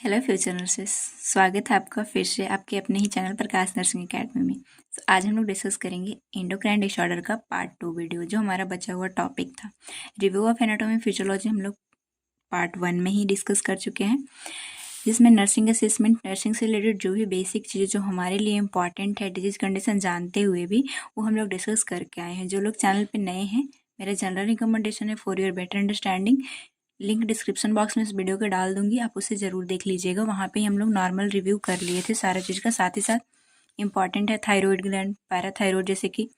Hello future nurses, स्वागत है आपका फिर से आपके अपने ही चैनल प्रकाश नर्सिंग एकेडमी में। आज हम लोग डिस्कस करेंगे एंडोक्राइन डिसऑर्डर का पार्ट 2 वीडियो, जो हमारा बचा हुआ टॉपिक था। रिव्यू ऑफ एनाटॉमी फिजियोलॉजी हम लोग पार्ट 1 में ही डिस्कस कर चुके हैं, जिसमें नर्सिंग असेसमेंट, नर्सिंग से रिलेटेड जो भी बेसिक चीज़ें जो हमारे लिए इंपॉर्टेंट है डिजीज कंडीशन जानते हुए भी, वो हम लोग डिस्कस करके आए हैं। जो लोग चैनल पर नए हैं, मेरा जनरल रिकमेंडेशन है for your better understanding, link description box में इस वीडियो के डाल दूंगी, आप उसे ज़रूर देख लीजिएगा। वहाँ पे हम लोग नॉर्मल रिव्यू कर लिए थे सारा चीज़ का, साथ ही साथ इम्पॉर्टेंट है थायराइड ग्लैंड, पैराथायराइड, जैसे कि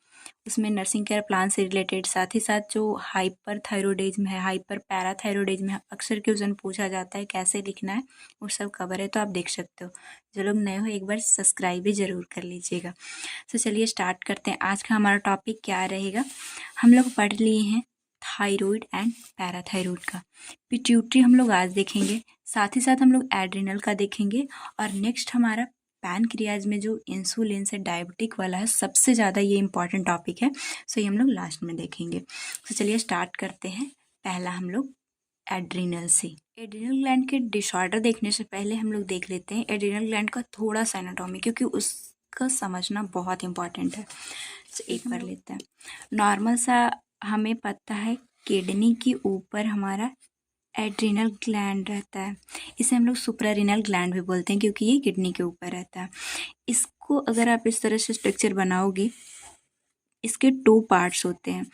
उसमें नर्सिंग केयर प्लान से रिलेटेड, साथ ही साथ जो हाइपर थायरोडिज्म है, हाइपर पैराथायरोडिज्म है, अक्सर क्वेश्चन पूछा जाता है कैसे लिखना है, वो सब कवर है, तो आप देख सकते हो। जो लोग नए हो एक बार सब्सक्राइब भी ज़रूर कर लीजिएगा। तो चलिए स्टार्ट करते हैं। आज का हमारा टॉपिक क्या रहेगा, हम लोग पढ़ लिए हैं थायराइड एंड पैराथायराइड का। पिट्यूटरी हम लोग आज देखेंगे, साथ ही साथ हम लोग एड्रिनल का देखेंगे, और नेक्स्ट हमारा पैनक्रियाज में जो इंसुलिन से डायबिटिक वाला है, सबसे ज़्यादा ये इंपॉर्टेंट टॉपिक है, सो ये हम लोग लास्ट में देखेंगे। तो चलिए स्टार्ट करते हैं। पहला हम लोग एड्रिनल से। एड्रिनल ग्लैंड के डिसऑर्डर देखने से पहले हम लोग देख लेते हैं एड्रिनल ग्लैंड का थोड़ा सा एनाटॉमी, क्योंकि उसका समझना बहुत इंपॉर्टेंट है। तो एक बार लेते हैं। नॉर्मल सा हमें पता है किडनी के ऊपर हमारा एड्रिनल ग्लैंड रहता है, इसे हम लोग सुप्रारीनल ग्लैंड भी बोलते हैं, क्योंकि ये किडनी के ऊपर रहता है। इसको अगर आप इस तरह से स्ट्रक्चर बनाओगे, इसके 2 पार्ट्स होते हैं।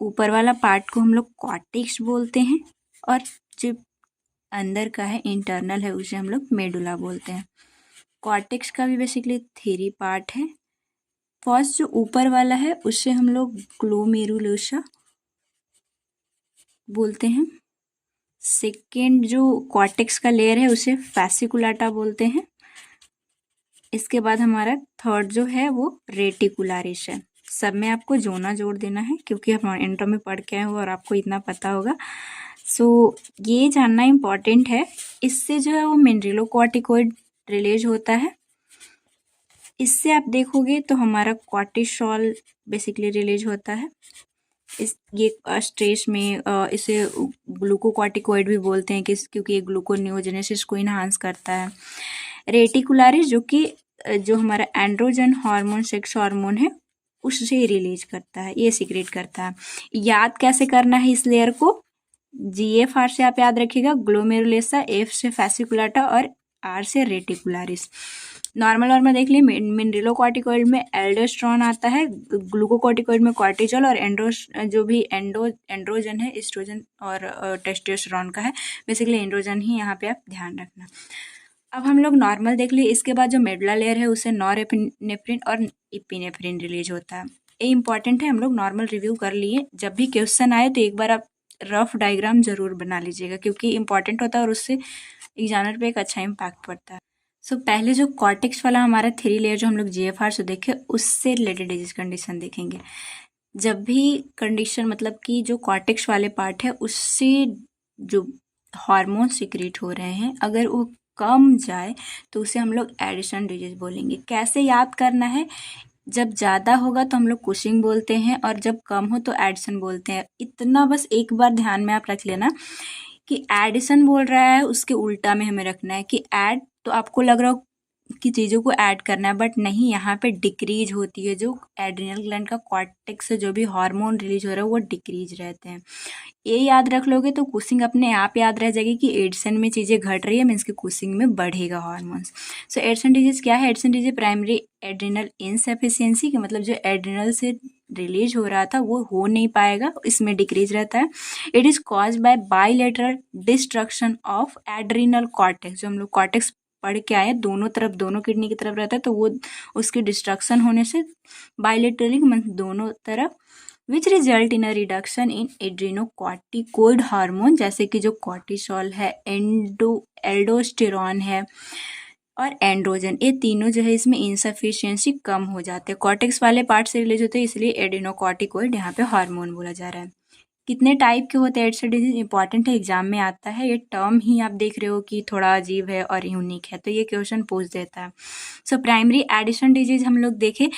ऊपर वाला पार्ट को हम लोग कॉर्टेक्स बोलते हैं, और जो अंदर का है इंटरनल है, उसे हम लोग मेडुला बोलते हैं। कॉर्टेक्स का भी बेसिकली 3 पार्ट है। फर्स्ट जो ऊपर वाला है उसे हम लोग ग्लोमेरुलोसा बोलते हैं। सेकेंड जो कॉर्टेक्स का लेयर है उसे फैसिकुलाटा बोलते हैं। इसके बाद हमारा थर्ड जो है वो रेटिकुलारिस है। सब में आपको जोना जोड़ देना है, क्योंकि आप एनाटॉमी पढ़ के आए हो और आपको इतना पता होगा। सो ये जानना इम्पॉर्टेंट है। इससे जो है वो मिनरलोकॉर्टिकॉइड रिलीज होता है। इससे आप देखोगे तो हमारा कॉर्टिसोल बेसिकली रिलीज होता है। ये स्ट्रेस में इसे ग्लूकोकॉर्टिकॉइड भी बोलते हैं, क्योंकि ये ग्लूकोनियोजेनेसिस को इन्हांस करता है। रेटिकुलारिस जो कि जो हमारा एंड्रोजन हार्मोन, सेक्स हार्मोन है, उससे रिलीज करता है, ये सीक्रेट करता है। याद कैसे करना है इस लेयर को, GFR से आप याद रखिएगा, ग्लोमेरुलोसा, F से फैसिकुलाटा और R से रेटिकुलारिस। नॉर्मल देख लिए, मिनरलोकॉर्टिकॉइड में एल्डोस्टेरोन आता है, ग्लूकोकॉर्टिकॉइड में कॉर्टिजोल, और एंड्रोजन है एस्ट्रोजन और टेस्टोस्टेरोन का है। बेसिकली एंड्रोजन ही यहाँ पे आप ध्यान रखना। अब हम लोग नॉर्मल देख लिए। इसके बाद जो मेडुला लेयर है उससे नॉरएपिनेफ्रिन और एपिनेफ्रिन रिलीज होता है। ये इंपॉर्टेंट है, हम लोग नॉर्मल रिव्यू कर लिए। जब भी क्वेश्चन आए तो एक बार आप रफ डायग्राम जरूर बना लीजिएगा, क्योंकि इंपॉर्टेंट होता है और उससे एग्जामिनर पे एक अच्छा इम्पैक्ट पड़ता है। सो पहले जो कॉर्टेक्स वाला हमारा 3 लेयर जो हम लोग GFR से देखे, उससे रिलेटेड डिजीज कंडीशन देखेंगे। जब भी कंडीशन मतलब कि जो कॉर्टेक्स वाले पार्ट है उससे जो हार्मोन सिक्रेट हो रहे हैं, अगर वो कम जाए तो उसे हम लोग एडिशन डिजीज बोलेंगे। कैसे याद करना है, जब ज़्यादा होगा तो हम लोग कुशिंग बोलते हैं, और जब कम हो तो एडिशन बोलते हैं। इतना बस एक बार ध्यान में आप रख लेना कि एडिशन बोल रहा है, उसके उल्टा में हमें रखना है कि ऐड, तो आपको लग रहा हो कि चीज़ों को ऐड करना है, बट नहीं, यहाँ पे डिक्रीज होती है। जो एड्रिनल ग्लैंड का कॉर्टेक्स से जो भी हार्मोन रिलीज हो रहा है वो डिक्रीज रहते हैं। ये याद रख लोगे तो कुशिंग अपने आप याद रह जाएगी कि एडिशन में चीज़ें घट रही है, मीन्स कि कुशिंग में बढ़ेगा हार्मोन्स। सो एडिशन डिजीज क्या है, Addison disease primary adrenal insufficiency, के मतलब जो एड्रिनल से रिलीज हो रहा था वो हो नहीं पाएगा, इसमें डिक्रीज रहता है। It is cause by bilateral destruction of adrenal cortex. जो हम लोग कॉर्टेक्स पढ़ के आए, दोनों तरफ, दोनों किडनी की तरफ रहता है, तो वो उसकी डिस्ट्रक्शन होने से बाइलेटरली दोनों तरफ, which result in a reduction in adrenocorticoid hormone, जैसे कि जो कॉर्टिसोल है, एल्डोस्टेरॉन है और एंड्रोजन, ये तीनों जो है इसमें इनसफिशियंसी कम हो जाते हैं। कॉर्टेक्स वाले पार्ट से रिलीज होते हैं, इसलिए एड्रिनोकॉर्टिकोइड यहाँ पे हार्मोन बोला जा रहा है। कितने टाइप के होते हैं एडिशन डिजीज, इंपॉर्टेंट है, एग्जाम में आता है। ये टर्म ही आप देख रहे हो कि थोड़ा अजीब है और यूनिक है, तो ये क्वेश्चन पूछ देता है। सो प्राइमरी एडिशन डिजीज हम लोग देखें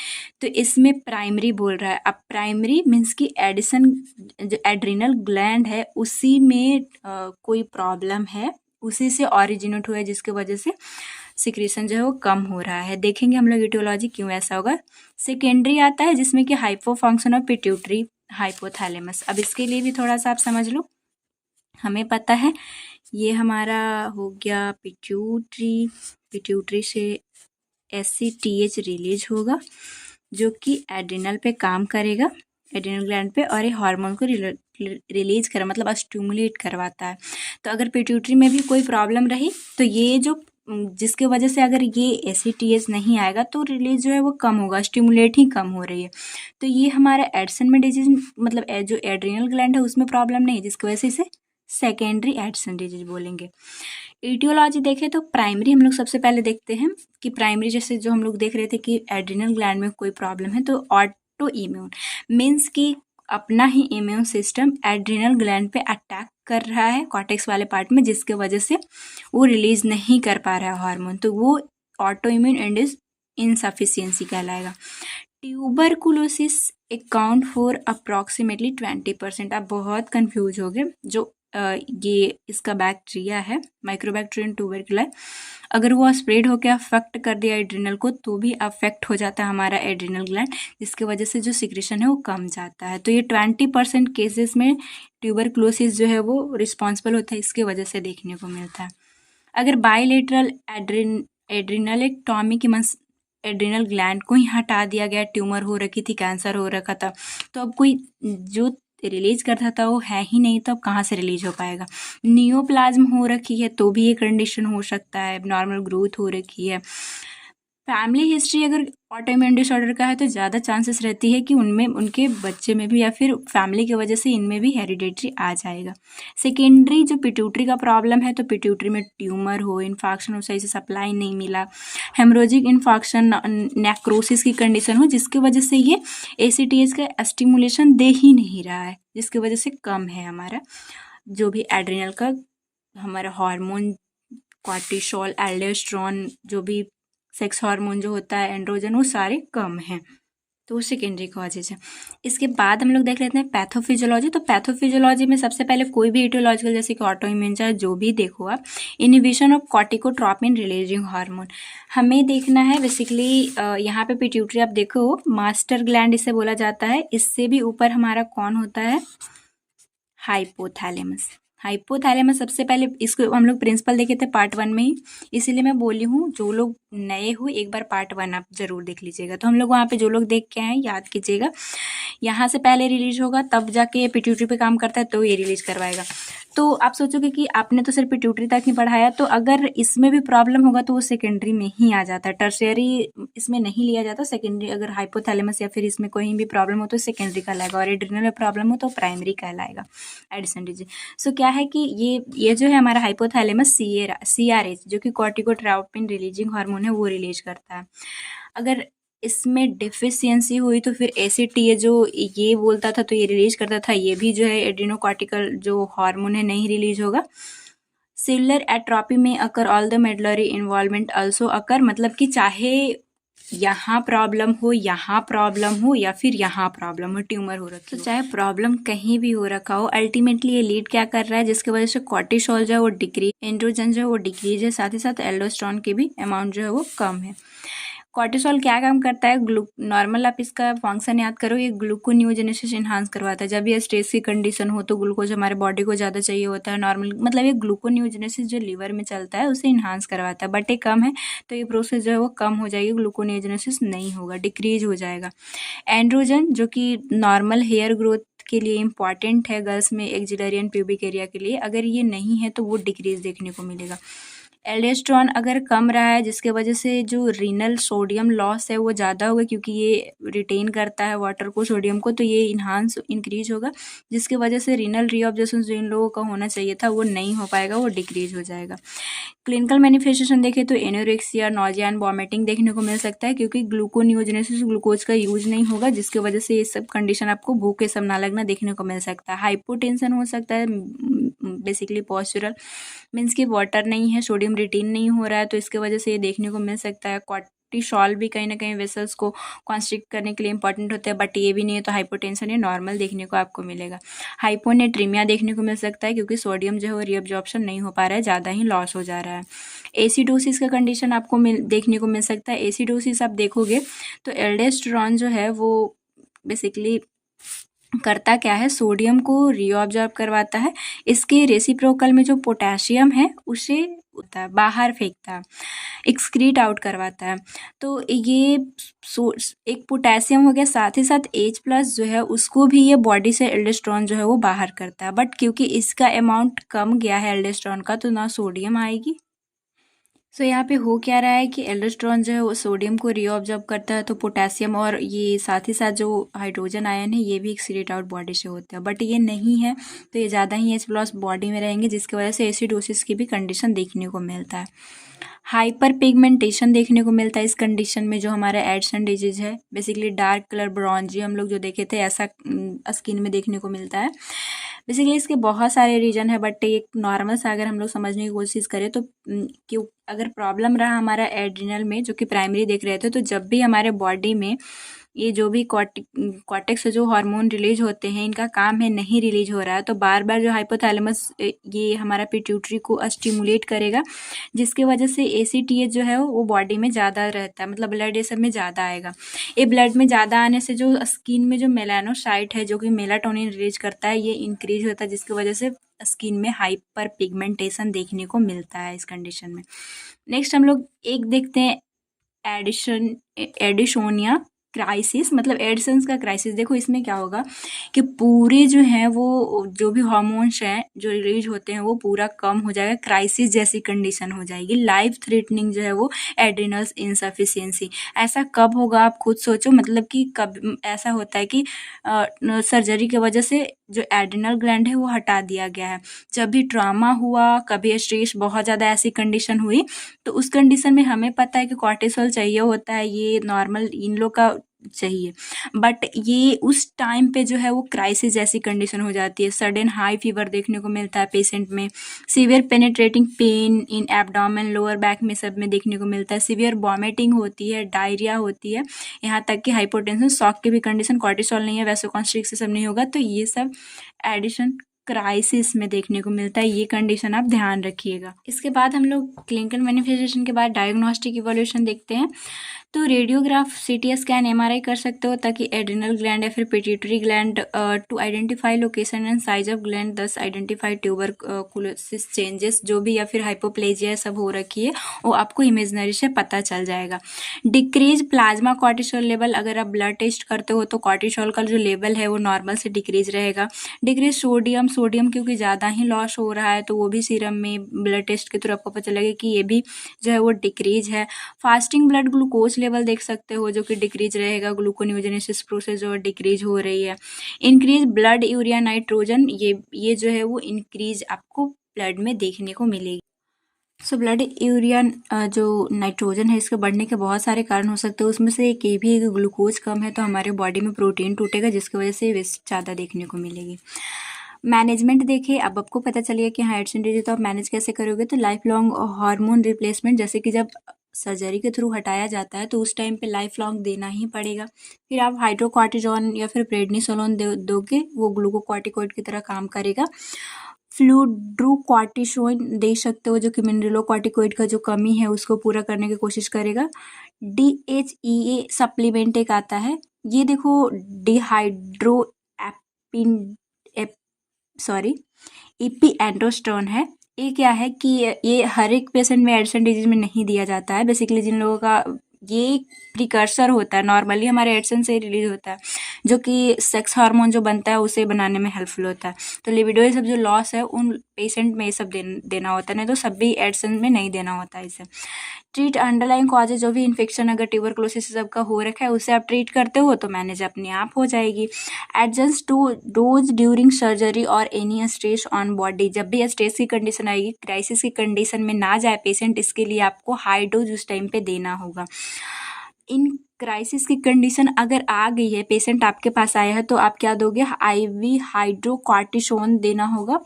तो इसमें प्राइमरी बोल रहा है। अब प्राइमरी मीन्स कि एडिशन जो एड्रिनल ग्लैंड है उसी में कोई प्रॉब्लम है, उसी से ऑरिजिनेट हुआ है, जिसकी वजह से सिक्रीशन जो है वो कम हो रहा है। देखेंगे हम लोग ईटियोलॉजी क्यों ऐसा होगा। सेकेंडरी आता है जिसमें कि hypo function of pituitary hypothalamus. अब इसके लिए भी थोड़ा सा आप समझ लो। हमें पता है ये हमारा हो गया पिट्यूटरी, पिट्यूटरी से ACTH रिलीज होगा जो कि एड्रिनल पे काम करेगा, एड्रिनल ग्लैंड पे, और ये हार्मोन को रिलीज कर मतलब स्टिमुलेट करवाता है। तो अगर पिट्यूटरी में भी कोई प्रॉब्लम रही तो ये जो जिसके वजह से अगर ये ACTH नहीं आएगा तो रिलीज जो है वो कम होगा, स्टिमुलेट ही कम हो रही है। तो ये हमारा एडसन में डिजीज मतलब जो एड्रिनल ग्लैंड है उसमें प्रॉब्लम नहीं है, जिसकी वजह से इसे सेकेंडरी एडसन डिजीज बोलेंगे। ईटियोलॉजी देखें तो प्राइमरी हम लोग सबसे पहले देखते हैं कि प्राइमरी जैसे जो हम लोग देख रहे थे कि एड्रिनल ग्लैंड में कोई प्रॉब्लम है तो ऑटो इम्यून मीन्स कि अपना ही इम्यून सिस्टम एड्रिनल ग्लैंड पे अटैक कर रहा है कॉर्टेक्स वाले पार्ट में, जिसके वजह से वो रिलीज नहीं कर पा रहा है हार्मोन, तो वो ऑटो इम्यून एंड इनसफिशियंसी कहलाएगा। Tuberculosis account for approximately 20%। आप बहुत कंफ्यूज हो गए। जो ये इसका बैक्टीरिया है माइक्रोबैक्टीरियम ट्यूबरकुलाई, अगर वो स्प्रेड होकर अफेक्ट कर दिया एड्रिनल को तो भी अफेक्ट हो जाता है हमारा एड्रिनल ग्लैंड, जिसकी वजह से जो सिक्रेशन है वो कम जाता है। तो ये 20% केसेस में ट्यूबरकुलोसिस जो है वो रिस्पॉन्सिबल होता है, इसकी वजह से देखने को मिलता है। अगर बायलेटरल एड्रिनलेक्टॉमी की एड्रिनल ग्लैंड को ही हटा दिया गया, ट्यूमर हो रखी थी, कैंसर हो रखा था, तो अब कोई जो रिलीज करता था वो है ही नहीं, तो अब कहाँ से रिलीज हो पाएगा। नियोप्लाज्म हो रखी है तो भी ये कंडीशन हो सकता है, नॉर्मल ग्रोथ हो रखी है। फैमिली हिस्ट्री अगर ऑटोइम्यून डिसऑर्डर का है तो ज़्यादा चांसेस रहती है कि उनमें उनके बच्चे में भी या फिर फैमिली की वजह से इनमें भी हेरिडेटरी आ जाएगा। सेकेंडरी जो पिट्यूटरी का प्रॉब्लम है तो पिट्यूटरी में ट्यूमर हो, इन्फेक्शन हो, सही से सप्लाई नहीं मिला, हेमरोजिक इन्फेक्शन, नेक्रोसिस की कंडीशन हो, जिसकी वजह से ये ACTH का स्टिमुलेशन दे ही नहीं रहा है, जिसकी वजह से कम है हमारा जो भी एड्रिनल का हमारा हार्मोन, कॉर्टिसोल, एल्डोस्टेरोन, जो भी सेक्स हार्मोन जो होता है, एंड्रोजन, वो सारे कम हैं। तो वो सेकेंडरी कॉजेज है। इसके बाद हम लोग देख लेते हैं पैथोफिजियोलॉजी। तो पैथोफिजियोलॉजी में सबसे पहले कोई भी इटियोलॉजिकल जैसे कि ऑटोइम्यून चाहे जो भी देखो आप, inhibition of corticotropin releasing hormone हमें देखना है। बेसिकली यहाँ पे पिट्यूटरी आप देखो मास्टर ग्लैंड इसे बोला जाता है, इससे भी ऊपर हमारा कौन होता है, हाइपोथैलेमस। हाइपोथैलेमस सबसे पहले इसको हम लोग प्रिंसिपल देखे थे पार्ट 1 में ही, इसीलिए मैं बोली हूँ जो लोग नए हो एक बार पार्ट 1 आप जरूर देख लीजिएगा। तो हम लोग वहाँ पे जो लोग देख के आए याद कीजिएगा, यहाँ से पहले रिलीज होगा तब जाके ये पिट्यूटरी पे काम करता है तो ये रिलीज करवाएगा। तो आप सोचोगे कि आपने तो सिर्फ पिट्यूटरी तक ही पढ़ाया, तो अगर इसमें भी प्रॉब्लम होगा तो वो सेकेंडरी में ही आ जाता है, टर्शियरी इसमें नहीं लिया जाता। सेकेंडरी अगर हाइपोथैलेमस या फिर इसमें कोई भी प्रॉब्लम हो तो सेकेंडरी कहलाएगा, और एड्रिनल में प्रॉब्लम हो तो प्राइमरी कहलाएगा एडिसन डिजीज। सो क्या है कि ये जो है हमारा हाइपोथैलेमस CRH जो कि कॉर्टिकोट्रोपिन रिलीजिंग हार्मोन है वो रिलीज करता है। अगर इसमें डिफिशियंसी हुई तो फिर ACTH जो ये बोलता था तो ये रिलीज करता था, ये भी जो है एड्रिनोकॉर्टिकल जो हार्मोन है नहीं रिलीज होगा। सेलुलर एट्रोपी में occur all the medullary involvement also occur, मतलब कि चाहे यहाँ प्रॉब्लम हो, यहाँ प्रॉब्लम हो, या फिर यहाँ प्रॉब्लम हो, ट्यूमर हो रखी हो, तो चाहे प्रॉब्लम कहीं भी हो रखा हो, अल्टीमेटली ये लीड क्या कर रहा है, जिसकी वजह से कॉर्टिसोल जो है वो डिक्रीज, एंड्रोजन जो है वो डिक्रीज है, साथ ही साथ एल्डोस्टेरोन की भी अमाउंट जो है वो कम है। कॉर्टिसोल क्या काम करता है, नॉर्मल आप इसका फंक्शन याद करो, ये ग्लूकोनियोजेनेसिस इन्हांस करवाता है। जब ये स्ट्रेस की कंडीशन हो तो ग्लूकोज हमारे बॉडी को ज़्यादा चाहिए होता है, नॉर्मल मतलब ये ग्लूकोनियोजेनेसिस जो लीवर में चलता है उसे इन्हांस करवाता है, बट ये कम है तो ये प्रोसेस जो है वो कम हो जाएगी, ग्लूकोनियोजेनेसिस नहीं होगा, डिक्रीज हो जाएगा। एंड्रोजन जो कि नॉर्मल हेयर ग्रोथ के लिए इंपॉर्टेंट है गर्ल्स में, एक्जिलरी एंड प्यूबिक एरिया के लिए, अगर ये नहीं है तो वो डिक्रीज देखने को मिलेगा। एल्डोस्टेरोन अगर कम रहा है जिसके वजह से जो रीनल सोडियम लॉस है वो ज़्यादा होगा, क्योंकि ये रिटेन करता है वाटर को, सोडियम को, तो ये इंक्रीज होगा, जिसकी वजह से रीनल रीऑब्जर्वेशन जो इन लोगों का होना चाहिए था वो नहीं हो पाएगा, वो डिक्रीज हो जाएगा। क्लिनिकल मैनिफेस्टेशन देखें तो एनोरेक्सिया, नॉजिया एंड वॉमिटिंग देखने को मिल सकता है, क्योंकि ग्लूकोनियोजेनेसिस ग्लूकोज का यूज नहीं होगा, जिसकी वजह से ये सब कंडीशन आपको भूख के सब ना लगना देखने को मिल सकता है। हाइपोटेंशन हो सकता है, बेसिकली पॉस्चरल मीन्स कि वाटर नहीं है, सोडियम रिटेन नहीं हो रहा है, तो इसके वजह से ये देखने को मिल सकता है। कॉर्टिसोल भी कहीं ना कहीं वेसल्स को कॉन्स्ट्रिक्ट करने के लिए इंपॉर्टेंट होते हैं, बट ये भी नहीं है, तो हाइपोटेंशन या नॉर्मल देखने को आपको मिलेगा। हाइपोनेट्रीमिया देखने को मिल सकता है क्योंकि सोडियम जो है वो रीअब्जॉर्प्शन नहीं हो पा रहा है, ज़्यादा ही लॉस हो जा रहा है। एसिडोसिस का कंडीशन आपको देखने को मिल सकता है। एसिडोसिस आप देखोगे तो एल्डोस्टेरोन जो है वो बेसिकली करता क्या है, सोडियम को रीअब्जॉर्ब करवाता है, इसके रेसिप्रोकल में जो पोटेशियम है उसे होता है बाहर फेंकता है, एक्सक्रीट आउट करवाता है। तो ये एक पोटेशियम हो गया, साथ ही साथ H+ जो है उसको भी ये बॉडी से एल्डोस्टेरोन जो है वो बाहर करता है, बट क्योंकि इसका अमाउंट कम गया है एल्डोस्टेरोन का, तो ना सोडियम आएगी। सो यहाँ पे हो क्या रहा है कि एल्डोस्टेरोन जो है वो सोडियम को रीअब्जॉर्ब करता है, तो पोटेशियम और ये साथ ही साथ जो हाइड्रोजन आयन है ये भी एक्सक्रीट आउट बॉडी से होता है, बट ये नहीं है, तो ये ज़्यादा ही H+ बॉडी में रहेंगे, जिसकी वजह से एसिडोसिस की भी कंडीशन देखने को मिलता है। हाइपर पिगमेंटेशन देखने को मिलता है इस कंडीशन में, जो हमारा एडसन डिजीज है, बेसिकली डार्क कलर ब्रॉन्जी हम लोग जो देखे थे ऐसा स्किन में देखने को मिलता है। बेसिकली इसके बहुत सारे रीजन है, बट एक नॉर्मल सा अगर हम लोग समझने की कोशिश करें तो क्यों अगर प्रॉब्लम रहा हमारा एड्रिनल में, जो कि प्राइमरी देख रहे थे, तो जब भी हमारे बॉडी में ये जो भी कॉर्टेक्स से जो हार्मोन रिलीज होते हैं, इनका काम है नहीं रिलीज हो रहा है, तो बार बार जो हाइपोथैलेमस ये हमारा पिट्यूटरी को स्टिमुलेट करेगा, जिसकी वजह से ACTH जो है वो बॉडी में ज़्यादा रहता है, मतलब ब्लड ये सब में ज़्यादा आएगा। ये ब्लड में ज़्यादा आने से जो स्किन में जो मेलानोसाइट है जो कि मेलाटोनिन रिलीज करता है, ये इंक्रीज होता है, जिसकी वजह से स्किन में हाइपर पिगमेंटेशन देखने को मिलता है इस कंडीशन में। नेक्स्ट हम लोग एक देखते हैं एडिशोनिया क्राइसिस, मतलब एडिसन्स का क्राइसिस। देखो इसमें क्या होगा कि पूरे जो हैं वो जो भी हार्मोन्स हैं जो रिलीज होते हैं वो पूरा कम हो जाएगा, क्राइसिस जैसी कंडीशन हो जाएगी, लाइफ थ्रेटनिंग जो है वो एड्रिनल्स इनसफिशियंसी। ऐसा कब होगा आप खुद सोचो, मतलब कि कब ऐसा होता है कि सर्जरी की वजह से जो एड्रिनल ग्लैंड है वो हटा दिया गया है, जब भी ट्रॉमा हुआ, कभी स्ट्रेस बहुत ज़्यादा ऐसी कंडीशन हुई, तो उस कंडीशन में हमें पता है कि कॉर्टिसोल चाहिए होता है, ये नॉर्मल इन लोग का चाहिए, बट ये उस टाइम पे जो है वो क्राइसिस जैसी कंडीशन हो जाती है। सडन हाई फीवर देखने को मिलता है पेशेंट में, severe penetrating pain in abdomen, lower back में सब में देखने को मिलता है, सीवियर वॉमिटिंग होती है, डायरिया होती है, यहाँ तक कि हाइपोटेंशन, शॉक की भी कंडीशन, कॉर्टिसोल नहीं है, वैसोकॉन्स्ट्रिक्शन सब नहीं होगा, तो ये सब एडिशन क्राइसिस में देखने को मिलता है, ये कंडीशन आप ध्यान रखिएगा। इसके बाद हम लोग क्लिनिकल मैनिफेस्टेशन के बाद डायग्नोस्टिक इवोल्यूशन देखते हैं। तो रेडियोग्राफ, CT स्कैन, MRI कर सकते हो, ताकि एड्रिनल ग्लैंड या फिर pituitary gland to identify location and size of gland, दस आइडेंटिफाई ट्यूबरकुलोसिस चेंजेस जो भी या फिर हाइपोप्लेजिया सब हो रखी है वो आपको इमेजनरी से पता चल जाएगा। डिक्रीज प्लाज्मा कॉर्टिसोल लेवल, अगर आप ब्लड टेस्ट करते हो तो कॉर्टिसोल का जो लेवल है वो नॉर्मल से डिक्रीज रहेगा। डिक्रीज सोडियम क्योंकि ज़्यादा ही लॉस हो रहा है, तो वो भी सीरम में ब्लड टेस्ट के थ्रू आपको पता चलेगा कि ये भी जो है वो डिक्रीज है। फास्टिंग ब्लड ग्लूकोज लेवल देख सकते हो जो कि डिक्रीज रहेगा, ग्लूकोनियोजेनेसिस प्रोसेस जो डिक्रीज हो रही है। इंक्रीज ब्लड यूरिया नाइट्रोजन, ये जो है वो इंक्रीज आपको ब्लड में देखने को मिलेगी। सो ब्लड यूरिया जो नाइट्रोजन है इसके बढ़ने के बहुत सारे कारण हो सकते हैं, उसमें से एक ये भी है कि ग्लूकोज कम है तो हमारे बॉडी में प्रोटीन टूटेगा, जिसकी वजह से वेस्ट ज़्यादा देखने को मिलेगी। मैनेजमेंट देखिए, अब आपको पता चलिए कि हाइट्स एंड डिजीज तो आप मैनेज कैसे करोगे, तो लाइफ लॉन्ग हार्मोन रिप्लेसमेंट, जैसे कि जब सर्जरी के थ्रू हटाया जाता है तो उस टाइम पे लाइफ लॉन्ग देना ही पड़ेगा। फिर आप हाइड्रोकॉर्टिजोन या फिर प्रेडनिसोलोन दोगे, वो ग्लूकोकॉर्टिकोइड की तरह काम करेगा। फ्लूड्रोकॉर्टिसोन दे सकते हो जो कि मिनरलोकॉर्टिकोइड का जो कमी है उसको पूरा करने की कोशिश करेगा। DHEA सप्लीमेंट एक आता है, ये देखो डिहाइड्रो एपिन सॉरी इपीएंडोस्टोन है। ये क्या है कि ये हर एक पेशेंट में एडिसन डिजीज में नहीं दिया जाता है, बेसिकली जिन लोगों का ये प्रिकर्सर होता है, नॉर्मली हमारे एडिसन से ही रिलीज होता है, जो कि सेक्स हार्मोन जो बनता है उसे बनाने में हेल्पफुल होता है। तो लिबिडो ये सब जो लॉस है उन पेशेंट में ये सब देना होता है, नहीं तो सभी एडिसन में नहीं देना होता है इसे। ट्रीट अंडरलाइन कॉजेज, जो भी इन्फेक्शन अगर ट्यूबरकुलोसिस सबका हो रखा है उसे आप ट्रीट करते हो तो मैनेज अपने आप हो जाएगी। Adjust to dose during surgery और एनी स्ट्रेस ऑन बॉडी, जब भी स्ट्रेस की कंडीशन आएगी, क्राइसिस की कंडीशन में ना जाए पेशेंट, इसके लिए आपको हाई डोज उस टाइम पे देना होगा। इन क्राइसिस की कंडीशन अगर आ गई है, पेशेंट आपके पास आया है, तो आप क्या दोगे, IV हाइड्रोकॉर्टिसोन देना होगा,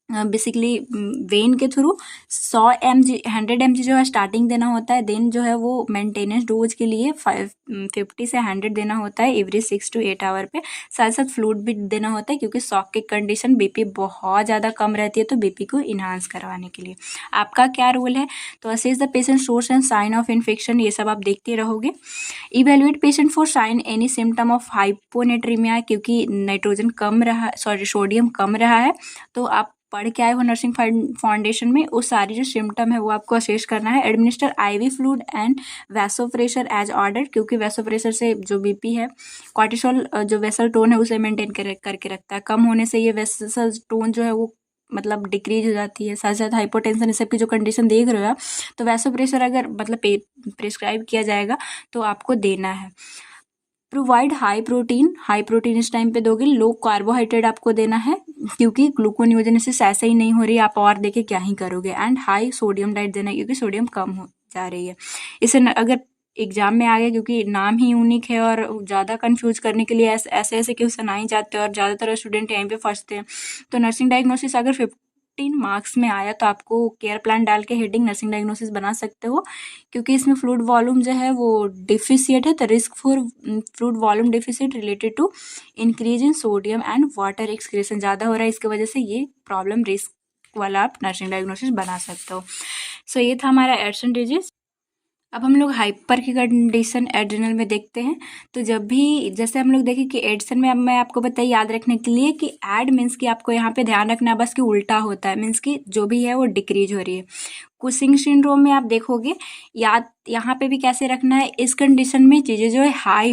बेसिकली वेन के थ्रू 100 mg 100 mg जो है स्टार्टिंग देना होता है, देन जो है वो मेंटेनेंस डोज के लिए 50 से 100 देना होता है एवरी 6 to 8 आवर पे। साथ साथ फ्लूइड भी देना होता है क्योंकि शॉक की कंडीशन बीपी बहुत ज़्यादा कम रहती है, तो बीपी को इन्हांस करवाने के लिए आपका क्या रोल है। तो assess the patient source and sign of infection, ये सब आप देखते रहोगे। Evaluate patient for sign any symptom of hyponatremia, क्योंकि नाइट्रोजन कम रहा, सॉरी सोडियम कम रहा है, तो आप पढ़ के आए हो नर्सिंग फाउंडेशन में, वो सारी जो सिम्टम है वो आपको असेस करना है। Administer IV fluid and vasopressor as order, क्योंकि वैसोप्रेशर से जो बीपी है, कॉर्टिसोल जो वेसल टोन है उसे मेंटेन करके रखता है, कम होने से ये वेसल टोन जो है वो मतलब डिक्रीज हो जाती है। साथ साथ हाइपोटेंशन इस सब की जो कंडीशन देख रहे हो आप, तो वैसोप्रेशर अगर मतलब प्रिस्क्राइब किया जाएगा तो आपको देना है। प्रोवाइड हाई प्रोटीन इस टाइम पे दोगे। लो कार्बोहाइड्रेट आपको देना है क्योंकि ग्लूकोनियोजेनेसिस ऐसे ही नहीं हो रही है, आप और देखे क्या ही करोगे। एंड हाई सोडियम डाइट देना है क्योंकि सोडियम कम हो जा रही है। इसे अगर एग्जाम में आ गया, क्योंकि नाम ही यूनिक है और ज़्यादा कंफ्यूज करने के लिए ऐसे ऐसे क्वेश्चन आ ही जाते हैं और ज़्यादातर स्टूडेंट यहीं पे फंसते हैं। तो नर्सिंग डायग्नोसिस अगर 15 मार्क्स में आया तो आपको केयर प्लान डाल के हेडिंग नर्सिंग डायग्नोसिस बना सकते हो, क्योंकि इसमें फ्लूइड वॉल्यूम जो है वो डिफिशिएट है। तो risk for fluid volume deficit related to increase in sodium and water excretion ज़्यादा हो रहा है, इसकी वजह से ये प्रॉब्लम रिस्क वाला आप नर्सिंग डायग्नोसिस बना सकते हो। सो ये था हमारा एड्स एंड डिजीज। अब हम लोग हाइपर की कंडीशन एड्रिनल में देखते हैं। तो जब भी जैसे हम लोग देखें कि एड्सन में, अब मैं आपको बताइए याद रखने के लिए कि एड मीन्स कि आपको यहाँ पे ध्यान रखना है बस कि उल्टा होता है, मीन्स कि जो भी है वो डिक्रीज हो रही है। कुशिंग सिंड्रोम में आप देखोगे, याद यहाँ पे भी कैसे रखना है, इस कंडीशन में चीज़ें जो है हाई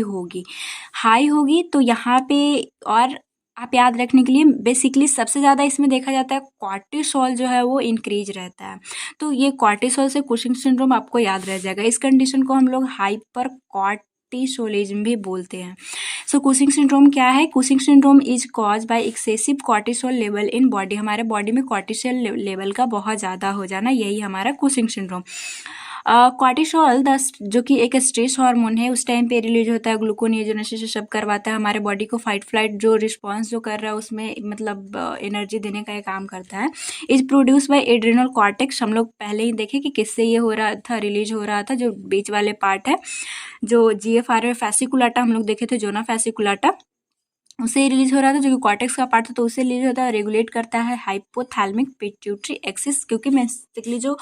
होगी तो यहाँ पे, और आप याद रखने के लिए बेसिकली सबसे ज़्यादा इसमें देखा जाता है कॉर्टिसोल जो है वो इंक्रीज रहता है। तो ये कॉर्टिसोल से कुशिंग सिंड्रोम आपको याद रह जाएगा। इस कंडीशन को हम लोग हाइपर कॉर्टिसोलिज्म भी बोलते हैं। सो कुशिंग सिंड्रोम क्या है? Cushing syndrome is cause by excessive cortisol level in body, हमारे बॉडी में कॉर्टिसोल लेवल का बहुत ज़्यादा हो जाना, यही हमारा कुशिंग सिंड्रोम। कॉर्टिसोल जो कि एक स्ट्रेस हार्मोन है, उस टाइम पे रिलीज होता है, ग्लूकोनियोजेनेसिस सब करवाता है, हमारे बॉडी को फाइट फ्लाइट जो रिस्पॉन्स जो कर रहा है उसमें मतलब एनर्जी देने का ये काम करता है। Is produce by adrenal cortex, हम लोग पहले ही देखे कि किससे ये हो रहा था, रिलीज हो रहा था, जो बीच वाले पार्ट है, जो GFR फैसिकुलाटा हम लोग देखे थे, जोना फैसिकुलाटा, उससे रिलीज हो रहा था, जो कि कॉर्टेक्स का पार्ट था, तो उससे रिलीज होता है, रेगुलेट करता है हाइपोथैलेमिक पिट्यूटरी एक्सिस, क्योंकि बेसिकली जो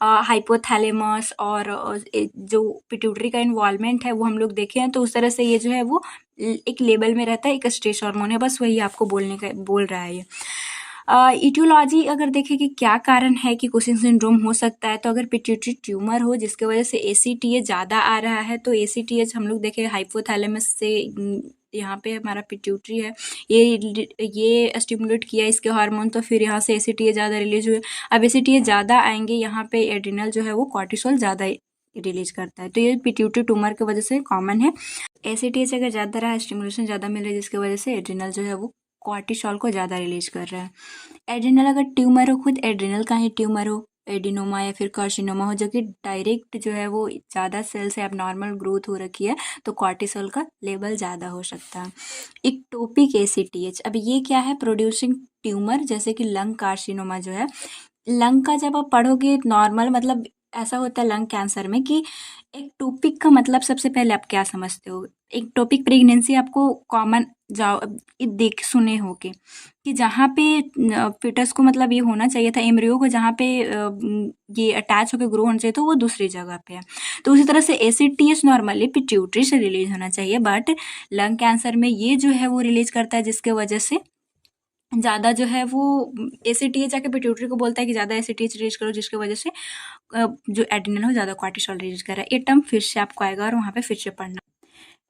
हाइपोथैलेमस और जो पिट्यूटरी का इन्वॉल्वमेंट है वो हम लोग देखे हैं, तो उस तरह से ये जो है वो एक लेवल में रहता है, एक स्ट्रेस हार्मोन है, बस वही आपको बोल रहा है ये। इटियोलॉजी अगर देखें कि क्या कारण है कि कुशिंग सिंड्रोम हो सकता है, तो अगर पिट्यूटरी ट्यूमर हो जिसके वजह से ACTH ज़्यादा आ रहा है, तो ACTH हम लोग देखें हाइपोथैलेमस से यहाँ पे हमारा पिट्यूटरी है, ये स्टिमुलेट किया इसके हार्मोन, तो फिर यहाँ से ACTH ज़्यादा रिलीज हुए। अब ACTH ज़्यादा आएंगे, यहाँ पे एड्रिनल जो है वो कॉर्टिसोल ज़्यादा रिलीज करता है, तो ये पिट्यूटरी ट्यूमर की वजह से कॉमन है। ACTH अगर ज़्यादा रहा, स्टिमुलेशन ज़्यादा मिल रहा है, जिसकी वजह से एड्रिनल जो है वो कॉर्टिसोल को ज़्यादा रिलीज कर रहा है। एड्रिनल अगर ट्यूमर हो, खुद एड्रिनल का ही ट्यूमर हो, एडिनोमा या फिर कार्सिनोमा हो, जो कि डायरेक्ट जो है वो ज़्यादा सेल से एबनॉर्मल ग्रोथ हो रखी है, तो कॉर्टिसोल का लेवल ज़्यादा हो सकता है। इक्टोपिक ACTH, अब ये क्या है? प्रोड्यूसिंग ट्यूमर, जैसे कि लंग कार्सिनोमा जो है, लंग का जब आप पढ़ोगे नॉर्मल मतलब ऐसा होता है लंग कैंसर में कि एक्टोपिक का मतलब सबसे पहले आप क्या समझते हो? एक्टोपिक प्रेगनेंसी आपको कॉमन जाओ देख सुने हो कि जहाँ पे फिटस को मतलब ये होना चाहिए था, एम्ब्रियो को जहाँ पे ये अटैच होकर ग्रो होना चाहिए था, वो दूसरी जगह पे है। तो उसी तरह से ACTH नॉर्मली पिट्यूटरी से रिलीज होना चाहिए, बट लंग कैंसर में ये जो है वो रिलीज करता है, जिसके वजह से ज़्यादा जो है वो ACTH जाके पिट्यूटरी को बोलता है कि ज़्यादा ACTH रिलीज करो, जिसकी वजह से जो एड्रिनल हो ज़्यादा कॉर्टिसोल रिलीज कर रहा है। ये टर्म फिर से आपको आएगा और वहाँ पे फिर से पढ़ना।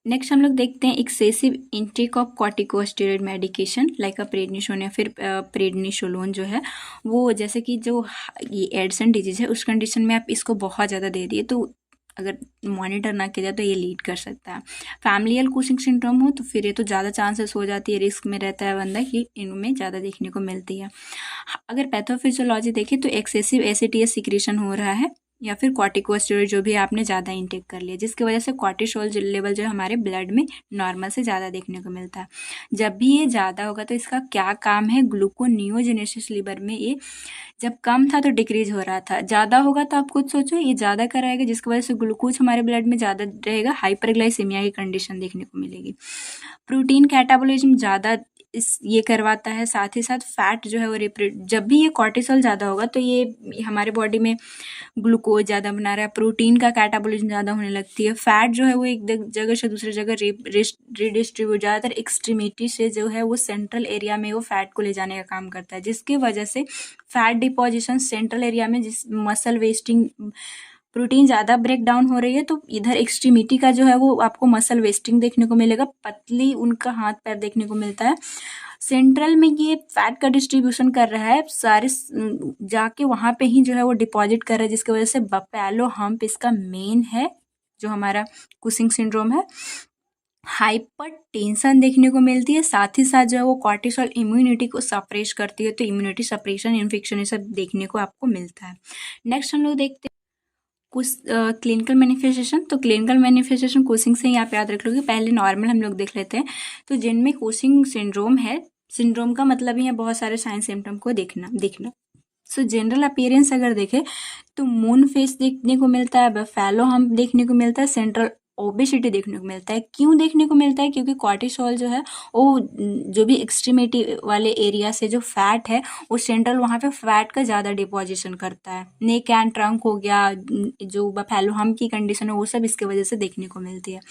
नेक्स्ट हम लोग देखते हैं excessive intake of corticosteroid medication like prednisone या फिर प्रेडनिसोलोन जो है वो, जैसे कि जो ये एड्स एंड डिजीज है उस कंडीशन में आप इसको बहुत ज़्यादा दे दिए तो अगर मॉनिटर ना किया जाए तो ये लीड कर सकता है। फैमिलियल कुशिंग सिंड्रोम हो तो फिर ये तो ज़्यादा चांसेस हो जाती है, रिस्क में रहता है बंदा कि इनमें ज़्यादा देखने को मिलती है। अगर पैथोफिजियोलॉजी देखें तो एक्सेसिव ACTH सिक्रीशन हो रहा है या फिर कॉर्टिकोस्टेरॉइड जो भी आपने ज़्यादा इंटेक कर लिया, जिसकी वजह से कॉर्टिसोल लेवल जो है हमारे ब्लड में नॉर्मल से ज़्यादा देखने को मिलता है। जब भी ये ज़्यादा होगा तो इसका क्या काम है, ग्लूकोनियोजेनेसिस लीवर में ये जब कम था तो डिक्रीज हो रहा था, ज़्यादा होगा तो आप खुद सोचो ये ज़्यादा कराएगा, जिसकी वजह से ग्लूकोज हमारे ब्लड में ज़्यादा रहेगा, हाइपरग्लाइसीमिया की कंडीशन देखने को मिलेगी। प्रोटीन कैटाबोलिज्म ज़्यादा इस ये करवाता है, साथ ही साथ फैट जो है वो जब भी ये कॉर्टिसोल ज़्यादा होगा तो ये हमारे बॉडी में ग्लूकोज ज़्यादा बना रहा है, प्रोटीन का कैटाबोलिज्म ज़्यादा होने लगती है, फैट जो है वो एक जगह से दूसरी जगह रिडिस्ट्रीब्यूट, ज़्यादातर एक्सट्रीमिटी से जो है वो सेंट्रल एरिया में वो फैट को ले जाने का काम करता है, जिसकी वजह से फैट डिपोजिशन सेंट्रल एरिया में, जिस मसल वेस्टिंग, प्रोटीन ज़्यादा ब्रेक डाउन हो रही है तो इधर एक्सट्रीमिटी का जो है वो आपको मसल वेस्टिंग देखने को मिलेगा, पतली उनका हाथ पैर देखने को मिलता है। सेंट्रल में ये फैट का डिस्ट्रीब्यूशन कर रहा है, सारे जाके वहाँ पे ही जो है वो डिपॉजिट कर रहा है, जिसकी वजह से बफेलो हम्प इसका मेन है, जो हमारा कुशिंग सिंड्रोम है। हाइपर टेंशन देखने को मिलती है, साथ ही साथ जो है वो कॉर्टिसोल इम्यूनिटी को सप्रेस करती है, तो इम्यूनिटी सप्रेशन, इन्फेक्शन, ये सब देखने को आपको मिलता है। नेक्स्ट हम लोग देखते हैं कुछ क्लिनिकल मैनिफेस्टेशन। तो क्लिनिकल मैनिफेस्टेशन कुशिंग से ही आप याद रख लोगे। पहले नॉर्मल हम लोग देख लेते हैं। तो जिनमें कुशिंग सिंड्रोम है, सिंड्रोम का मतलब ही है बहुत सारे साइन सिम्टम को दिखना। सो जनरल अपीयरेंस अगर देखें तो मून फेस देखने को मिलता है, बफेलो हम्प देखने को मिलता है, सेंट्रल ओबेसिटी देखने को मिलता है। क्यों देखने को मिलता है? क्योंकि कॉर्टिसोल जो है वो जो भी एक्सट्रीमिटी वाले एरिया से जो फैट है वो सेंट्रल वहाँ पे फैट का ज़्यादा डिपोजिशन करता है। नेक एंड ट्रंक हो गया, जो बफेलो हम्प की कंडीशन है वो सब इसके वजह से देखने को मिलती है।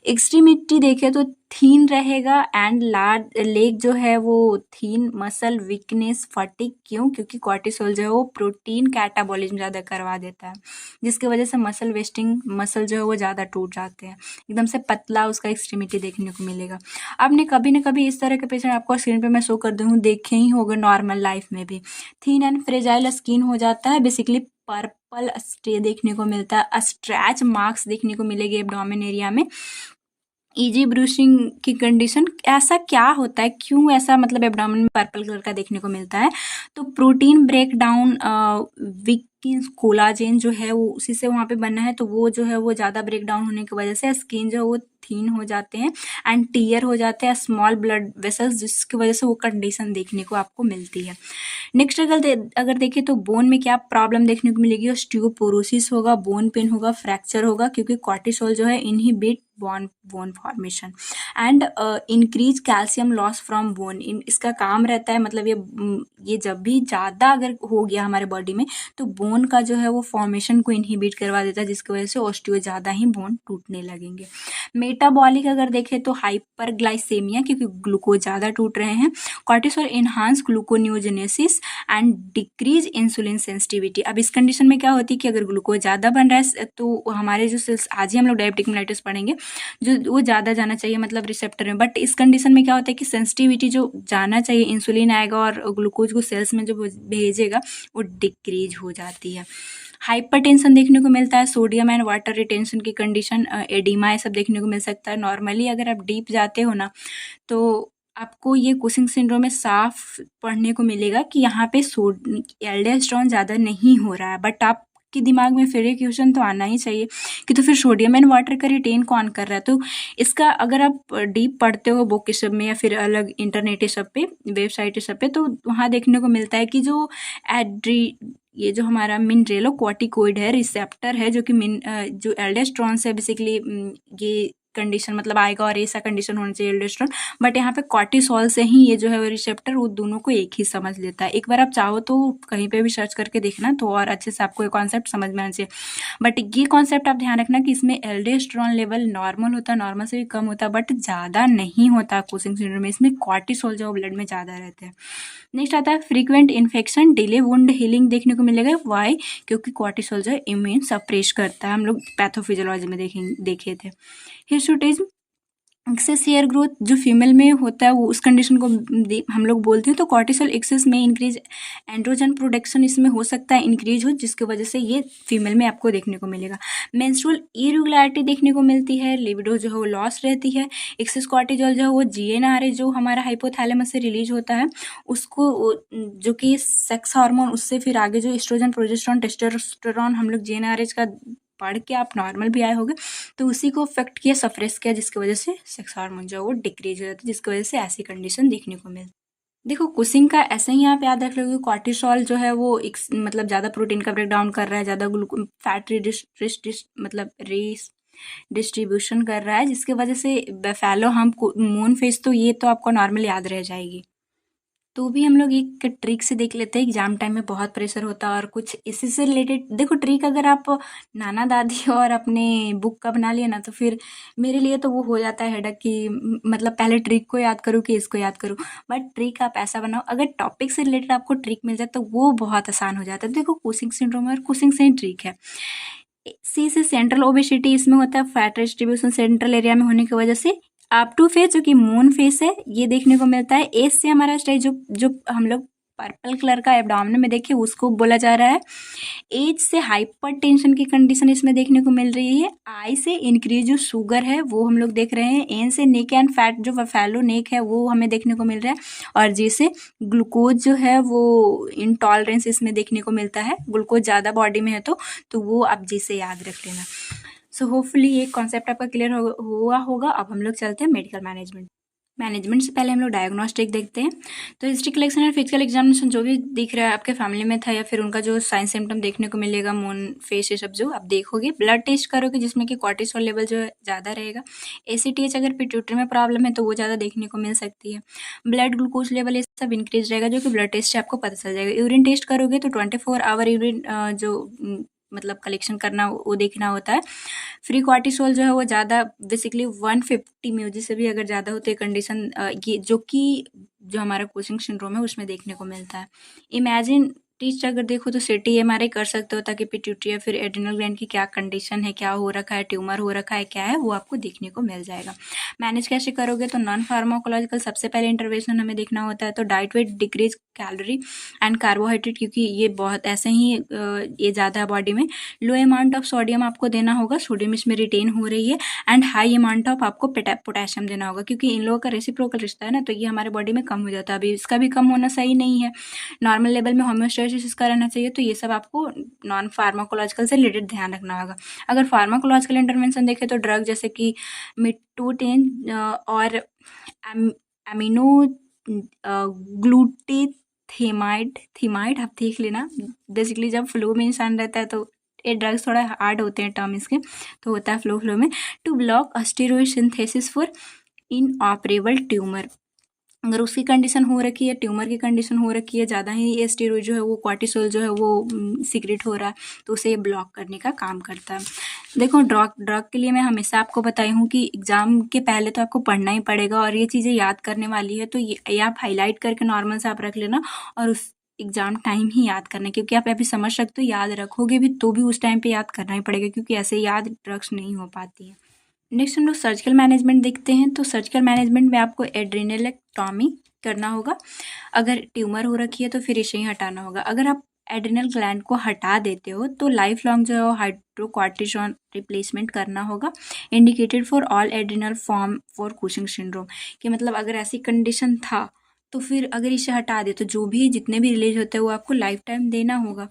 एक्सट्रीमिटी देखें तो थीन रहेगा एंड लार्ज लेग जो है वो थीन, मसल वीकनेस, फटिग। क्यों? क्योंकि कॉर्टिसोल जो है वो प्रोटीन कैटाबॉलिज्म ज़्यादा करवा देता है, जिसकी वजह से मसल वेस्टिंग, मसल जो है वो ज़्यादा टूट जाते हैं, एकदम से पतला उसका एक्सट्रीमिटी देखने को मिलेगा। आपने कभी न कभी इस तरह के पेशेंट, आपको स्क्रीन पे मैं शो कर दूँ, देखे ही होंगे नॉर्मल लाइफ में भी। थीन एंड फ्रेजाइल स्किन हो जाता है, बेसिकली पर्पल स्टे देखने को मिलता है, स्ट्रैच मार्क्स देखने को मिलेगी एब्डोमेन एरिया में, इजी ब्रूशिंग की कंडीशन। ऐसा क्या होता है, क्यों ऐसा मतलब एब्डोमेन में पर्पल कलर का देखने को मिलता है? तो प्रोटीन ब्रेक डाउन, विक्टिन कोलाजेन जो है वो उसी से वहाँ पे बना है, तो वो जो है वो ज़्यादा ब्रेक डाउन होने की वजह से स्किन जो है वो थीन हो जाते हैं एंड टीयर हो जाते हैं स्मॉल ब्लड वेसल्स, जिसकी वजह से वो कंडीशन देखने को आपको मिलती है। नेक्स्ट अगर देखें तो बोन में क्या प्रॉब्लम देखने को मिलेगी? ऑस्टियोपोरोसिस होगा, बोन पेन होगा, फ्रैक्चर होगा, क्योंकि कॉर्टिसोल जो है inhibit bone formation and increase calcium loss from bone. इसका काम रहता है, मतलब ये जब भी ज़्यादा अगर हो गया हमारे बॉडी में तो बोन का जो है वो फॉर्मेशन को इनहिबिट करवा देता है, जिसकी वजह से ऑस्टियो ज़्यादा ही बोन टूटने लगेंगे। मेटाबॉलिक अगर देखें तो हाइपरग्लाइसेमिया, क्योंकि ग्लूकोज ज़्यादा टूट रहे हैं। Cortisol enhance gluconeogenesis and decrease insulin sensitivity. अब इस कंडीशन में क्या होती है कि अगर ग्लूकोज ज़्यादा बन रहा है तो हमारे जो सेल्स, आज ही हम लोग डायबिटिक मेलाइटिस पढ़ेंगे, जो वो ज़्यादा जाना चाहिए मतलब रिसेप्टर में, बट इस कंडीशन में क्या होता है कि सेंसिटिविटी जो जाना चाहिए, इंसुलिन आएगा और ग्लूकोज को सेल्स में जो भेजेगा वो डिक्रीज हो जाती है। हाइपरटेंशन देखने को मिलता है, सोडियम एंड वाटर रिटेंशन की कंडीशन, एडिमा, ये सब देखने को मिल सकता है। नॉर्मली अगर आप डीप जाते हो ना तो आपको ये कुशिंग सिंड्रोम में साफ पढ़ने को मिलेगा कि यहाँ पे एल्डोस्टेरोन ज़्यादा नहीं हो रहा है, बट आप के दिमाग में फिर एक क्वेश्चन तो आना ही चाहिए कि तो फिर सोडियम एंड वाटर का रिटेन कौन कर रहा है? तो इसका अगर आप डीप पढ़ते हो बुक सब में या फिर अलग इंटरनेट सब पे, वेबसाइट सब पे, तो वहाँ देखने को मिलता है कि जो ये जो हमारा मिनरेलोकॉर्टिकोइड है, रिसेप्टर है, जो कि जो एल्डोस्टेरोन से बेसिकली ये कंडीशन मतलब आएगा और ऐसा कंडीशन होना चाहिए एल्डोस्टेरोन, बट यहाँ पे कॉर्टिसोल से ही ये जो है वो रिसेप्टर वो दोनों को एक ही समझ लेता है। एक बार आप चाहो तो कहीं पे भी सर्च करके देखना तो और अच्छे से आपको ये कॉन्सेप्ट समझ में आना चाहिए। बट ये कॉन्सेप्ट आप ध्यान रखना कि इसमें एल्डोस्टेरोन लेवल नॉर्मल होता है, नॉर्मल से भी कम होता है, बट ज़्यादा नहीं होता कुशिंग सिंड्रोम में। इसमें कॉर्टिसोल जो ब्लड में ज़्यादा रहते हैं। नेक्स्ट आता है frequent infection, delay wound healing देखने को मिलेगा। वाई? क्योंकि कॉर्टिसोल जो है इम्यून सप्रेस करता है, हम लोग पैथोफिजियोलॉजी में देखे थे। हिर्सुटिज्म, एक्सेस हेयर ग्रोथ जो फीमेल में होता है वो उस कंडीशन को हम लोग बोलते हैं। तो कॉर्टिसोल एक्सेस में इंक्रीज एंड्रोजन प्रोडक्शन इसमें हो सकता है इंक्रीज हो, जिसकी वजह से ये फीमेल में आपको देखने को मिलेगा। मेंस्ट्रुअल इरेगुलरिटी देखने को मिलती है, लिबिडो जो है वो लॉस रहती है। एक्सेस कॉर्टिजोल जो है वो जीएनआरए जो हमारा हाइपोथैलेमस से रिलीज होता है उसको जो कि सेक्स हार्मोन, उससे फिर आगे जो एस्ट्रोजन प्रोजेस्टेरोन टेस्टोस्टेरोन हम लोग जीएनआरएच का पढ़ के आप नॉर्मल भी आए होंगे, तो उसी को अफेक्ट किया, सप्रेस किया, जिसकी वजह से सेक्स हार्मोन जो है वो डिक्रीज हो जाता है, जिसकी वजह से ऐसी कंडीशन देखने को मिलती है। देखो कुशिंग का ऐसे ही आप याद रख लोगे, कॉर्टिसोल जो है वो मतलब ज़्यादा प्रोटीन का ब्रेक डाउन कर रहा है, ज़्यादा ग्लूको फैट मतलब डिस्ट्रीब्यूशन कर रहा है, जिसकी वजह से बेफेलो हम मून फेस, तो ये तो आपको नॉर्मल याद रह जाएगी। तो भी हम लोग एक ट्रिक से देख लेते हैं। एग्जाम टाइम में बहुत प्रेशर होता है और कुछ इसी से रिलेटेड देखो ट्रिक, अगर आप नाना दादी और अपने बुक का बना लिया ना, तो फिर मेरे लिए तो वो हो जाता है हेडक कि मतलब पहले ट्रिक को याद करूँ कि इसको याद करूँ। बट ट्रिक आप ऐसा बनाओ, अगर टॉपिक से रिलेटेड आपको ट्रिक मिल जाए तो वो बहुत आसान हो जाता है। देखो कुशिंग सिंड्रोम और कुशिंग से ही ट्रिक है। सी से सेंट्रल ओबेसिटी इसमें होता है, फैट डिस्ट्रीब्यूशन सेंट्रल एरिया में होने की वजह से। अप टू फेस जो कि मून फेस है ये देखने को मिलता है। एज से हमारा स्टेज जो जो हम लोग पर्पल कलर का एब्डोमेन में देखे उसको बोला जा रहा है। एज से हाइपर टेंशन की कंडीशन इसमें देखने को मिल रही है। आई से इंक्रीज जो शुगर है वो हम लोग देख रहे हैं। एन से नेक एंड फैट जो फैलो नेक है वो हमें देखने को मिल रहा है। और जी से ग्लूकोज जो है वो इंटॉलरेंस इसमें देखने को मिलता है। ग्लूकोज ज़्यादा बॉडी में है तो वो आप जी से याद रख लेना। सो होपफुली ये कॉन्सेप्ट आपका क्लियर हुआ होगा। अब हम लोग चलते हैं मेडिकल मैनेजमेंट से पहले हम लोग डायग्नोस्टिक देखते हैं। तो हिस्ट्री कलेक्शन और फिजिकल एग्जामिनेशन जो भी दिख रहा है आपके फैमिली में था, या फिर उनका जो साइन सिम्टम देखने को मिलेगा, मून फेस, ये सब जो आप देखोगे, ब्लड टेस्ट करोगे जिसमें कि कॉर्टिसोल लेवल जो है ज़्यादा रहेगा। एसीटीएच अगर पिट्यूटरी में प्रॉब्लम है तो वो ज़्यादा देखने को मिल सकती है। ब्लड ग्लूकोज लेवल ये सब इंक्रीज रहेगा, जो कि ब्लड टेस्ट से आपको पता चल जाएगा। यूरिन टेस्ट करोगे तो 24 आवर यूरिन जो मतलब कलेक्शन करना वो देखना होता है। फ्री कॉर्टिसोल जो है वो ज़्यादा बेसिकली 150 म्यूजी से भी अगर ज़्यादा होती है कंडीशन, ये जो कि जो हमारा कुशिंग सिंड्रोम है उसमें देखने को मिलता है। इमेजिन टीच अगर देखो तो सिटी एमआरआई कर सकते हो, ताकि पिट्यूटरी या फिर एड्रिनल ग्लैंड की क्या कंडीशन है, क्या हो रखा है, ट्यूमर हो रखा है, क्या है, वो आपको देखने को मिल जाएगा। मैनेज कैसे करोगे, तो नॉन फार्माकोलॉजिकल सबसे पहले इंटरवेंशन हमें देखना होता है। तो diet weight decrease calorie and carbohydrate, क्योंकि ये बहुत ऐसे ही ये ज़्यादा है बॉडी में। लो अमाउंट ऑफ सोडियम आपको देना होगा, सोडियम इसमें रिटेन हो रही है। एंड हाई अमाउंट ऑफ आपको पोटेशियम देना होगा, क्योंकि इन लोगों का रेसिप्रोकल रिश्ता है ना, तो ये हमारे बॉडी में कम हो जाता है। अभी इसका भी कम होना सही नहीं है, नॉर्मल लेवल में होम्योस्टेसिस इसका रहना चाहिए। तो ये सब आपको नॉन फार्माकोलॉजिकल से रिलेटेड ध्यान रखना होगा। अगर फार्माकोलॉजिकल इंटरवेंशन देखें तो ड्रग जैसे कि मिटोटेन और एमिनो ग्लूटेथेमाइड थीमाइड आप देख लेना। बेसिकली जब फ्लो में इंसान रहता है तो ये ड्रग्स थोड़ा हार्ड होते हैं टर्म इसके, तो होता है फ्लो में। To block steroid synthesis for inoperable tumour, अगर उसकी कंडीशन हो रखी है, ट्यूमर की कंडीशन हो रखी है, ज़्यादा ही स्टेरॉइड जो है वो कॉर्टिसोल जो है वो सीक्रेट हो रहा है, तो उसे ये ब्लॉक करने का काम करता है। देखो ड्रग के लिए मैं हमेशा आपको बताई हूँ कि एग्ज़ाम के पहले तो आपको पढ़ना ही पड़ेगा, और ये चीज़ें याद करने वाली है, तो ये आप हाईलाइट करके नॉर्मल से आप रख लेना, और उस एग्ज़ाम टाइम ही याद करना है। क्योंकि आप अभी समझ सकते हो, याद रखोगे भी तो भी उस टाइम पे याद करना ही पड़ेगा, क्योंकि ऐसे याद ड्रग्स नहीं हो पाती है। नेक्स्ट हम लोग सर्जिकल मैनेजमेंट देखते हैं। तो सर्जिकल मैनेजमेंट में आपको एड्रेनलेक्टॉमी करना होगा। अगर ट्यूमर हो रखी है तो फिर इसे ही हटाना होगा। अगर आप एड्रिनल ग्लैंड को हटा देते हो तो लाइफ लॉन्ग जो है वो हाइड्रोकॉर्टिसोन रिप्लेसमेंट करना होगा। Indicated for all adrenal form for Cushing syndrome, कि मतलब अगर ऐसी कंडीशन था तो फिर अगर इसे हटा दे तो जो भी जितने भी रिलीज होते हैं वो आपको लाइफ टाइम देना होगा।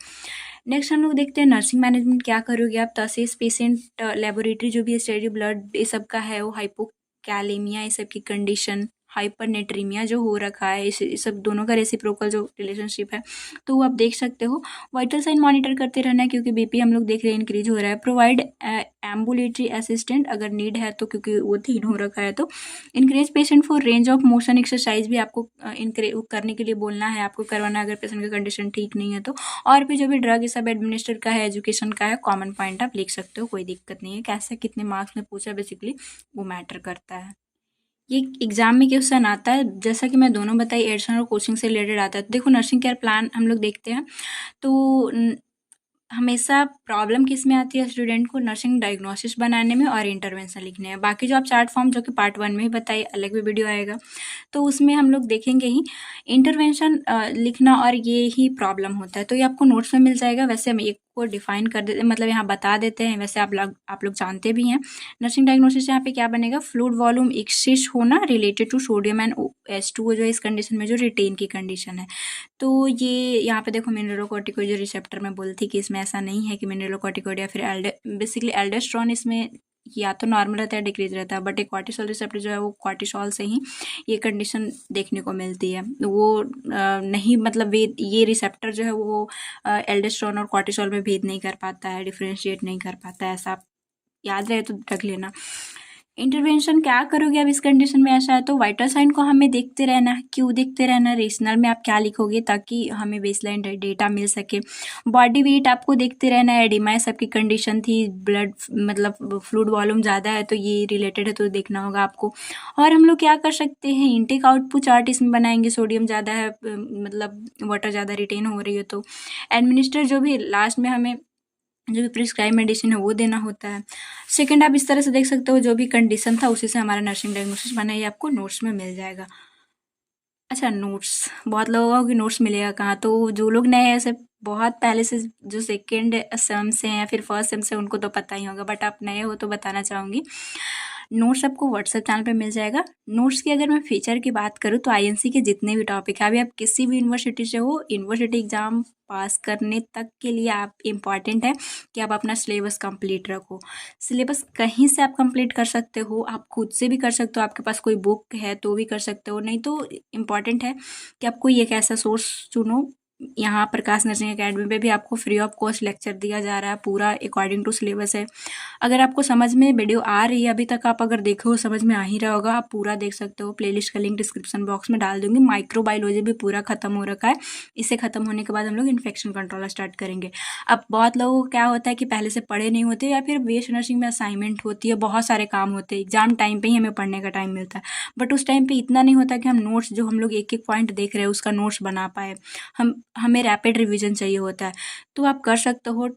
नेक्स्ट हम लोग देखते हैं नर्सिंग मैनेजमेंट क्या करोगे आप। तसेस पेशेंट लेबोरेटरी जो भी स्टडी ब्लड ये सब का है, वो हाइपोकैलेमिया ये सब की कंडीशन, हाइपरनेट्रीमिया जो हो रखा है, इस सब दोनों का रेसिप्रोकल जो रिलेशनशिप है, तो वो आप देख सकते हो। वाइटल साइन मॉनिटर करते रहना है, क्योंकि बीपी हम लोग देख रहे हैं इंक्रीज हो रहा है। प्रोवाइड एम्बुलेटरी असिस्टेंट अगर नीड है तो, क्योंकि वो थीन हो रखा है तो। Increase patient for range of motion exercise भी आपको करने के लिए बोलना है, आपको करवाना है अगर पेशेंट की कंडीशन ठीक नहीं है तो। और भी जो भी ड्रग ये सब एडमिनिस्टर का है, एजुकेशन का है, कॉमन पॉइंट आप लिख सकते हो, कोई दिक्कत नहीं है। कैसे कितने मार्क्स में पूछा बेसिकली वो मैटर करता है। ये एग्जाम में क्वेश्चन आता है, जैसा कि मैं दोनों बताई, एडिशन और कोचिंग से रिलेटेड आता है। तो देखो नर्सिंग केयर प्लान हम लोग देखते हैं। तो हमेशा प्रॉब्लम किस में आती है स्टूडेंट को, नर्सिंग डायग्नोसिस बनाने में और इंटरवेंशन लिखने में। बाकी जो आप चार्ट फॉर्म जो कि पार्ट 1 में ही बताइए, अलग भी वीडियो आएगा, तो उसमें हम लोग देखेंगे ही इंटरवेंशन लिखना, और ये ही प्रॉब्लम होता है। तो ये आपको नोट्स में मिल जाएगा। वैसे हम एक को डिफाइन कर देते, मतलब यहाँ बता देते हैं, वैसे आप लोग जानते भी हैं। नर्सिंग डायग्नोसिस यहाँ पे क्या बनेगा, फ्लूइड वॉल्यूम एक्सेस होना related to sodium and H2O, जो इस कंडीशन में जो रिटेन की कंडीशन है। तो ये यहाँ पे देखो, मिनरलोकॉर्टिकॉइड जो रिसेप्टर मैं बोलती कि इसमें ऐसा नहीं है कि मिनरलोकॉर्टिकॉइड या फिर बेसिकली एल्डोस्टेरोन इसमें या तो नॉर्मल रहता है, डिक्रीज रहता है, बट एक कॉर्टिसोल रिसेप्टर जो है वो कॉर्टिसोल से ही ये कंडीशन देखने को मिलती है। वो नहीं, मतलब ये रिसेप्टर जो है वो एल्डोस्टेरोन और कॉर्टिसोल में भेद नहीं कर पाता है, डिफ्रेंशिएट नहीं कर पाता है। ऐसा आप याद रहे तो रख लेना। इंटरवेंशन क्या करोगे अब इस कंडीशन में ऐसा है तो, वाइटल साइन को हमें देखते रहना है। क्यों देखते रहना है, रेशनल में आप क्या लिखोगे ताकि हमें बेसलाइन डेटा मिल सके। बॉडी वेट आपको देखते रहना है। एडिमा सबकी कंडीशन थी, ब्लड मतलब फ्लूइड वॉल्यूम ज़्यादा है तो ये रिलेटेड है तो देखना होगा आपको। और हम लोग क्या कर सकते हैं, इनटेक आउटपुट चार्ट इसमें बनाएंगे। सोडियम ज़्यादा है, मतलब वाटर ज़्यादा रिटेन हो रही है तो एडमिनिस्टर जो भी लास्ट में हमें जो भी प्रिस्क्राइब मेडिसिन है वो देना होता है। सेकंड, आप इस तरह से देख सकते हो, जो भी कंडीशन था उसी से हमारा नर्सिंग डायग्नोसिस बना, ये आपको नोट्स में मिल जाएगा। अच्छा, नोट्स बहुत लोगों को कि नोट्स मिलेगा कहाँ, तो जो लोग नए हैं, ऐसे बहुत पहले से जो सेकेंड सेम से हैं या फिर फर्स्ट सेम से, उनको तो पता ही होगा, बट आप नए हो तो बताना चाहूँगी। नोट्स आपको व्हाट्सएप चैनल पे मिल जाएगा। नोट्स की अगर मैं फीचर की बात करूँ तो आईएनसी के जितने भी टॉपिक है, अभी आप किसी भी यूनिवर्सिटी से हो, यूनिवर्सिटी एग्ज़ाम पास करने तक के लिए आप इम्पॉर्टेंट है कि आप अपना सिलेबस कंप्लीट रखो। सिलेबस कहीं से आप कंप्लीट कर सकते हो, आप खुद से भी कर सकते हो, आपके पास कोई बुक है तो भी कर सकते हो, नहीं तो इम्पॉर्टेंट है कि आप कोई एक ऐसा सोर्स चुनो। यहाँ प्रकाश नर्सिंग एकेडमी पे भी आपको फ्री ऑफ कॉस्ट लेक्चर दिया जा रहा है, पूरा अकॉर्डिंग टू सिलेबस है। अगर आपको समझ में वीडियो आ रही है अभी तक, आप अगर देखे हो, समझ में आ ही रहा होगा, आप पूरा देख सकते हो। प्लेलिस्ट का लिंक डिस्क्रिप्शन बॉक्स में डाल दूंगी। माइक्रोबायोलॉजी भी पूरा खत्म हो रखा है। इसे खत्म होने के बाद हम लोग इन्फेक्शन कंट्रोल स्टार्ट करेंगे। अब बहुत लोगों को क्या होता है कि पहले से पढ़े नहीं होते, या फिर बीएससी नर्सिंग में असाइनमेंट होती है, बहुत सारे काम होते हैं, एग्जाम टाइम पे ही हमें पढ़ने का टाइम मिलता है, बट उस टाइम पे इतना नहीं होता कि हम नोट्स, जो हम लोग एक एक पॉइंट देख रहे हैं उसका नोट्स बना पाए। हमें रैपिड रिवीजन चाहिए होता है। तो आप कर सकते हो,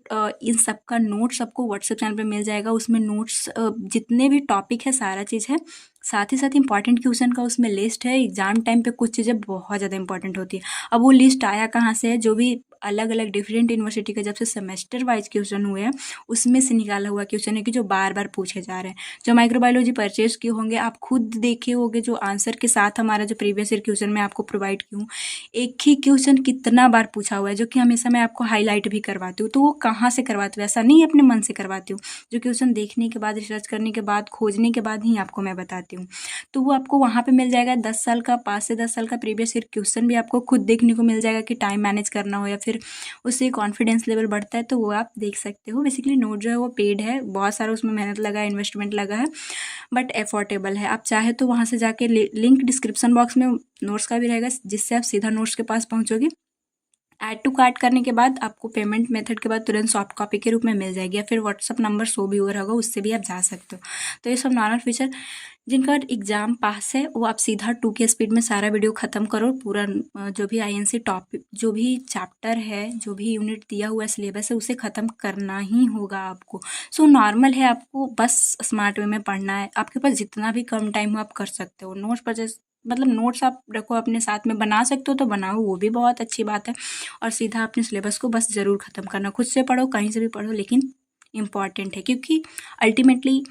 इन सब का नोट्स आपको व्हाट्सएप चैनल पे मिल जाएगा। उसमें नोट्स जितने भी टॉपिक है सारा चीज़ है, साथ ही साथ इंपॉर्टेंट क्वेश्चन का उसमें लिस्ट है। एग्जाम टाइम पे कुछ चीज़ें बहुत ज़्यादा इंपॉर्टेंट होती है। अब वो लिस्ट आया कहाँ से है, जो भी अलग अलग डिफरेंट यूनिवर्सिटी के जब से सेमेस्टर वाइज क्वेश्चन हुए हैं उसमें से निकाला हुआ क्वेश्चन है कि जो बार बार पूछे जा रहे हैं। जो माइक्रोबायोलॉजी परचेज किए होंगे, आप खुद देखे होंगे, जो आंसर के साथ हमारा जो प्रीवियस ईयर क्वेश्चन मैं आपको प्रोवाइड की हूँ, एक ही क्वेश्चन कितना बार पूछा हुआ है, जो कि हमेशा मैं आपको हाईलाइट भी करवाती हूँ। तो वो कहाँ से करवाती हूँ, ऐसा नहीं अपने मन से करवाती हूँ, जो क्वेश्चन देखने के बाद, रिसर्च करने के बाद, खोजने के बाद ही आपको मैं बताती हूँ। तो वो आपको वहाँ पे मिल जाएगा। 10 साल का, 5 से 10 साल का प्रीवियस ईयर क्वेश्चन भी आपको खुद देखने को मिल जाएगा कि टाइम मैनेज करना हो या फिर उससे कॉन्फिडेंस लेवल बढ़ता है, तो वो आप देख सकते हो। बेसिकली नोट जो है वो पेड है, बहुत सारा उसमें मेहनत लगा है, इन्वेस्टमेंट लगा है, बट अफोर्डेबल है। आप चाहे तो वहाँ से जाके लिंक डिस्क्रिप्शन बॉक्स में नोट्स का भी रहेगा, जिससे आप सीधा नोट्स के पास पहुँचोगे। ऐड टू कार्ट करने के बाद आपको पेमेंट मेथड के बाद तुरंत सॉफ्ट कॉपी के रूप में मिल जाएगी, या फिर व्हाट्सअप नंबर शो भी हो रहा होगा, उससे भी आप जा सकते हो। तो ये सब नॉर्मल फीचर, जिनका एग्ज़ाम पास है वो आप सीधा 2 की स्पीड में सारा वीडियो ख़त्म करो। पूरा जो भी आईएनसी टॉपिक, जो भी चैप्टर है, जो भी यूनिट दिया हुआ सिलेबस है, उसे ख़त्म करना ही होगा आपको। सो नॉर्मल है, आपको बस स्मार्ट वे में पढ़ना है। आपके पास जितना भी कम टाइम हो आप कर सकते हो। नोट्स पर मतलब नोट्स आप रखो अपने साथ में, बना सकते हो तो बनाओ, वो भी बहुत अच्छी बात है। और सीधा अपने सिलेबस को बस ज़रूर ख़त्म करना। खुद से पढ़ो, कहीं से भी पढ़ो, लेकिन इम्पॉर्टेंट है, क्योंकि अल्टीमेटली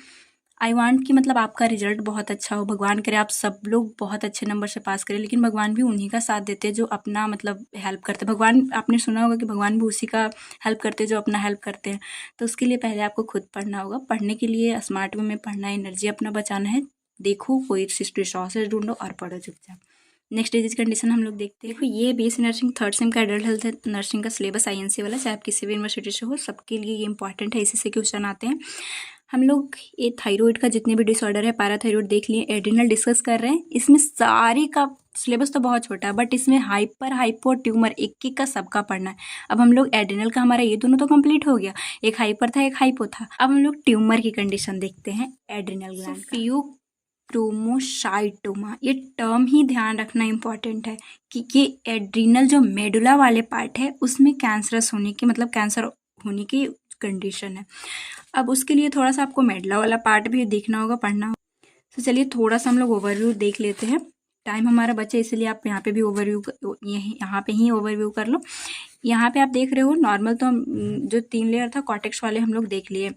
आई वांट कि मतलब आपका रिजल्ट बहुत अच्छा हो। भगवान करे आप सब लोग बहुत अच्छे नंबर से पास करें, लेकिन भगवान भी उन्हीं का साथ देते हैं जो अपना मतलब हेल्प करते हैं। भगवान, आपने सुना होगा कि भगवान भी उसी का हेल्प करते हैं जो अपना हेल्प करते हैं। तो उसके लिए पहले आपको खुद पढ़ना होगा। पढ़ने के लिए स्मार्ट वे में पढ़ना है, एनर्जी अपना बचाना है। देखो कोई रिसोर्सेज ढूंढो और पढ़ो चुपचाप। नेक्स्ट डिजीज कंडीशन हम लोग देखते हैं। देखो, ये बीएससी नर्सिंग थर्ड सेम का एडल्ट हेल्थ नर्सिंग का सिलेबस आईएनसी वाला, चाहे आप किसी भी यूनिवर्सिटी से हो, सबके लिए ये इंपॉर्टेंट है। इसी से क्वेश्चन आते हैं। हम लोग ये थायराइड का जितने भी डिसऑर्डर है, पैराथायराइड देख लिए, एड्रिनल डिस्कस कर रहे हैं। इसमें सारी का सिलेबस तो बहुत छोटा है, बट इसमें हाइपर, हाइपो, ट्यूमर एक एक का सबका पढ़ना है। अब हम लोग एड्रिनल का, हमारा ये दोनों तो कंप्लीट हो गया, एक हाइपर था एक हाइपो था। अब हम लोग ट्यूमर की कंडीशन देखते हैं एड्रिनल ग्लैंड का। क्रोमोसाइटोमा, ये टर्म ही ध्यान रखना इंपॉर्टेंट है कि ये एड्रिनल जो मेडुला वाले पार्ट है उसमें कैंसरस होने की, मतलब कैंसर होने की कंडीशन है। अब उसके लिए थोड़ा सा आपको मेडुला वाला पार्ट भी देखना होगा, पढ़ना होगा। तो चलिए थोड़ा सा हम लोग ओवरव्यू देख लेते हैं। टाइम हमारा बचा इसलिए आप यहाँ पे भी ओवरव्यू यहाँ पे ही ओवरव्यू कर लो। यहाँ पे आप देख रहे हो नॉर्मल तो हम जो 3 लेयर था कॉर्टेक्स वाले हम लोग देख लिए।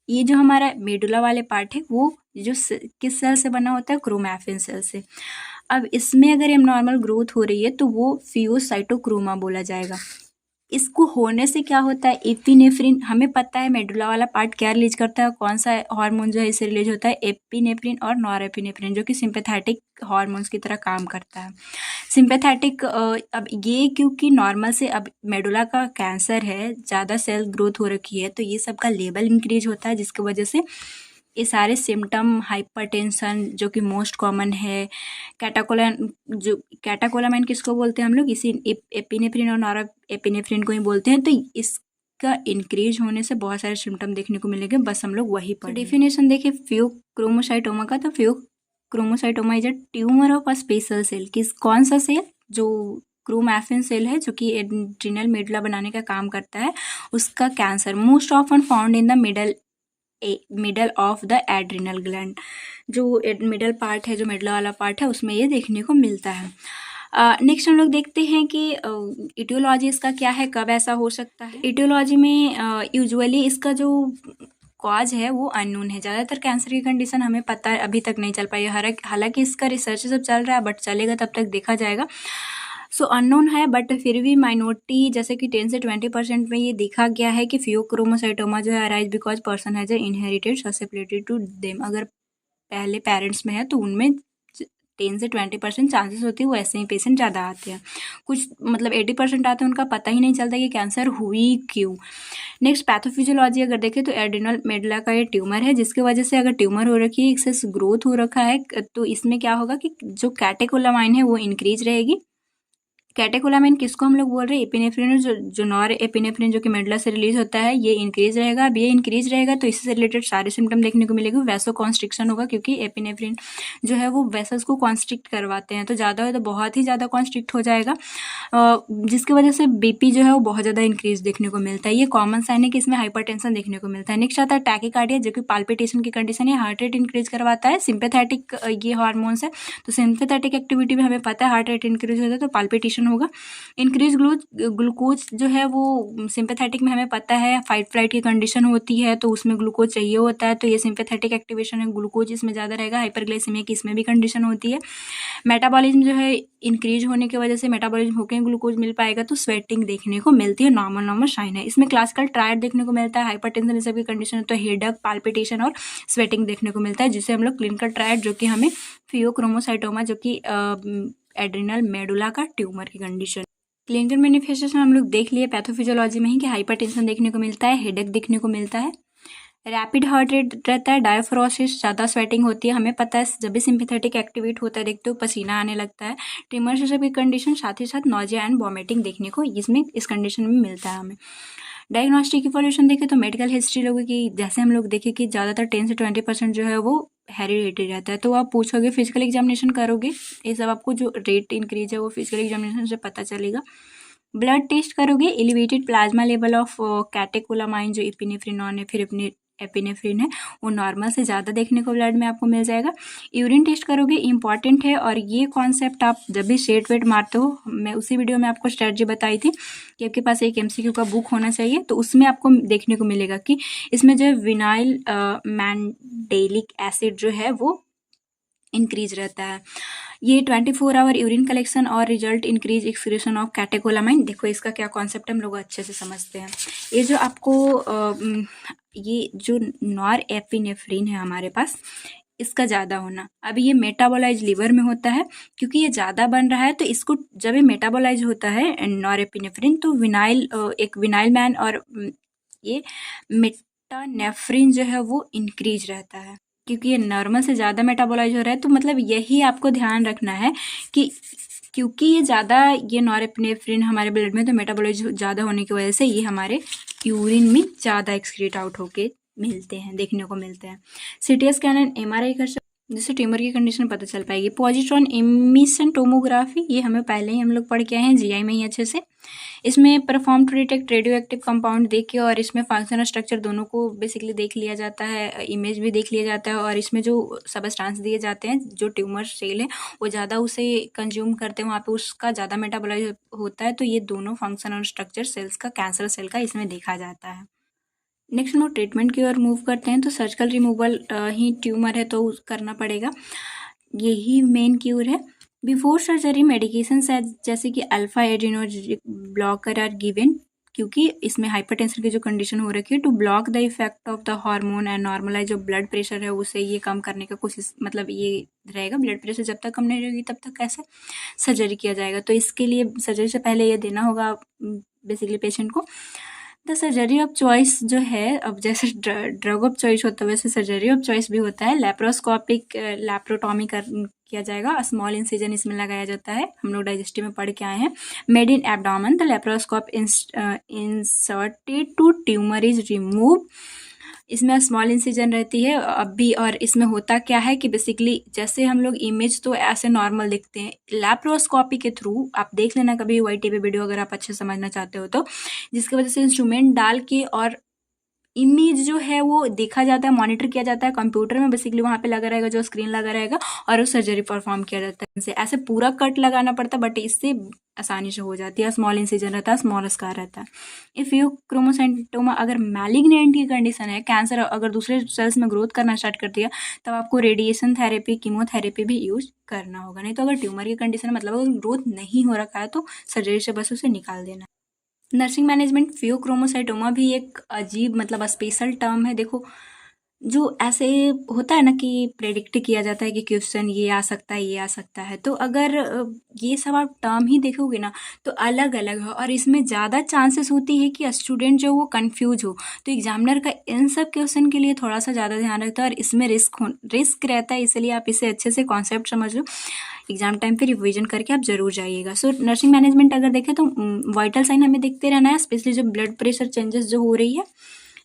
ये जो हमारा मेडुला वाले पार्ट है वो जो किस सेल से बना होता है, क्रोमैफिन सेल से। अब इसमें अगर नॉर्मल ग्रोथ हो रही है तो वो फियोसाइटोक्रोमा बोला जाएगा। इसको होने से क्या होता है, एपिनेफ्रिन, हमें पता है मेडुला वाला पार्ट क्या रिलीज करता है, कौन सा हार्मोन जो है इससे रिलीज होता है, एपिनेफ्रिन और नॉरएपिनेफ्रिन, जो कि सिंपैथेटिक हार्मोन्स की तरह काम करता है। सिंपैथेटिक अब ये क्योंकि नॉर्मल से अब मेडुला का कैंसर है, ज़्यादा सेल ग्रोथ हो रखी है, तो ये सब का लेवल इंक्रीज होता है, जिसकी वजह से ये सारे सिम्टम, हाइपरटेंशन जो कि मोस्ट कॉमन है, कैटाकोलामाइन किसको बोलते हैं हम लोग, इसी एपिनेफ्रिन और नॉरएपिनेफ्रिन को ही बोलते हैं। तो इसका इंक्रीज होने से बहुत सारे सिम्टम देखने को मिलेंगे, बस हम लोग वही पर डेफिनेशन देखें फियोक्रोमोसाइटोमा का। तो pheochromocytoma is a tumour of a special cell. कौन सा सेल, जो क्रोमैफिन सेल है जो कि एड्रिनल मेडुला बनाने का काम करता है, उसका cancer most often found in the middle of the adrenal gland. जो मिडल पार्ट है, जो मिडल वाला पार्ट है, उसमें ये देखने को मिलता है। नेक्स्ट हम लोग देखते हैं कि इटियोलॉजी इसका क्या है, कब ऐसा हो सकता है। इटियोलॉजी में यूजुअली इसका जो कॉज है वो अननोन है। ज़्यादातर कैंसर की कंडीशन हमें पता है, अभी तक नहीं चल पाई है। हालांकि इसका रिसर्च सब चल रहा है, बट चलेगा तब तक देखा जाएगा। सो अननोन है, बट फिर भी माइनॉरिटी जैसे कि 10 से 20% में ये देखा गया है कि फियोक्रोमोसाइटोमा जो है arise because person has inherited susceptibility to them. अगर पहले पेरेंट्स में है तो उनमें 10 से 20% चांसेस होती है, वो ऐसे ही पेशेंट ज़्यादा आते हैं। कुछ मतलब 80% आते हैं, उनका पता ही नहीं चलता कि कैंसर हुई क्यों। नेक्स्ट पैथोफिजियोलॉजी अगर देखें तो एड्रिनल मेडुला का ये ट्यूमर है, जिसकी वजह से अगर ट्यूमर हो रखी है, एक्सेस ग्रोथ हो रखा है, तो इसमें क्या होगा कि जो कैटेकोलामाइन है वो इंक्रीज रहेगी। कैटेकोलामाइन किसको हम लोग बोल रहे हैं, एपिनेफ्रिन, जो नॉर एपिनेफ्रिन जो कि मेडुला से रिलीज होता है, ये इंक्रीज रहेगा। अब ये इंक्रीज रहेगा तो इससे रिलेटेड सारे सिम्टम देखने को मिलेंगे। वैसो कॉन्स्ट्रिक्शन होगा, क्योंकि एपिनेफ्रिन जो है वो वेसल्स को कॉन्स्ट्रिक्ट करवाते हैं, तो ज़्यादा हो तो बहुत ही ज़्यादा कॉन्स्ट्रिक्ट हो जाएगा, जिसकी वजह से बीपी जो है वो बहुत ज़्यादा इंक्रीज देखने को मिलता है। ये कॉमन साइन है कि इसमें हाइपरटेंशन देखने को मिलता है। नेक्स्ट आता है टैकीकार्डिया, जो कि पाल्पिटेशन की कंडीशन है, हार्ट रेट इंक्रीज करवाता है। सिंपैथेटिक ये हार्मोन्स है, तो सिंपैथेटिक एक्टिविटी में हमें पता है हार्ट रेट इंक्रीज होता है तो पाल्पिटेशन होगा। इंक्रीज ग्लूकोज जो है वो सिंपैथेटिक में हमें पता है फाइट फ्लाइट की कंडीशन होती है, तो उसमें ग्लूकोज चाहिए होता है, तो ये सिंपैथेटिक एक्टिवेशन है, ग्लूकोज इसमें ज़्यादा रहेगा। हाइपरग्लाइसेमिया की इसमें भी कंडीशन होती है। मेटाबॉलिज्म जो है इंक्रीज होने की वजह से मेटाबॉलिज्म होकर ग्लूकोज मिल पाएगा, तो स्वेटिंग देखने को मिलती है, नॉर्मल साइन है। इसमें क्लासिकल ट्रायड देखने को मिलता है, हाइपरटेंशन इस सब की कंडीशन है तो हेडक, पाल्पिटेशन और स्वेटिंग देखने को मिलता है, जिसे हम लोग क्लिनिकल ट्रायड, जो कि हमें फियोक्रोमोसाइटोमा जो कि एड्रिनल मेडुला का ट्यूमर की कंडीशन। क्लिनिकल मैनिफेस्टेशन हम लोग देख लिए पैथोफिजियोलॉजी में ही कि हाइपरटेंशन देखने को मिलता है, हेडेक देखने को मिलता है, रैपिड हार्ट रेट रहता है, डायफ्रोसिस, ज़्यादा स्वेटिंग होती है, हमें पता है जब भी सिंपैथेटिक एक्टिवेट होता है देखते हो पसीना आने लगता है, ट्रिमर से सभी कंडीशन, साथ ही साथ नॉजिया एंड वॉमिटिंग देखने को इसमें इस कंडीशन में मिलता है हमें। डायग्नोस्टिक इवोल्यूशन देखें तो मेडिकल हिस्ट्री लोगों की, जैसे हम लोग देखें कि ज़्यादातर 10 से 20% जो है वो हेरिडिटी रहता है, तो आप पूछोगे, फिजिकल एग्जामिनेशन करोगे, ये सब आपको जो रेट इंक्रीज है वो फिजिकल एग्जामिनेशन से पता चलेगा। ब्लड टेस्ट करोगे, elevated plasma level of catecholamine जो एपिनेफ्रिन, नॉन एपिनेफ्रिन है, वो नॉर्मल से ज़्यादा देखने को ब्लड में आपको मिल जाएगा। यूरिन टेस्ट करोगे, इंपॉर्टेंट है, और ये कॉन्सेप्ट आप जब भी स्टेट वेट मारते हो, मैं उसी वीडियो में आपको स्ट्रेटजी बताई थी कि आपके पास एक MCQ का बुक होना चाहिए, तो उसमें आपको देखने को मिलेगा कि इसमें जो विनाइल मैंडेलिक एसिड जो है वो इंक्रीज रहता है। ये 24 आवर यूरिन कलेक्शन और result increase excretion of catecholamine. देखो इसका क्या कॉन्सेप्ट हम लोग अच्छे से समझते हैं। ये जो आपको ये जो नॉर एपिनेफ्रिन है हमारे पास, इसका ज़्यादा होना, अभी ये मेटाबोलाइज लिवर में होता है, क्योंकि ये ज़्यादा बन रहा है, तो इसको जब ये मेटाबोलाइज होता है नॉर एपिनेफ्रिन, तो एक विनाइल मैन और ये मेटानेफ्रिन जो है वो इंक्रीज रहता है, क्योंकि ये नॉर्मल से ज़्यादा मेटाबोलाइज हो रहा है। तो मतलब यही आपको ध्यान रखना है कि क्योंकि ये ज़्यादा ये नॉरएपिनेफ्रिन हमारे ब्लड में, तो मेटाबोलाइज ज़्यादा होने की वजह से ये हमारे यूरिन में ज़्यादा एक्सक्रीट आउट होके मिलते हैं, देखने को मिलते हैं। CT स्कैन एंड MRI कर सकते। जिससे ट्यूमर की कंडीशन पता चल पाएगी। पॉजिट्रॉन इमिशन टोमोग्राफी, ये हमें पहले ही हम लोग पढ़ के आए हैं जीआई में ही अच्छे से। इसमें perform to detect radioactive compound देख के, और इसमें फंक्शन और स्ट्रक्चर दोनों को बेसिकली देख लिया जाता है, इमेज भी देख लिया जाता है, और इसमें जो सबस्टांस दिए जाते हैं, जो ट्यूमर सेल है वो ज़्यादा उसे कंज्यूम करते हैं, वहाँ पे उसका ज़्यादा मेटाबोलाइज होता है। तो ये दोनों फंक्शन और स्ट्रक्चर सेल्स का, कैंसर सेल का, इसमें देखा जाता है। नेक्स्ट हम लोग ट्रीटमेंट की ओर मूव करते हैं। तो सर्जिकल रिमूवल ही ट्यूमर है तो करना पड़ेगा, यही मेन क्यूर है। बिफोर सर्जरी मेडिकेशन जैसे कि alpha adrenergic blocker are given, क्योंकि इसमें हाइपरटेंशन की जो कंडीशन हो रखी है, to block the effect of the hormone and normalise जो ब्लड प्रेशर है उसे ये कम करने का कोशिश, मतलब ये रहेगा। ब्लड प्रेशर जब तक कम नहीं रहेगी तब तक कैसे सर्जरी किया जाएगा। तो इसके लिए सर्जरी से पहले ये देना होगा बेसिकली पेशेंट को। द सर्जरी ऑफ चॉइस जो है, अब जैसे ड्रग ऑफ चॉइस होता है वैसे सर्जरी ऑफ चॉइस भी होता है। लैप्रोस्कोपिक लैप्रोटॉमी किया जाएगा, स्मॉल इंसिजन इसमें लगाया जाता है, हम लोग डाइजेस्टिव में पढ़ के आए हैं। Made in abdomen, the laparoscope inserted to tumour is remove, इसमें स्मॉल इंसिजन रहती है अब भी। और इसमें होता क्या है कि बेसिकली जैसे हम लोग इमेज तो ऐसे नॉर्मल दिखते हैं, लैप्रोस्कोपी के थ्रू आप देख लेना कभी वाईटी पे वीडियो अगर आप अच्छे समझना चाहते हो तो, जिसकी वजह से इंस्ट्रूमेंट डाल के और इमेज जो है वो देखा जाता है, मॉनिटर किया जाता है कंप्यूटर में, बेसिकली वहाँ पे लगा रहेगा जो स्क्रीन लगा रहेगा, और उस सर्जरी परफॉर्म किया जाता है। इनसे ऐसे पूरा कट लगाना पड़ता है, बट इससे आसानी से हो जाती है। स्मॉल इंसिजन रहता है, स्मॉल स्कार रहता है। इफ़ यू क्रोमोसाइटोमा अगर मैलिग्नेंट की कंडीशन है, कैंसर अगर दूसरे सेल्स में ग्रोथ करना स्टार्ट कर दिया, तब आपको रेडिएशन थेरेपी, कीमोथेरेपी भी यूज करना होगा। नहीं तो अगर ट्यूमर की कंडीशन मतलब अगर ग्रोथ नहीं हो रखा है तो सर्जरी से बस उसे निकाल देना। नर्सिंग मैनेजमेंट फियोक्रोमोसाइटोमा भी एक अजीब मतलब स्पेशल टर्म है। देखो, जो ऐसे होता है ना कि प्रेडिक्ट किया जाता है कि क्वेश्चन ये आ सकता है, ये आ सकता है, तो अगर ये सब आप टर्म ही देखोगे ना तो अलग अलग है, और इसमें ज़्यादा चांसेस होती है कि स्टूडेंट जो वो कंफ्यूज हो। तो एग्जामिनर का इन सब क्वेश्चन के लिए थोड़ा सा ज़्यादा ध्यान रखता है, और इसमें रिस्क रहता है, इसलिए आप इसे अच्छे से कॉन्सेप्ट समझ लो, एग्जाम टाइम पे रिवीजन करके आप जरूर जाइएगा। सो नर्सिंग मैनेजमेंट अगर देखें तो वाइटल साइन हमें देखते रहना है, स्पेशली जो ब्लड प्रेशर चेंजेस जो हो रही है,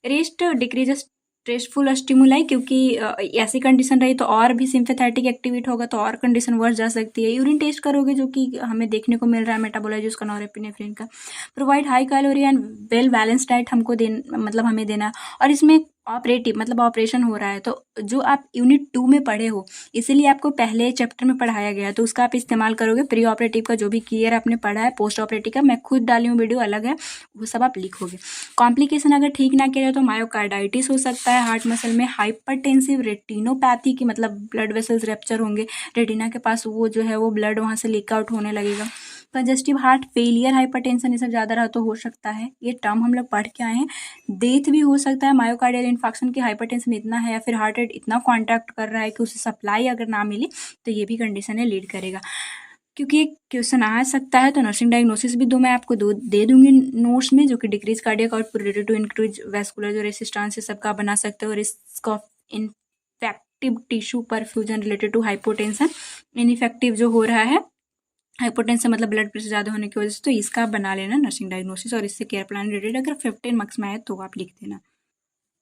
रेस्ट डिक्रीजेस स्ट्रेसफुल स्टिमुलाई, क्योंकि ऐसी कंडीशन रही तो और भी सिंपैथेटिक एक्टिवेट होगा तो और कंडीशन वर्स जा सकती है। यूरिन टेस्ट करोगे जो कि हमें देखने को मिल रहा है मेटाबोलाइज उसका नॉरएपिनेफ्रिन का। Provide high calorie and well balance diet हमको मतलब हमें देना। और इसमें ऑपरेटिव मतलब ऑपरेशन हो रहा है तो जो आप यूनिट 2 में पढ़े हो, इसीलिए आपको पहले चैप्टर में पढ़ाया गया तो उसका आप इस्तेमाल करोगे। प्री ऑपरेटिव का जो भी क्लियर आपने पढ़ा है, पोस्ट ऑपरेटिव का मैं खुद डाली हूँ वीडियो अलग है, वो सब आप लिखोगे। कॉम्प्लिकेशन अगर ठीक ना किया जाए तो मायोकार्डाइटिस हो सकता है हार्ट मसल में, हाइपरटेंसिव रेटिनोपैथी की मतलब ब्लड वेसल्स रैप्चर होंगे, रेटिना के पास वो जो है वो ब्लड वहाँ से लीक आउट होने लगेगा। कंजस्टिव हार्ट फेलियर, हाइपरटेंशन ये सब ज़्यादा रहा तो हो सकता है, ये टर्म हम लोग पढ़ के आए हैं। डेथ भी हो सकता है मायोकार्डियल इन्फेक्शन की, हाइपरटेंशन इतना है या फिर हार्ट रेट इतना कॉन्टैक्ट कर रहा है कि उसे सप्लाई अगर ना मिली तो ये भी कंडीशन है लीड करेगा। क्योंकि एक क्वेश्चन आ सकता है तो नर्सिंग डायग्नोसिस भी मैं आपको दे दूंगी नोट्स में, जो कि decrease cardiac output related to increase vascular जो रेसिस्टेंस है सबका बना सकते हो, risk of infective tissue perfusion related to hypotension, ineffective जो हो रहा है हाइपोटेंशन मतलब ब्लड प्रेशर ज़्यादा होने की वजह से, तो इसका आप बना लेना नर्सिंग डायग्नोसिस, और इससे केयर प्लान रिलेटेड अगर 15 मार्क्स में आए तो आप लिख देना।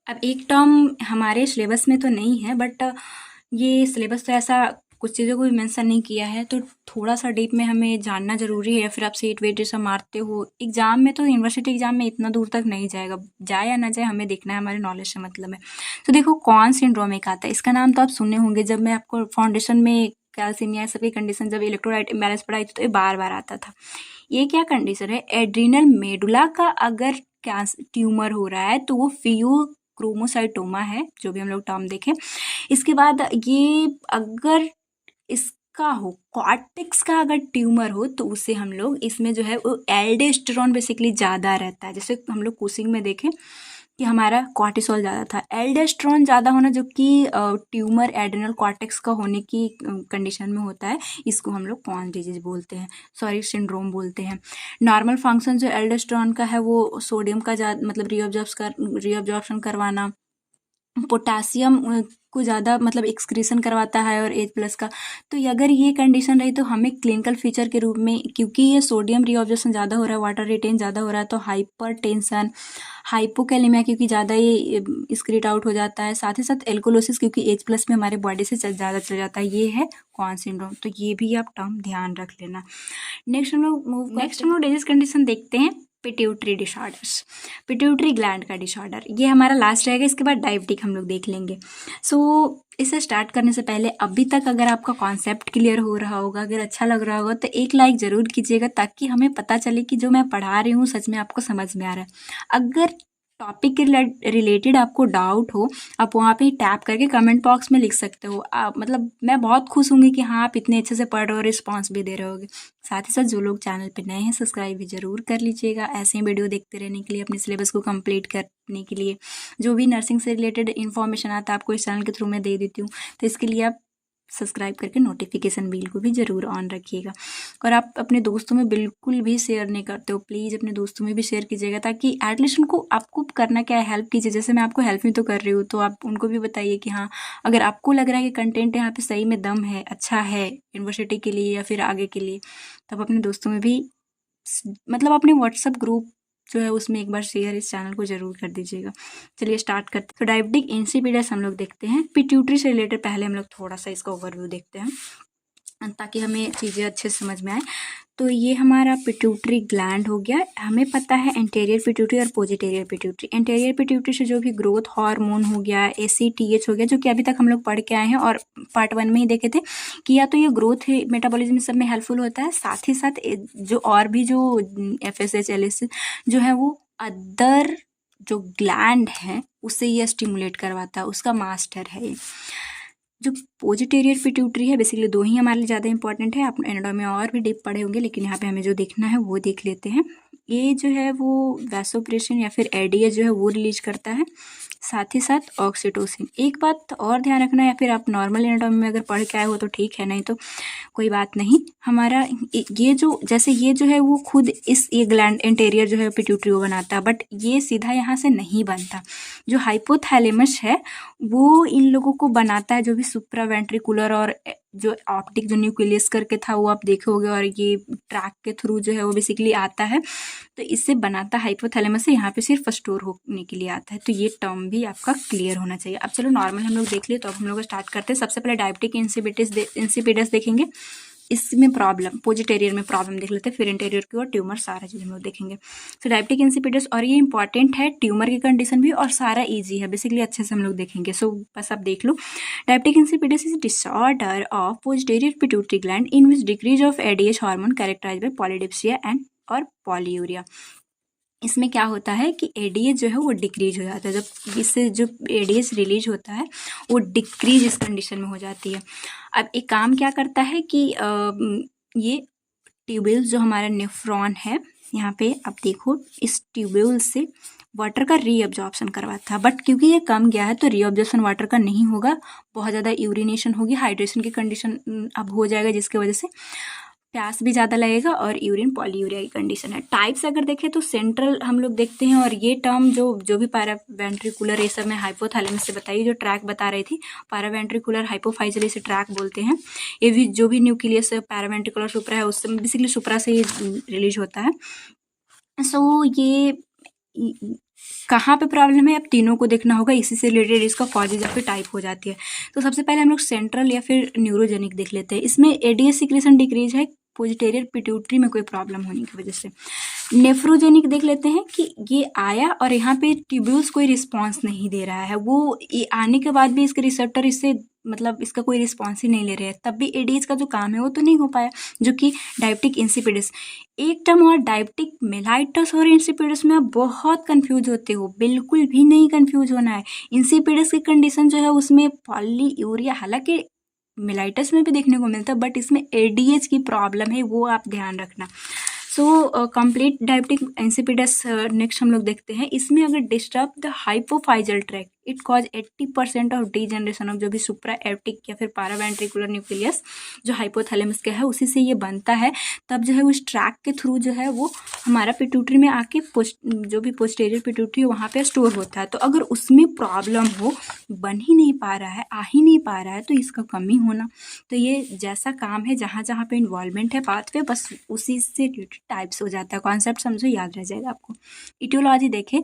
अब एक टर्म हमारे सिलेबस में तो नहीं है, बट ये सिलेबस तो ऐसा कुछ चीज़ों को भी मेंशन नहीं किया है, तो थोड़ा सा डीप में हमें जानना ज़रूरी है। या फिर आप सीट वेट जैसा मारते हो एग्जाम में, तो यूनिवर्सिटी एग्जाम में इतना दूर तक नहीं जाएगा, जाए या ना जाए हमें देखना है, हमारे नॉलेज से मतलब है। तो देखो कौन सिंड्रोम एक आता है, इसका नाम तो आप सुने होंगे, जब मैं आपको फाउंडेशन में कैल्सिमिया सभी कंडीशन जब इलेक्ट्रोलाइट इम्बैलेंस पढ़ाई थी तो ये बार बार आता था। ये क्या कंडीशन है, एड्रीनल मेडुला का अगर कैंसर ट्यूमर हो रहा है तो वो फियोक्रोमोसाइटोमा है, जो भी हम लोग टर्म देखें। इसके बाद ये अगर इसका हो कॉर्टेक्स का अगर ट्यूमर हो तो उसे हम लोग इसमें जो है वो एल्डोस्टेरोन बेसिकली ज़्यादा रहता है, जैसे हम लोग कुशिंग में देखें कि हमारा कॉर्टिसोल ज़्यादा था, एल्डोस्टेरोन ज़्यादा होना जो कि ट्यूमर एड्रेनल कॉर्टेक्स का होने की कंडीशन में होता है, इसको हम लोग पॉन्स डिजीज बोलते हैं, सॉरी सिंड्रोम बोलते हैं। नॉर्मल फंक्शन जो एल्डोस्टेरोन का है वो सोडियम का मतलब रीअब्जॉर्प्शन करवाना, पोटासियम को ज़्यादा मतलब एक्सक्रीशन करवाता है और एज प्लस का। तो अगर ये कंडीशन रही तो हमें क्लिनिकल फीचर के रूप में, क्योंकि ये सोडियम रीऑब्जर्वेशन ज़्यादा हो रहा है, वाटर रिटेन ज़्यादा हो रहा है, तो हाइपर टेंशन, हाइपोकैलेमिया क्योंकि ज़्यादा ये स्क्रीट आउट हो जाता है, साथ ही साथ एल्कोलोसिस क्योंकि एज प्लस में हमारे बॉडी से ज़्यादा चल जाता है, ये है कौन सिंड्रोम। तो ये भी आप टर्म ध्यान रख लेना। नेक्स्ट हम लोग डिजीज कंडीशन देखते हैं पिट्यूटरी डिसऑर्डर्स, पिट्यूटरी ग्लैंड का डिसऑर्डर, ये हमारा लास्ट रहेगा। इसके बाद डायबिटिक हम लोग देख लेंगे। सो इसे स्टार्ट करने से पहले अभी तक अगर आपका कॉन्सेप्ट क्लियर हो रहा होगा, अगर अच्छा लग रहा होगा, तो एक लाइक ज़रूर कीजिएगा ताकि हमें पता चले कि जो मैं पढ़ा रही हूँ सच में आपको समझ में आ रहा है। अगर टॉपिक के रिलेटेड आपको डाउट हो, आप वहाँ पे टैप करके कमेंट बॉक्स में लिख सकते हो। आप मतलब मैं बहुत खुश होंगी कि हाँ आप इतने अच्छे से पढ़ रहे हो, रिस्पॉन्स भी दे रहे होगे। साथ ही साथ जो लोग चैनल पे नए हैं सब्सक्राइब भी ज़रूर कर लीजिएगा, ऐसे ही वीडियो देखते रहने के लिए, अपने सिलेबस को कंप्लीट करने के लिए। जो भी नर्सिंग से रिलेटेड इन्फॉर्मेशन आता है आपको इस चैनल के थ्रू मैं दे देती हूँ, तो इसके लिए आप सब्सक्राइब करके नोटिफिकेशन बिल को भी ज़रूर ऑन रखिएगा। और आप अपने दोस्तों में बिल्कुल भी शेयर नहीं करते हो, प्लीज़ अपने दोस्तों में भी शेयर कीजिएगा ताकि एटलीस्ट उनको, आपको करना क्या है, हेल्प कीजिए। जैसे मैं आपको हेल्प भी तो कर रही हूँ, तो आप उनको भी बताइए कि हाँ अगर आपको लग रहा है कि कंटेंट यहाँ पे सही में दम है, अच्छा है यूनिवर्सिटी के लिए या फिर आगे के लिए, तो आप अपने दोस्तों में भी मतलब अपने व्हाट्सएप ग्रुप जो है उसमें एक बार शेयर इस चैनल को ज़रूर कर दीजिएगा। चलिए स्टार्ट करते हैं। तो डायबिटिक इंसिपिडस हम लोग देखते हैं। पिट्यूटरी से रिलेटेड पहले हम लोग थोड़ा सा इसका ओवरव्यू देखते हैं ताकि हमें चीज़ें अच्छे से समझ में आए। तो ये हमारा पिट्यूटरी ग्लैंड हो गया। हमें पता है एंटेरियर पिट्यूटरी और पोजिटेरियर पिट्यूटरी। एंटेरियर पिट्यूटरी से जो भी ग्रोथ हार्मोन हो गया, ACTH हो गया, जो कि अभी तक हम लोग पढ़ के आए हैं और पार्ट 1 में ही देखे थे कि या तो ये ग्रोथ है मेटाबॉलिज्म सब में हेल्पफुल होता है, साथ ही साथ जो और भी जो FSH LH जो है वो अदर जो ग्लैंड है उससे ये स्टिमुलेट करवाता है, उसका मास्टर है ये। जो पोजिटेरियर पिट्यूटरी है, बेसिकली दो ही हमारे लिए ज़्यादा इंपॉर्टेंट है। आप एनाटॉमी में और भी डीप पढ़े होंगे, लेकिन यहाँ पे हमें जो देखना है वो देख लेते हैं। ये जो है वो वैसोप्रेशन या फिर ADH जो है वो रिलीज करता है, साथ ही साथ ऑक्सीटोसिन। एक बात और ध्यान रखना, या फिर आप नॉर्मल एनाटॉमी में अगर पढ़ के आए हो तो ठीक है, नहीं तो कोई बात नहीं। हमारा ये जो जैसे ये जो है वो खुद ये ग्लैंड एंटेरियर जो है पिट्यूटरी बनाता है, बट ये सीधा यहाँ से नहीं बनता। जो हाइपोथैलेमस है वो इन लोगों को बनाता है, जो भी सुप्रावेंट्रिकुलर और जो ऑप्टिक जो न्यूक्लियस करके था वो आप देखोगे, और ये ट्रैक के थ्रू जो है वो बेसिकली आता है, तो इससे बनाता है हाइपोथैलेमस से, यहाँ पे सिर्फ स्टोर होने के लिए आता है। तो ये टर्म भी आपका क्लियर होना चाहिए। अब चलो नॉर्मल हम लोग देख लिए, तो अब हम लोग स्टार्ट करते हैं। सबसे पहले डायबिटिक इंसिपिडस देखेंगे, इसमें प्रॉब्लम, पोजिटेरियर में प्रॉब्लम देख लेते हैं, फिर इंटीरियर की और ट्यूमर सारा चीज़ हम लोग देखेंगे। तो डायबिटिक इंसिपिडस, और ये इंपॉर्टेंट है ट्यूमर की कंडीशन भी, और सारा इजी है बेसिकली, अच्छे से हम लोग देखेंगे। सो बस आप देख लो। Diabetic insipidus is disorder of posterior pituitary gland in which decrease of ADH hormone characterised by polydipsia and और पॉलीयूरिया। इसमें क्या होता है कि ADH जो है वो डिक्रीज हो जाता है, जब इससे जो ADH रिलीज होता है वो डिक्रीज इस कंडीशन में हो जाती है। अब एक काम क्या करता है कि ये ट्यूब्यूल्स जो हमारा नेफ्रॉन है, यहाँ पे आप देखो, इस ट्यूब्यूल से वाटर का रीअब्जॉर्प्शन करवाता है, बट क्योंकि ये कम गया है तो रीअब्जॉर्प्शन वाटर का नहीं होगा, बहुत ज़्यादा यूरिनेशन होगी, हाइड्रेशन की कंडीशन अब हो जाएगा, जिसकी वजह से प्यास भी ज़्यादा लगेगा और यूरिन पॉलीयूरिया की कंडीशन है। टाइप्स अगर देखें तो सेंट्रल हम लोग देखते हैं, और ये टर्म जो भी पैरावेंट्रिकुलर, ये सब मैं हाइपोथैलेमस से बताइए, जो ट्रैक बता रही थी, पैरावेंट्रिकुलर हाइपोफाइजल इसे ट्रैक बोलते हैं। ये भी जो भी न्यूक्लियस पैरावेंट्रिकुलर सुप्रा है उससे बेसिकली सुप्रा से ये रिलीज होता है। सो ये कहाँ पे प्रॉब्लम है, अब तीनों को देखना होगा, इसी से रिलेटेड इसका कॉजेज या फिर टाइप हो जाती है। तो सबसे पहले हम लोग सेंट्रल या फिर न्यूरोजेनिक देख लेते हैं। इसमें ADH सिक्रेशन डिक्रीज है पोजिटेरियर पिट्यूटरी में कोई प्रॉब्लम होने की वजह से। नेफ्रोजेनिक देख लेते हैं कि ये आया और यहाँ पे ट्यूब्यूल्स कोई रिस्पांस नहीं दे रहा है, वो ये आने के बाद भी इसके रिसेप्टर इससे मतलब इसका कोई रिस्पांस ही नहीं ले रहे हैं, तब भी ADH का जो काम है वो तो नहीं हो पाया, जो कि डायबिटिक इंसिपिडस। एक टर्म और डायबिटिक मेलाइटस और इंसिपिडस में आप बहुत कंफ्यूज होते हो, बिल्कुल भी नहीं कंफ्यूज होना है। इंसिपिडस की कंडीशन जो है उसमें पॉलीयूरिया, हालांकि मेलाइटस में भी देखने को मिलता है, बट इसमें ADH की प्रॉब्लम है, वो आप ध्यान रखना। So complete diabetic insipidus next हम लोग देखते हैं। इसमें अगर disturb the hypophyseal track, it cause 80% of degeneration of जो भी सुप्रा एप्टिक या फिर पैरावेंट्रिकुलर न्यूक्लियस जो हाइपोथैलेमस का है उसी से ये बनता है। तब जो है उस ट्रैक के थ्रू जो है वो हमारा पिट्यूटरी में आके जो भी पोस्टीरियर पिट्यूटरी वहाँ पे स्टोर होता है। तो अगर उसमें प्रॉब्लम हो, बन ही नहीं पा रहा है, आ ही नहीं पा रहा है, तो इसका कमी होना। तो ये जैसा काम है जहाँ जहाँ पे इन्वॉल्वमेंट है पाथवे, बस उसी से रिलेटेड टाइप्स हो जाता है। कॉन्सेप्ट समझो, याद रह जाएगा आपको। इटियोलॉजी देखें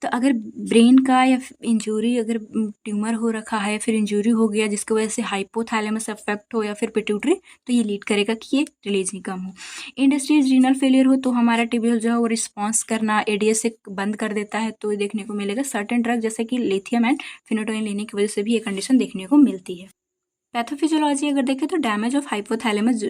तो अगर ब्रेन का या इंजरी, अगर ट्यूमर हो रखा है, फिर इंजरी हो गया जिसकी वजह से हाइपोथैलेमस अफेक्ट हो या फिर पिट्यूटरी, तो ये लीड करेगा कि ये रिलीज नहीं कम हो। इंडस्ट्रीज रीनल फेलियर हो तो हमारा ट्यूब्यूल जो है वो रिस्पॉन्स करना एडीएस से बंद कर देता है, तो ये देखने को मिलेगा। सर्टेन ड्रग जैसे कि लिथियम एंड फिनोटोइन लेने की वजह से भी ये कंडीशन देखने को मिलती है। पैथोफिजियोलॉजी अगर देखें तो डैमेज ऑफ हाइपोथैलेमस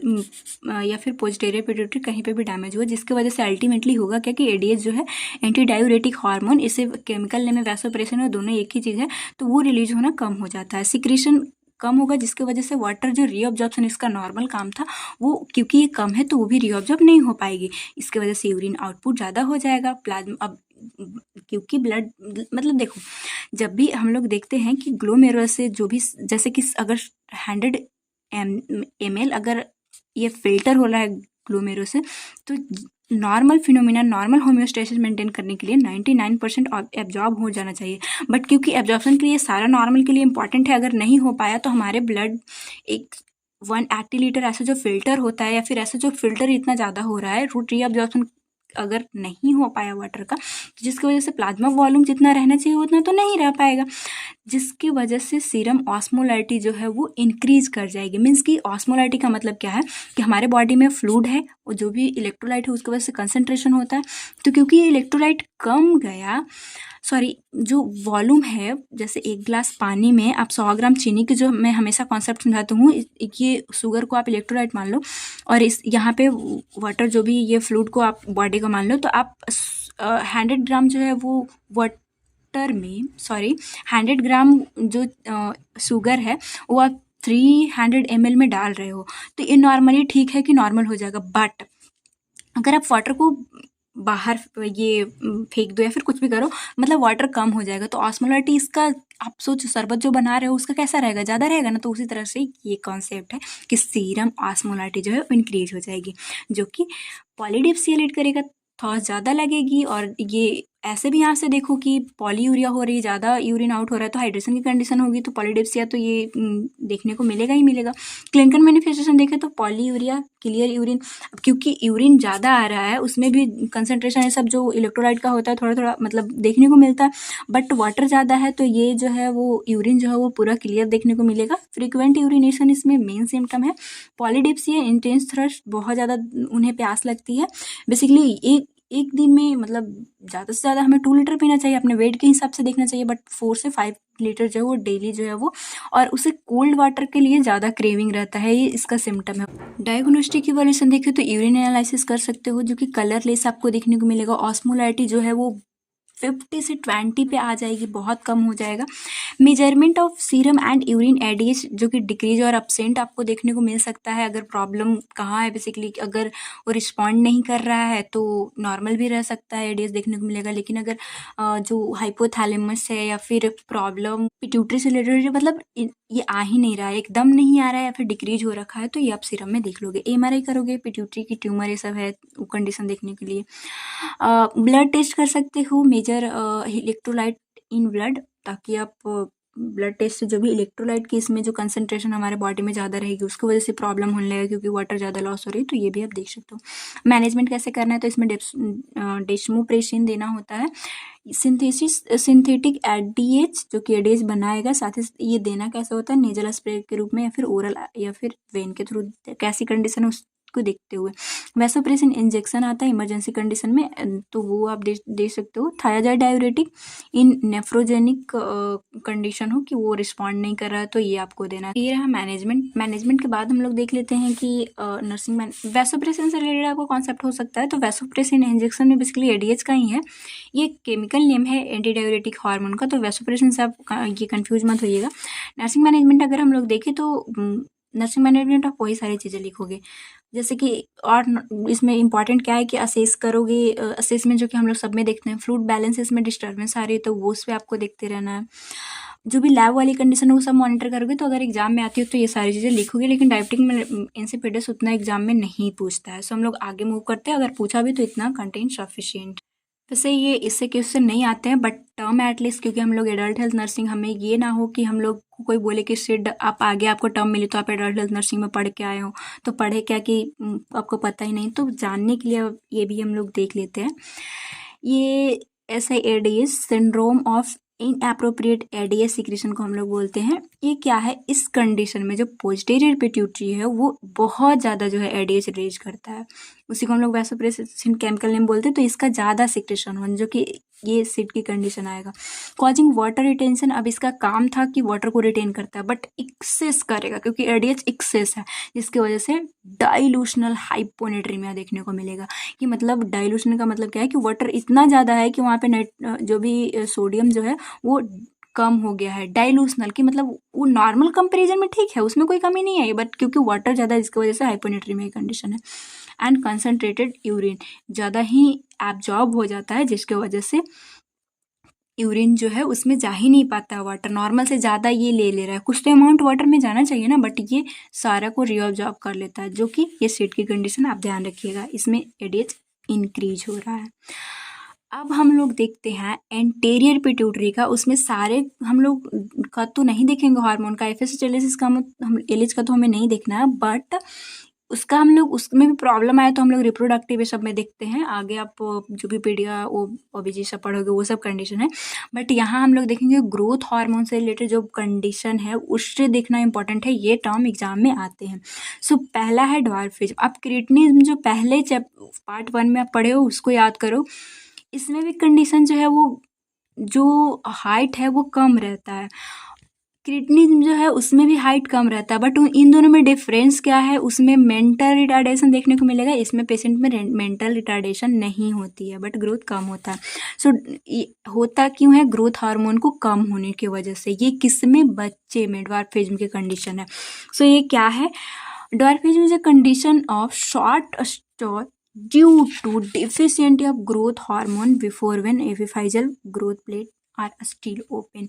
या फिर पोस्टीरियर पिट्यूटरी कहीं पे भी डैमेज हुआ, जिसकी वजह से अल्टीमेटली होगा क्या कि एडीएच जो है एंटी डायूरेटिक हार्मोन, इसे केमिकल नेम है वैसोप्रेसिन, और दोनों एक ही चीज़ है, तो वो रिलीज होना कम हो जाता है। सिक्रीशन कम होगा जिसकी वजह से वाटर जो रीअब्जॉर्प्शन इसका नॉर्मल काम था वो क्योंकि ये कम है तो वो भी रीअब्जॉर्ब नहीं हो पाएगी। इसकी वजह से यूरिन आउटपुट ज़्यादा हो जाएगा। प्लाज्मा अब क्योंकि ब्लड मतलब देखो, जब भी हम लोग देखते हैं कि ग्लोमेरुलस से जो भी, जैसे कि अगर 100 ml अगर ये फिल्टर हो रहा है ग्लोमेरुलस से, तो normal phenomena, normal homeostasis maintain करने के लिए 99% एब्जॉर्ब हो जाना चाहिए। बट क्योंकि एब्जॉर्प्शन के लिए सारा नॉर्मल के लिए इंपॉर्टेंट है, अगर नहीं हो पाया तो हमारे ब्लड एक 180 लीटर ऐसा जो फिल्टर होता है, या फिर ऐसा जो फिल्टर इतना ज़्यादा हो रहा है, रूट रीअब्जॉर्प्शन अगर नहीं हो पाया वाटर का, तो जिसकी वजह से प्लाज्मा वॉल्यूम जितना रहना चाहिए उतना तो नहीं रह पाएगा, जिसकी वजह से सीरम ऑस्मोलाइटी जो है वो इंक्रीज कर जाएगी। मीन्स कि ऑस्मोलाइटी का मतलब क्या है कि हमारे बॉडी में फ्लूइड है और जो भी इलेक्ट्रोलाइट है उसकी वजह से कंसंट्रेशन होता है। तो क्योंकि इलेक्ट्रोलाइट कम गया, सॉरी, जो वॉल्यूम है, जैसे 1 गिलास पानी में आप 100 ग्राम चीनी की, जो मैं हमेशा कॉन्सेप्ट समझाती हूँ, ये शुगर को आप इलेक्ट्रोलाइट मान लो और इस यहाँ पे वाटर जो भी ये फ्लूइड को आप बॉडी का मान लो, तो आप 100 ग्राम जो है वो वाटर में, सॉरी 100 ग्राम जो शुगर है वो आप 300 ml में डाल रहे हो, तो ये नॉर्मली ठीक है कि नॉर्मल हो जाएगा। बट अगर आप वाटर को बाहर ये फेंक दो या फिर कुछ भी करो, मतलब वाटर कम हो जाएगा। तो ऑस्मोलाइटी इसका आप सोचो, शरबत जो बना रहे हो उसका कैसा रहेगा, ज़्यादा रहेगा ना। तो उसी तरह से ये कॉन्सेप्ट है कि सीरम ऑस्मोलाइटी जो है इंक्रीज हो जाएगी, जो कि पॉलीडिप्सिया लीड करेगा, थॉस ज़्यादा लगेगी। और ये ऐसे भी यहाँ से देखो कि पॉलीयूरिया हो रही है, ज़्यादा यूरिन आउट हो रहा है, तो हाइड्रेशन की कंडीशन होगी, तो पॉलीडिप्सिया तो ये देखने को मिलेगा ही मिलेगा। क्लिनिकल मैनिफेस्टेशन देखें तो पॉलीयूरिया, क्लियर यूरिन, क्योंकि यूरिन ज़्यादा आ रहा है उसमें भी कंसंट्रेशन है, सब जो इलेक्ट्रोलाइट का होता है थोड़ा थोड़ा मतलब देखने को मिलता है, बट वाटर ज़्यादा है तो ये जो है वो यूरिन जो है वो पूरा क्लियर देखने को मिलेगा। फ्रीक्वेंट यूरिनेशन इसमें मेन सिम्टम है। पॉलीडिप्सिया, इंटेंस थ्रस्ट, बहुत ज़्यादा उन्हें प्यास लगती है। बेसिकली एक दिन में मतलब ज़्यादा से ज़्यादा हमें 2 लीटर पीना चाहिए, अपने वेट के हिसाब से देखना चाहिए, बट 4 से 5 लीटर जो है वो डेली जो है वो, और उसे कोल्ड वाटर के लिए ज़्यादा क्रेविंग रहता है, ये इसका सिम्टम है। डायग्नोस्टिक इवोल्यूशन देखें तो यूरिन एनालिसिस कर सकते हो, जो कि कलरलेस आपको देखने को मिलेगा। ऑस्मोलाइटी जो है वो 50 से 20 पे आ जाएगी, बहुत कम हो जाएगा। Measurement of serum and urine ADH जो कि डिक्रीज और अपसेंट आपको देखने को मिल सकता है। अगर प्रॉब्लम कहाँ है, बेसिकली अगर वो रिस्पॉन्ड नहीं कर रहा है तो नॉर्मल भी रह सकता है, एडीएच देखने को मिलेगा। लेकिन अगर जो हाइपोथैलेमस है या फिर प्रॉब्लम पिट्यूटरी से रिलेटेड है, मतलब ये आ ही नहीं रहा है, एकदम नहीं आ रहा है या फिर डिक्रीज हो रखा है, तो ये आप सीरम में देख लोगे। एमआरआई करोगे, पिट्यूटरी की ट्यूमर ये सब है वो कंडीशन देखने के लिए। ब्लड टेस्ट कर सकते हो, मेजर इलेक्ट्रोलाइट इन ब्लड, ताकि आप ब्लड टेस्ट से जो भी इलेक्ट्रोलाइट की इसमें जो कंसंट्रेशन हमारे बॉडी में ज़्यादा रहेगी उसकी वजह से प्रॉब्लम होने लगेगा, क्योंकि वाटर ज़्यादा लॉस हो रही है, तो ये भी आप देख सकते हो। मैनेजमेंट कैसे करना है, तो इसमें डेस्मोप्रेसिन देना होता है, सिंथेटिक एडीएच जो कि एडीएच बनाएगा, साथ ही ये देना कैसे होता है, नेजल स्प्रे के रूप में या फिर ओरल या फिर वेन के थ्रू, कैसी कंडीशन है को देखते हुए। वैसोप्रेसिन इंजेक्शन आता है इमरजेंसी कंडीशन में, तो वो आप दे सकते हो। थायाजाइड डायूरेटिक इन नेफ्रोजेनिक कंडीशन हो कि वो रिस्पॉन्ड नहीं कर रहा है, तो ये आपको देना है। ये रहा मैनेजमेंट के बाद हम लोग देख लेते हैं कि नर्सिंग वैसोप्रेसिन से रिलेटेड आपको कॉन्सेप्ट हो सकता है। तो वैसोप्रेसिन इंजेक्शन में बेसिकली एडीएच का ही है, ये केमिकल नेम है एंटी डायूरेटिक हार्मोन का, तो वैसोप्रेसिन से आप ये कंफ्यूज मत होइएगा। नर्सिंग मैनेजमेंट अगर हम लोग देखें तो नर्सिंग मैनेजमेंट आप वही सारी चीज़ें लिखोगे, जैसे कि इसमें इम्पॉर्टेंट क्या है कि असेस करोगे, असेसमेंट जो कि हम लोग सब में देखते हैं, फ्लूइड बैलेंस इसमें डिस्टर्बेंस आ रही है तो वो उस पे आपको देखते रहना है। जो भी लैब वाली कंडीशन है वो सब मॉनिटर करोगे तो अगर एग्जाम में आती हो तो ये सारी चीज़ें लिखोगे, लेकिन डायरेक्टिंग में इंसिपिडस उतना एग्जाम में नहीं पूछता है। सो हम लोग आगे मूव करते हैं, अगर पूछा भी तो इतना कंटेंट सफिशिएंट। वैसे ये इससे क्वेश्चन नहीं आते हैं, बट टर्म एटलीस्ट, क्योंकि हम लोग एडल्ट हेल्थ नर्सिंग, हमें ये ना हो कि हम लोग को कोई बोले कि सिड आप आगे आपको टर्म मिली तो आप एडल्ट हेल्थ नर्सिंग में पढ़ के आए हो, तो पढ़े क्या कि आपको पता ही नहीं। तो जानने के लिए ये भी हम लोग देख लेते हैं। ये SIADS syndrome of inappropriate ADS secretion को हम लोग बोलते हैं। ये क्या है, इस कंडीशन में जो पोस्टीरियर पिट्यूटरी है वो बहुत ज़्यादा जो है एडीएस रिलीज करता है, उसी को हम लोग वैसोप्रेसिन केमिकल नेम बोलते हैं। तो इसका ज़्यादा सिक्रेशन हो, जो कि ये सिड की कंडीशन आएगा। कॉजिंग वाटर रिटेंशन, अब इसका काम था कि वाटर को रिटेन करता है, बट एक्सेस करेगा क्योंकि एडीएच एक्सेस है, जिसकी वजह से डाइल्यूशनल हाइपोनेट्रीमिया देखने को मिलेगा। कि मतलब डाइल्यूशन का मतलब क्या है कि वाटर इतना ज़्यादा है कि वहाँ पे जो भी सोडियम जो है वो कम हो गया है। डाइल्यूशनल की मतलब वो नॉर्मल कंपेरिजन में ठीक है, उसमें कोई कमी नहीं है, बट क्योंकि वाटर ज़्यादा है जिसकी वजह से हाइपोनेट्रीमिया की कंडीशन है। एंड कंसनट्रेटेड यूरिन, ज़्यादा ही एब्जॉर्ब हो जाता है जिसके वजह से यूरिन जो है उसमें जा ही नहीं पाता वाटर, नॉर्मल से ज़्यादा ये ले रहा है। कुछ तो अमाउंट वाटर में जाना चाहिए ना, बट ये सारा को रीअब्जॉर्ब कर लेता है, जो कि ये सीट की कंडीशन आप ध्यान रखिएगा, इसमें एडीएच इंक्रीज हो रहा है। अब हम लोग देखते हैं एंटेरियर पिट्यूटरी का, उसमें सारे हम लोग का तो नहीं देखेंगे हार्मोन का, एफएसएच का हम एलिज का तो हमें नहीं देखना है, बट उसका हम लोग उसमें भी प्रॉब्लम आया तो हम लोग रिप्रोडक्टिव सब में देखते हैं। आगे आप जो भी पीडिया वो ओबीजी सब पढ़ोगे वो सब कंडीशन है, बट यहाँ हम लोग देखेंगे ग्रोथ हार्मोन से रिलेटेड जो कंडीशन है उससे देखना इंपॉर्टेंट है, ये टर्म एग्जाम में आते हैं। सो पहला है ड्वार्फिज्म। आप क्रिटिनिज्म जो पहले पार्ट 1 में आप पढ़े हो उसको याद करो, इसमें भी कंडीशन जो है वो जो हाइट है वो कम रहता है। क्रिटिनिज्म जो है उसमें भी हाइट कम रहता है, बट इन दोनों में डिफरेंस क्या है, उसमें मेंटल रिटार्डेशन देखने को मिलेगा, इसमें पेशेंट में मेंटल रिटार्डेशन नहीं होती है बट ग्रोथ कम होता है। सो होता क्यों है, ग्रोथ हार्मोन को कम होने की वजह से। ये किस में, बच्चे में ड्वार्फिज्म की कंडीशन है। सो ये क्या है, dwarfism is a condition of short stature due to deficiency of growth hormone before when epiphyseal growth plate are still open.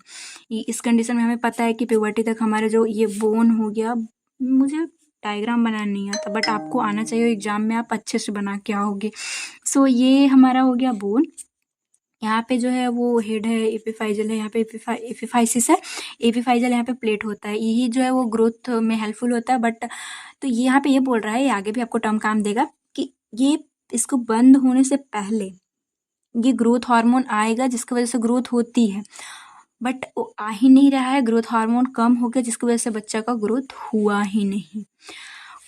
इस कंडीशन में हमें पता है कि प्यूबर्टी तक हमारा जो ये बोन हो गया, मुझे डायग्राम बनाना नहीं आता बट आपको आना चाहिए, एग्जाम में आप अच्छे से बना के आओगे। सो ये हमारा हो गया बोन, यहाँ पे जो है वो हेड है, एपिफाइजल है, यहाँ पे एपिफाइसिस है, एपिफाइजल यहाँ पे प्लेट होता है, यही जो है वो ग्रोथ में हेल्पफुल होता है। बट तो यहाँ पे ये बोल रहा है, ये आगे भी आपको टर्म काम देगा कि ये इसको बंद होने से पहले ये ग्रोथ हार्मोन आएगा जिसकी वजह से ग्रोथ होती है, बट वो आ ही नहीं रहा है, ग्रोथ हार्मोन कम हो गया जिसकी वजह से बच्चा का ग्रोथ हुआ ही नहीं।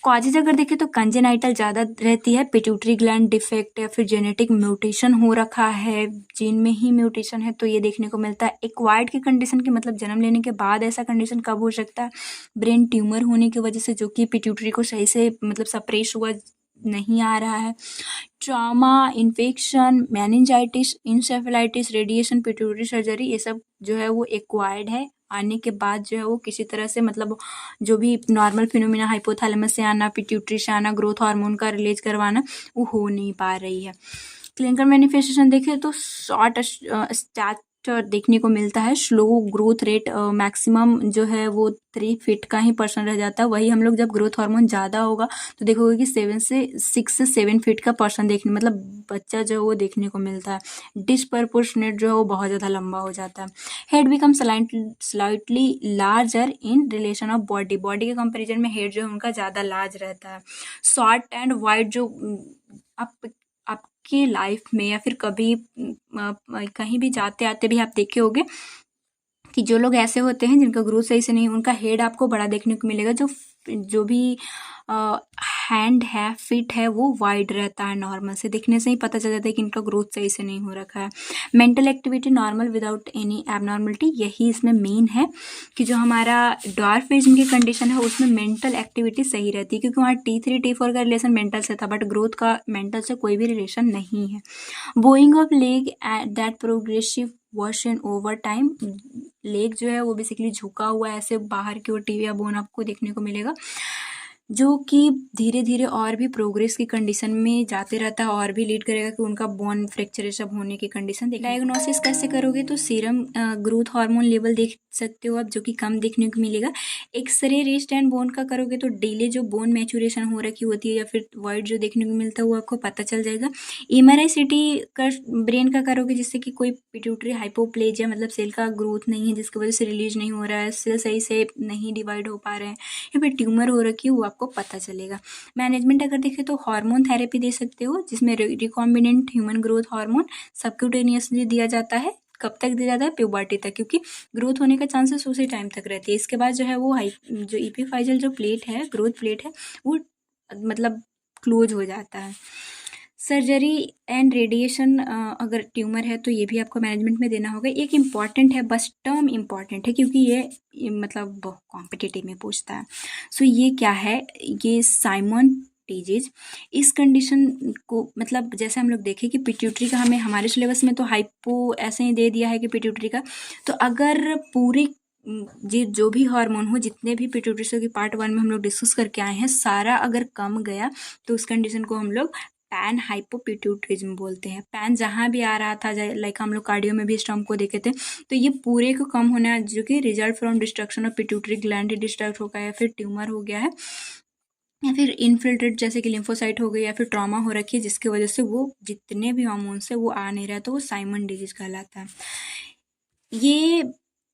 कॉजेज अगर देखें तो कंजेनाइटल ज़्यादा रहती है, पिट्यूटरी ग्लैंड डिफेक्ट या फिर जेनेटिक म्यूटेशन हो रखा है, जीन में ही म्यूटेशन है तो ये देखने को मिलता है। एक्वायर्ड की कंडीशन की मतलब जन्म लेने के बाद ऐसा कंडीशन कब हो सकता है, ब्रेन ट्यूमर होने की वजह से, जो कि पिट्यूटरी को सही से मतलब सप्रेस हुआ नहीं आ रहा है। Trauma, infection, meningitis, encephalitis, radiation, pituitary surgery, ये सब जो है वो एक्वायर्ड है, आने के बाद जो है वो किसी तरह से मतलब जो भी नॉर्मल फिनोमिना हाइपोथैलेमस से आना, पिट्यूटरी से आना, ग्रोथ हार्मोन का रिलीज करवाना, वो हो नहीं पा रही है। क्लिनिकल मैनिफेस्टेशन देखें तो शॉर्ट स्टैचर देखने को मिलता है, स्लो ग्रोथ रेट, मैक्सिमम जो है वो 3 फीट का ही पर्सन रह जाता है। वही हम लोग जब ग्रोथ हार्मोन ज़्यादा होगा तो देखोगे कि 6 से 7 फीट का पर्सन देखने मतलब बच्चा जो है वो देखने को मिलता है। डिसप्रपोर्शनेट जो है वो बहुत ज़्यादा लंबा हो जाता है। Head become slightly larger in relation of body के कंपेरिजन में हेड जो है उनका ज़्यादा लार्ज रहता है। शॉर्ट एंड वाइड जो आप आपकी लाइफ में या फिर कभी कहीं भी जाते आते भी आप देखे होंगे कि जो लोग ऐसे होते हैं जिनका ग्रोथ सही से नहीं, उनका हेड आपको बड़ा देखने को मिलेगा। जो भी हैंड है, फिट है, वो वाइड रहता है, नॉर्मल से दिखने से ही पता चल जाता है कि इनका ग्रोथ सही से नहीं हो रखा है। Mental activity normal without any abnormality, यही इसमें मेन है कि जो हमारा ड्वार्फिज्म की कंडीशन है उसमें मेंटल एक्टिविटी सही रहती है, क्योंकि वहाँ T3 T4 का रिलेशन मेंटल से था, बट ग्रोथ का मेंटल से कोई भी रिलेशन नहीं है। Bowing of leg that progressive worsen over time, leg जो है वो बेसिकली झुका हुआ है ऐसे बाहर की ओर, टिबिया बोन आपको देखने को मिलेगा। जो कि धीरे धीरे और भी प्रोग्रेस की कंडीशन में जाते रहता है और भी लीड करेगा कि उनका बोन फ्रैक्चर ये सब होने की कंडीशन देखें। डायग्नोसिस कैसे करोगे, तो सीरम ग्रोथ हार्मोन लेवल देख सकते हो आप, जो कि कम देखने को मिलेगा। एक्सरे रेस्ट एंड बोन का करोगे तो डिले जो बोन मैचुरेशन हो रखी होती है या फिर वाइट जो देखने को मिलता है वो आपको पता चल जाएगा। एमआरआई सीटी का ब्रेन का करोगे जिससे कि कोई पिट्यूटरी हाइपोप्लेजिया मतलब सेल का ग्रोथ नहीं है जिसकी वजह से रिलीज नहीं हो रहा है, सेल सही से नहीं डिवाइड हो पा रहे हैं या फिर ट्यूमर हो रखी है, वो आपको पता चलेगा। मैनेजमेंट अगर देखें तो हार्मोन थेरेपी दे सकते हो जिसमें recombinant human growth hormone subcutaneously दिया जाता है। कब तक दिया जाता है, प्यूबर्टी तक, क्योंकि ग्रोथ होने का चांसेस उसी टाइम तक रहती है। इसके बाद जो है वो जो इपिफाइजल जो प्लेट है, ग्रोथ प्लेट है, वो मतलब क्लोज हो जाता है। सर्जरी एंड रेडिएशन अगर ट्यूमर है तो ये भी आपको मैनेजमेंट में देना होगा। एक इम्पॉर्टेंट है, बस टर्म इम्पॉर्टेंट है क्योंकि ये मतलब कॉम्पिटिटिव में पूछता है। सो ये क्या है, ये साइमन टेजेज। इस कंडीशन को मतलब जैसे हम लोग देखें कि पिट्यूटरी का हमें हमारे सिलेबस में तो हाइपो ऐसे ही दे दिया है कि पिट्यूटरी का, तो अगर पूरे जी जो भी हार्मोन हो, जितने भी पिट्यूटरी के पार्ट 1 में हम लोग डिस्कस करके आए हैं, सारा अगर कम गया तो उस कंडीशन को हम लोग पैन हाइपोपिट्यूटरिज्म बोलते हैं। पैन जहाँ भी आ रहा था, लाइक हम लोग कार्डियो में भी इस टर्म को देखे थे, तो ये पूरे को कम होना जो कि result from destruction of pituitary gland destruct हो गया या फिर ट्यूमर हो गया है या फिर इनफिल्ट्रेट जैसे कि लिम्फोसाइट हो गई या फिर ट्रॉमा हो रखी है जिसकी वजह से वो जितने भी हार्मोन्स है वो आ नहीं रहा, तो वो साइमन डिजीज कहलाता है। ये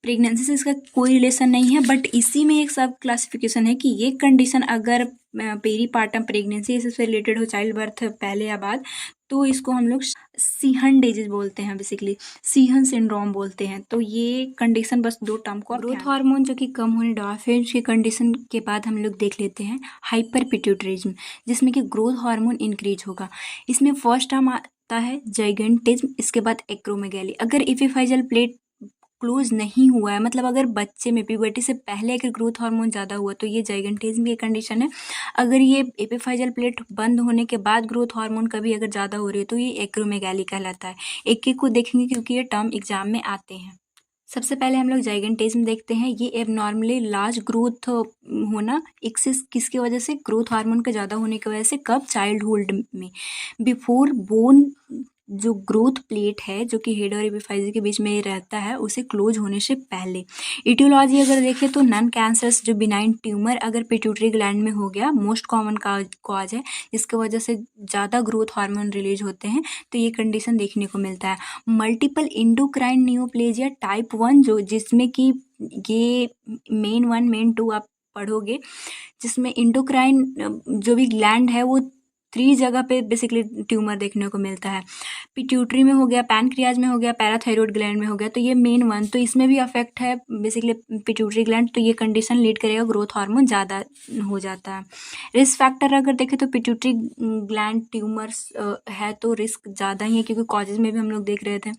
प्रेगनेंसी से इसका कोई रिलेशन नहीं है, बट इसी में एक सब क्लासिफिकेशन है कि ये कंडीशन अगर पेरीपार्टम प्रेगनेंसी इससे रिलेटेड हो, चाइल्ड बर्थ पहले या बाद, तो इसको हम लोग सीहन डिजीज बोलते हैं, बेसिकली सीहन सिंड्रोम बोलते हैं। तो ये कंडीशन बस दो टर्म को, ग्रोथ हार्मोन जो कि कम होने डॉफेज की कंडीशन के बाद हम लोग देख लेते हैं हाइपर पिट्यूटरिज्म, जिसमें कि ग्रोथ हार्मोन इंक्रीज होगा। इसमें फर्स्ट टर्म आता है जाइगेंटिज्म, इसके बाद एक्रोमेगैली। अगर इपिफाइजल प्लेट क्लोज नहीं हुआ है, मतलब अगर बच्चे में प्यूबर्टी से पहले अगर ग्रोथ हार्मोन ज़्यादा हुआ तो ये जाइगेंटिज्म की कंडीशन है। अगर ये एपिफाइजल प्लेट बंद होने के बाद ग्रोथ हार्मोन कभी अगर ज़्यादा हो रही है तो ये एक्रोमेगैली कहलाता है। एक एक को देखेंगे क्योंकि ये टर्म एग्जाम में आते हैं। सबसे पहले हम लोग जाइगेंटिज्म देखते हैं। ये एबनॉर्मली लार्ज ग्रोथ होना एक्सेस किसकी वजह से, ग्रोथ हार्मोन का ज़्यादा होने की वजह से। कब, चाइल्डहुड में, बिफोर बोन जो ग्रोथ प्लेट है जो कि हेड और एपिफाइजल के बीच में रहता है उसे क्लोज होने से पहले। इटियोलॉजी अगर देखें तो नॉन कैंसरस जो बिनाइन ट्यूमर अगर पिट्यूटरी ग्लैंड में हो गया, मोस्ट कॉमन कॉज है जिसकी वजह से ज़्यादा ग्रोथ हार्मोन रिलीज होते हैं, तो ये कंडीशन देखने को मिलता है। मल्टीपल इंडोक्राइन नियोप्लेजिया टाइप 1 जो जिसमें कि ये मेन 1 मेन 2 आप पढ़ोगे, जिसमें इंडोक्राइन जो भी ग्लैंड है वो 3 जगह पे बेसिकली ट्यूमर देखने को मिलता है। पिट्यूटरी में हो गया, पैनक्रियाज में हो गया, पैराथायरॉयड ग्लैंड में हो गया, तो ये मेन 1, तो इसमें भी अफेक्ट है बेसिकली पिट्यूटरी ग्लैंड, तो ये कंडीशन लीड करेगा ग्रोथ हार्मोन ज़्यादा हो जाता है। रिस्क फैक्टर अगर देखें तो पिट्यूटरी ग्लैंड ट्यूमर्स है तो रिस्क ज़्यादा ही है क्योंकि कॉजेज में भी हम लोग देख रहे थे।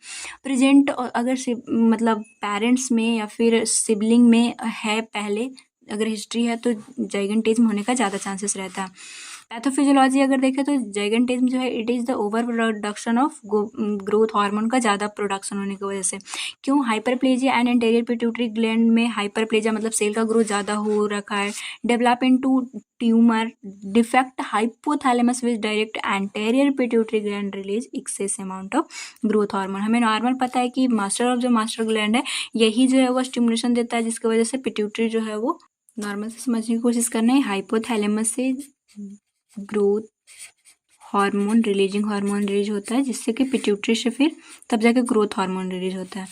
प्रेजेंट अगर मतलब पेरेंट्स में या फिर सिबलिंग में है पहले अगर हिस्ट्री है तो जाइगेंटिज्म होने का ज़्यादा चांसेस रहता है। पैथोफिजियोलॉजी अगर देखें तो जाइगेंटिज्म जो है it is the over production of growth hormone का ज़्यादा प्रोडक्शन होने की वजह से। क्यों, hyperplasia and anterior pituitary gland में हाइपरप्लेजिया मतलब सेल का ग्रोथ ज़्यादा हो रखा है। Develop into tumour defect hypothalamus which direct anterior pituitary gland release excess amount of growth hormone. हमें नॉर्मल पता है कि मास्टर ग्लैंड है, यही जो है वो स्टिमुलेशन देता है जिसकी वजह से पिट्यूटरी जो है वो नॉर्मल से समझने की कोशिश करना है। हाइपोथैलेमस से ग्रोथ हार्मोन रिलीज होता है जिससे कि पिट्यूटरी से फिर तब जाके ग्रोथ हार्मोन रिलीज होता है।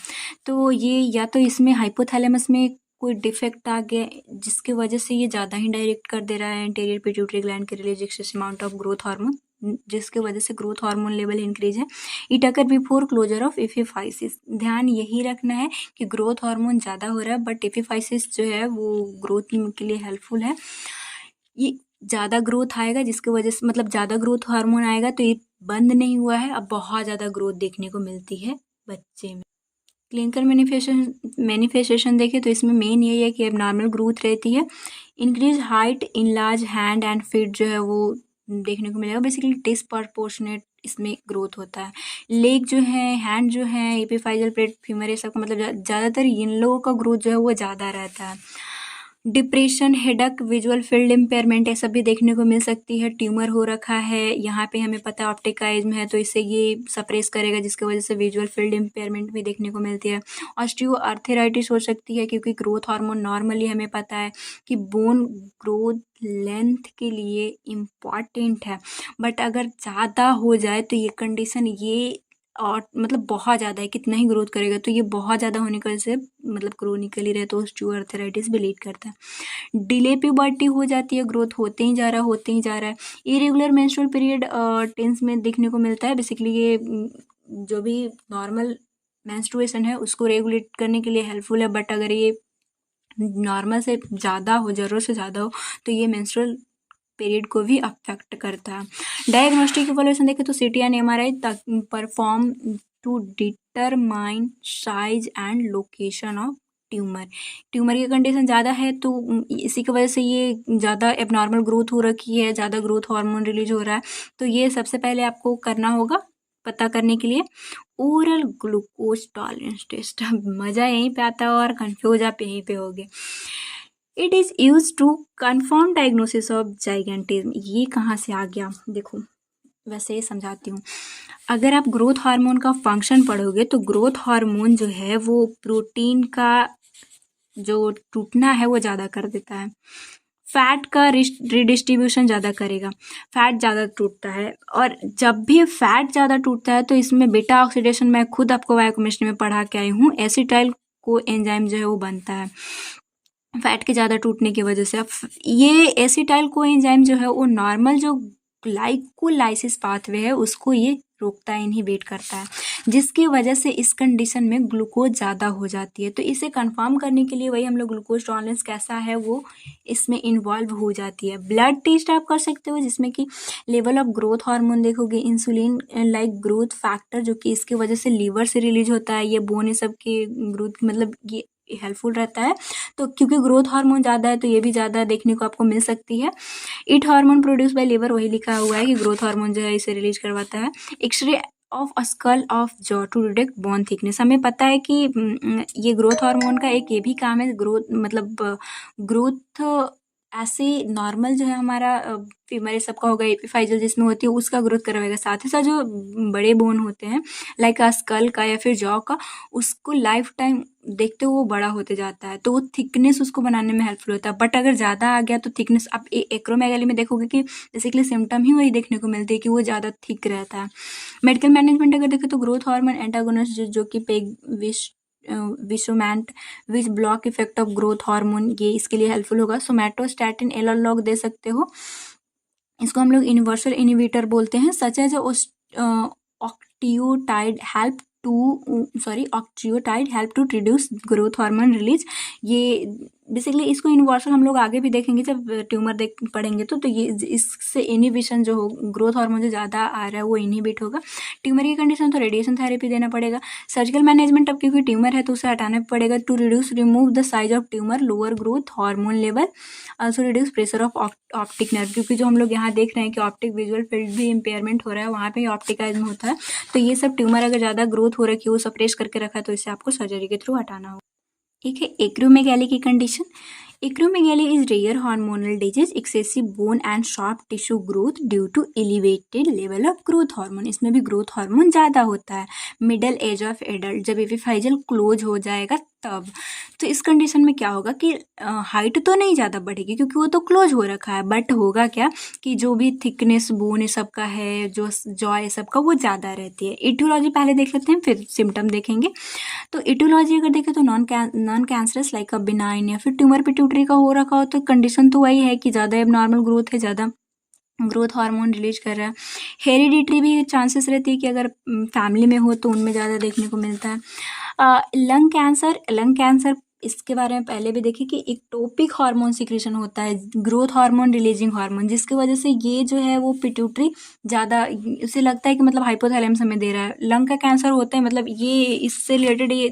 तो ये या तो इसमें हाइपोथैलेमस में कोई डिफेक्ट आ गया जिसकी वजह से ये ज़्यादा ही डायरेक्ट कर दे रहा है एंटीरियर पिट्यूटरी ग्लैंड के release excess amount of growth hormone, जिसकी वजह से ग्रोथ हार्मोन लेवल इंक्रीज है। It occur before closure of epiphysis. ध्यान यही रखना है कि ग्रोथ हार्मोन ज़्यादा हो रहा है बट एपिफाइसिस जो है वो ग्रोथ के लिए हेल्पफुल है। ये ज़्यादा ग्रोथ आएगा जिसकी वजह से मतलब ज़्यादा ग्रोथ हार्मोन आएगा तो ये बंद नहीं हुआ है, अब बहुत ज़्यादा ग्रोथ देखने को मिलती है बच्चे में। क्लिनिकल मैनिफेस्टेशन देखें तो इसमें मेन यही है कि एबनॉर्मल ग्रोथ रहती है। Increase height in large hand and feet जो है वो देखने को मिलेगा, बेसिकली डिसप्रपोर्शनेट इसमें ग्रोथ होता है। लेग जो है, हैंड जो है, एपिफाइजल प्लेट, फीमर, ये सब का मतलब ज़्यादातर इन लोगों का ग्रोथ जो है वो ज़्यादा रहता है। Depression, headache, visual field impairment, ये सब भी देखने को मिल सकती है। ट्यूमर हो रखा है यहाँ पे, हमें पता है ऑप्टिक आइज में है, तो इससे ये सप्रेस करेगा, जिसकी वजह से विजुअल फील्ड इम्पेयरमेंट भी देखने को मिलती है। ऑस्टियोआर्थराइटिस हो सकती है, क्योंकि ग्रोथ हार्मोन नॉर्मली हमें पता है कि बोन ग्रोथ लेंथ के लिए इम्पॉर्टेंट है, बट अगर ज़्यादा हो जाए तो ये कंडीशन ये और मतलब बहुत ज़्यादा है, कितना ही ग्रोथ करेगा, तो ये बहुत ज़्यादा होने की वजह से मतलब क्रोनिकली रहे तो ऑस्टियोआर्थराइटिस भी लीड करता है। डिले प्यूबर्टी हो जाती है, ग्रोथ होते ही जा रहा है। इरेगुलर मेंस्ट्रुअल पीरियड टेंस में देखने को मिलता है। बेसिकली ये जो भी नॉर्मल मेंस्ट्रुएशन है उसको रेगुलेट करने के लिए हेल्पफुल है, बट अगर ये नॉर्मल से ज़्यादा हो, ज़रूरत से ज़्यादा हो, तो ये मेंस्ट्रुअल पीरियड को भी अफेक्ट करता है। डायग्नोस्टिक इवोल्यूशन देखें तो CT and MRI perform to determine size and location of tumour. Tumour की कंडीशन ज़्यादा है तो इसी की वजह से ये ज़्यादा एबनॉर्मल ग्रोथ हो रखी है, ज़्यादा ग्रोथ हार्मोन रिलीज हो रहा है, तो ये सबसे पहले आपको करना होगा पता करने के लिए ओरल ग्लूकोज टॉलरेंस टेस्ट। मज़ा यहीं पे आता है और कन्फ्यूज आप यहीं पे होगे। It is use to confirm diagnosis of gigantism. ये कहाँ से आ गया देखो, वैसे ही समझाती हूँ। अगर आप ग्रोथ हार्मोन का फंक्शन पढ़ोगे तो ग्रोथ हार्मोन जो है वो प्रोटीन का जो टूटना है वो ज़्यादा कर देता है, फैट का रिडिस्ट्रीब्यूशन ज़्यादा करेगा, फैट ज़्यादा टूटता है, और जब भी फैट ज़्यादा टूटता है तो इसमें बीटा ऑक्सीडेशन, मैं खुद आपको बायोकेमिस्ट्री में पढ़ा के आई हूँ, एसिटाइल को एंजाइम जो है वो बनता है फैट के ज़्यादा टूटने की वजह से। अब ये एसिटाइल को एंजाइम जो है वो नॉर्मल जो ग्लाइकोलाइसिस पाथवे है उसको ये रोकता है, इनहिबिट करता है, जिसकी वजह से इस कंडीशन में ग्लूकोज ज़्यादा हो जाती है। तो इसे कंफर्म करने के लिए वही हम लोग ग्लूकोज टॉलरेंस कैसा है वो इसमें इन्वॉल्व हो जाती है। ब्लड टेस्ट आप कर सकते हो जिसमें कि लेवल ऑफ ग्रोथ हार्मोन देखोगे, इंसुलिन लाइक ग्रोथ फैक्टर जो कि इसकी वजह से लीवर से रिलीज होता है, ये बोन सब के ग्रोथ मतलब ये हेल्पफुल रहता है। तो क्योंकि ग्रोथ हार्मोन ज़्यादा है तो ये भी ज़्यादा देखने को आपको मिल सकती है। It hormone produce by liver, वही लिखा हुआ है कि ग्रोथ हार्मोन जो है इसे रिलीज करवाता है। X-ray of skull of jaw to detect bone thickness, हमें पता है कि ये ग्रोथ हार्मोन का एक ये भी काम है, ग्रोथ मतलब ग्रोथ ऐसे नॉर्मल जो है हमारा फीमर सबका होगा एपिफाइजल जिसमें होती है उसका ग्रोथ करवाएगा, साथ ही साथ जो बड़े बोन होते हैं लाइक स्कल का या फिर जॉ का, उसको लाइफ टाइम देखते हुए वो बड़ा होते जाता है, तो वो थिकनेस उसको बनाने में हेल्पफुल होता है। बट अगर ज़्यादा आ गया तो थिकनेस, आप एक्रोमेगाली में देखोगे कि बेसिकली सिम्टम ही वही देखने को मिलती है कि वो ज़्यादा थिक रहता है। मेडिकल मैनेजमेंट अगर देखें तो ग्रोथ हार्मोन एंटागोनिस्ट जो कि pegvisomant which block effect of growth hormone, ये इसके लिए हेल्पफुल होगा। सोमैटोस्टैटिन एनालॉग दे सकते हो, इसको हम लोग यूनिवर्सल इनहिबिटर बोलते हैं, such as octreotide help to reduce growth hormone release. ये बेसिकली इसको यूनिवर्सल हम लोग आगे भी देखेंगे जब ट्यूमर देख पढ़ेंगे तो ये इससे इनहिबिशन जो हो, ग्रोथ हार्मोन जो ज़्यादा आ रहा है वो इनहिबिट होगा। ट्यूमर की कंडीशन तो रेडिएशन थेरेपी देना पड़ेगा। सर्जिकल मैनेजमेंट, अब क्योंकि ट्यूमर है तो उसे हटाना पड़ेगा to remove the size of tumour, lower growth hormone level, also reduce pressure of optic nerve, क्योंकि जो हम लोग यहाँ देख रहे हैं कि ऑप्टिक विजुअल फील्ड भी इम्पेयरमेंट हो रहा है, वहाँ पे ऑप्टिक आइज में होता है, तो ये सब ट्यूमर अगर ज़्यादा ग्रोथ हो रखी है वो सप्रेस करके रखा है तो इसे आपको सर्जरी के थ्रू हटाना होगा। एक है एक्रोमेगाली की condition. Acromegaly is rare hormonal disease, excessive bone and soft tissue growth due to elevated level of growth hormone, इसमें भी ग्रोथ हार्मोन ज़्यादा होता है। मिडल एज ऑफ एडल्ट, जब एपिफाइजल क्लोज हो जाएगा तब। तो इस कंडीशन में क्या होगा कि हाइट तो नहीं ज़्यादा बढ़ेगी क्योंकि वो तो क्लोज हो रखा है, बट होगा क्या कि जो भी थिकनेस बोन ये सब का है, जो जॉ ये सब का, वो ज़्यादा रहती है। इटियोलॉजी पहले देख लेते हैं फिर सिम्टम देखेंगे। तो इटियोलॉजी अगर देखें तो नॉन कैंसरस लाइक अ बिनाइन या फिर ट्यूमर पिट्यूटरी का हो रखा हो, तो कंडीशन तो वही है कि ज़्यादा एबनॉर्मल ग्रोथ है, ज़्यादा ग्रोथ हार्मोन रिलीज कर रहा है। हेरिडिटरी भी चांसेस रहती है कि अगर फैमिली में हो तो उनमें ज़्यादा देखने को मिलता है। लंग कैंसर इसके बारे में पहले भी देखिए कि एक्टोपिक हार्मोन सिक्रीशन होता है, ग्रोथ हार्मोन रिलीजिंग हार्मोन, जिसकी वजह से ये जो है वो पिट्यूटरी ज़्यादा, उसे लगता है कि मतलब हाइपोथैलेमस हमें दे रहा है। लंग का कैंसर होता है मतलब ये इससे रिलेटेड ये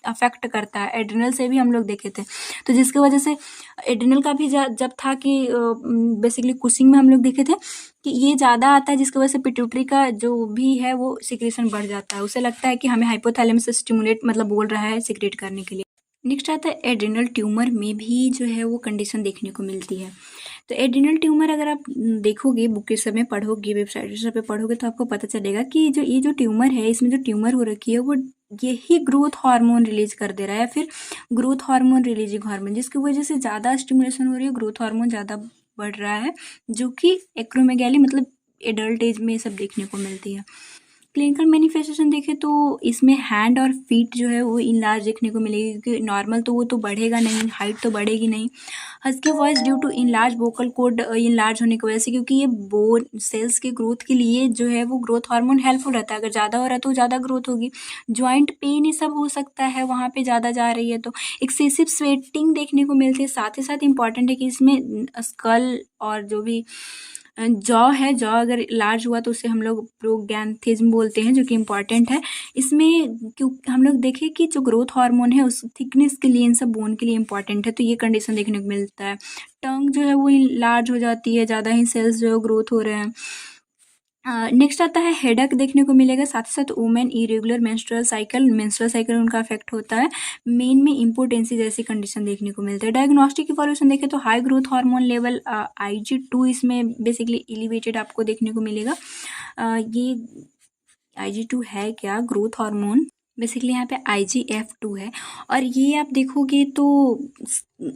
अफेक्ट करता है। एड्रिनल से भी हम लोग देखे थे, तो जिसकी वजह से एड्रिनल का भी जब था कि बेसिकली कुशिंग में हम लोग देखे थे कि ये ज़्यादा आता है, जिसकी वजह से पिट्यूटरी का जो भी है वो सिक्रेशन बढ़ जाता है। उसे लगता है कि हमें हाइपोथैलेमस से स्टिमुलेट मतलब बोल रहा है सिक्रेट करने के लिए। नेक्स्ट आता है एड्रिनल ट्यूमर में भी जो है वो कंडीशन देखने को मिलती है। तो एड्रिनल ट्यूमर अगर आप देखोगे, बुक के समय पढ़ोगे, वेबसाइट सब पे पढ़ोगे, तो आपको पता चलेगा कि जो ये जो ट्यूमर है, इसमें जो ट्यूमर हो रखी है वो यही ग्रोथ हार्मोन रिलीज कर दे रहा है, फिर ग्रोथ हार्मोन रिलीजिंग हार्मोन, जिसकी वजह से ज़्यादा स्टिमुलेशन हो रही है, ग्रोथ हार्मोन ज़्यादा बढ़ रहा है, जो कि एक्रोमेगाली मतलब एडल्ट एज में सब देखने को मिलती है। क्लिनिकल मैनिफेस्टेशन देखें तो इसमें हैंड और फीट जो है वो इनलार्ज देखने को मिलेगी, क्योंकि नॉर्मल तो वो तो बढ़ेगा नहीं, हाइट तो बढ़ेगी नहीं। Husky voice due to enlarge vocal cord enlarge होने की वजह से, क्योंकि ये बोन सेल्स के ग्रोथ के लिए जो है वो ग्रोथ हार्मोन हेल्पफुल रहता है। अगर ज़्यादा हो रहा है तो ज़्यादा ग्रोथ होगी। जॉइंट पेन ये सब हो सकता है वहाँ पे ज़्यादा जा रही है तो। एक्सेसिव स्वेटिंग देखने को मिलती है। साथ ही साथ इम्पॉर्टेंट है कि इसमें स्कल और जो भी जॉ है, जॉ अगर लार्ज हुआ तो उसे हम लोग प्रोगैन्थिज्म बोलते हैं, जो कि इम्पॉर्टेंट है। इसमें क्यों हम लोग देखें कि जो ग्रोथ हार्मोन है उस थिकनेस के लिए, इन सब बोन के लिए इम्पॉर्टेंट है, तो ये कंडीशन देखने को मिलता है। टंग जो है वो लार्ज हो जाती है, ज़्यादा ही सेल्स जो है ग्रोथ हो रहे हैं। नेक्स्ट आता है हेडेक देखने को मिलेगा। साथ ही साथ वुमेन इरेगुलर मेंस्ट्रुअल साइकिल उनका अफेक्ट होता है। मेन में इम्पोर्टेंसी जैसी कंडीशन देखने को मिलता है। डायग्नोस्टिक इवोल्यूशन देखें तो high growth hormone level IG2 इसमें बेसिकली एलिवेटेड आपको देखने को मिलेगा। ये IG2 है क्या? ग्रोथ हार्मोन बेसिकली यहाँ पे IGF2 है। और ये आप देखोगे तो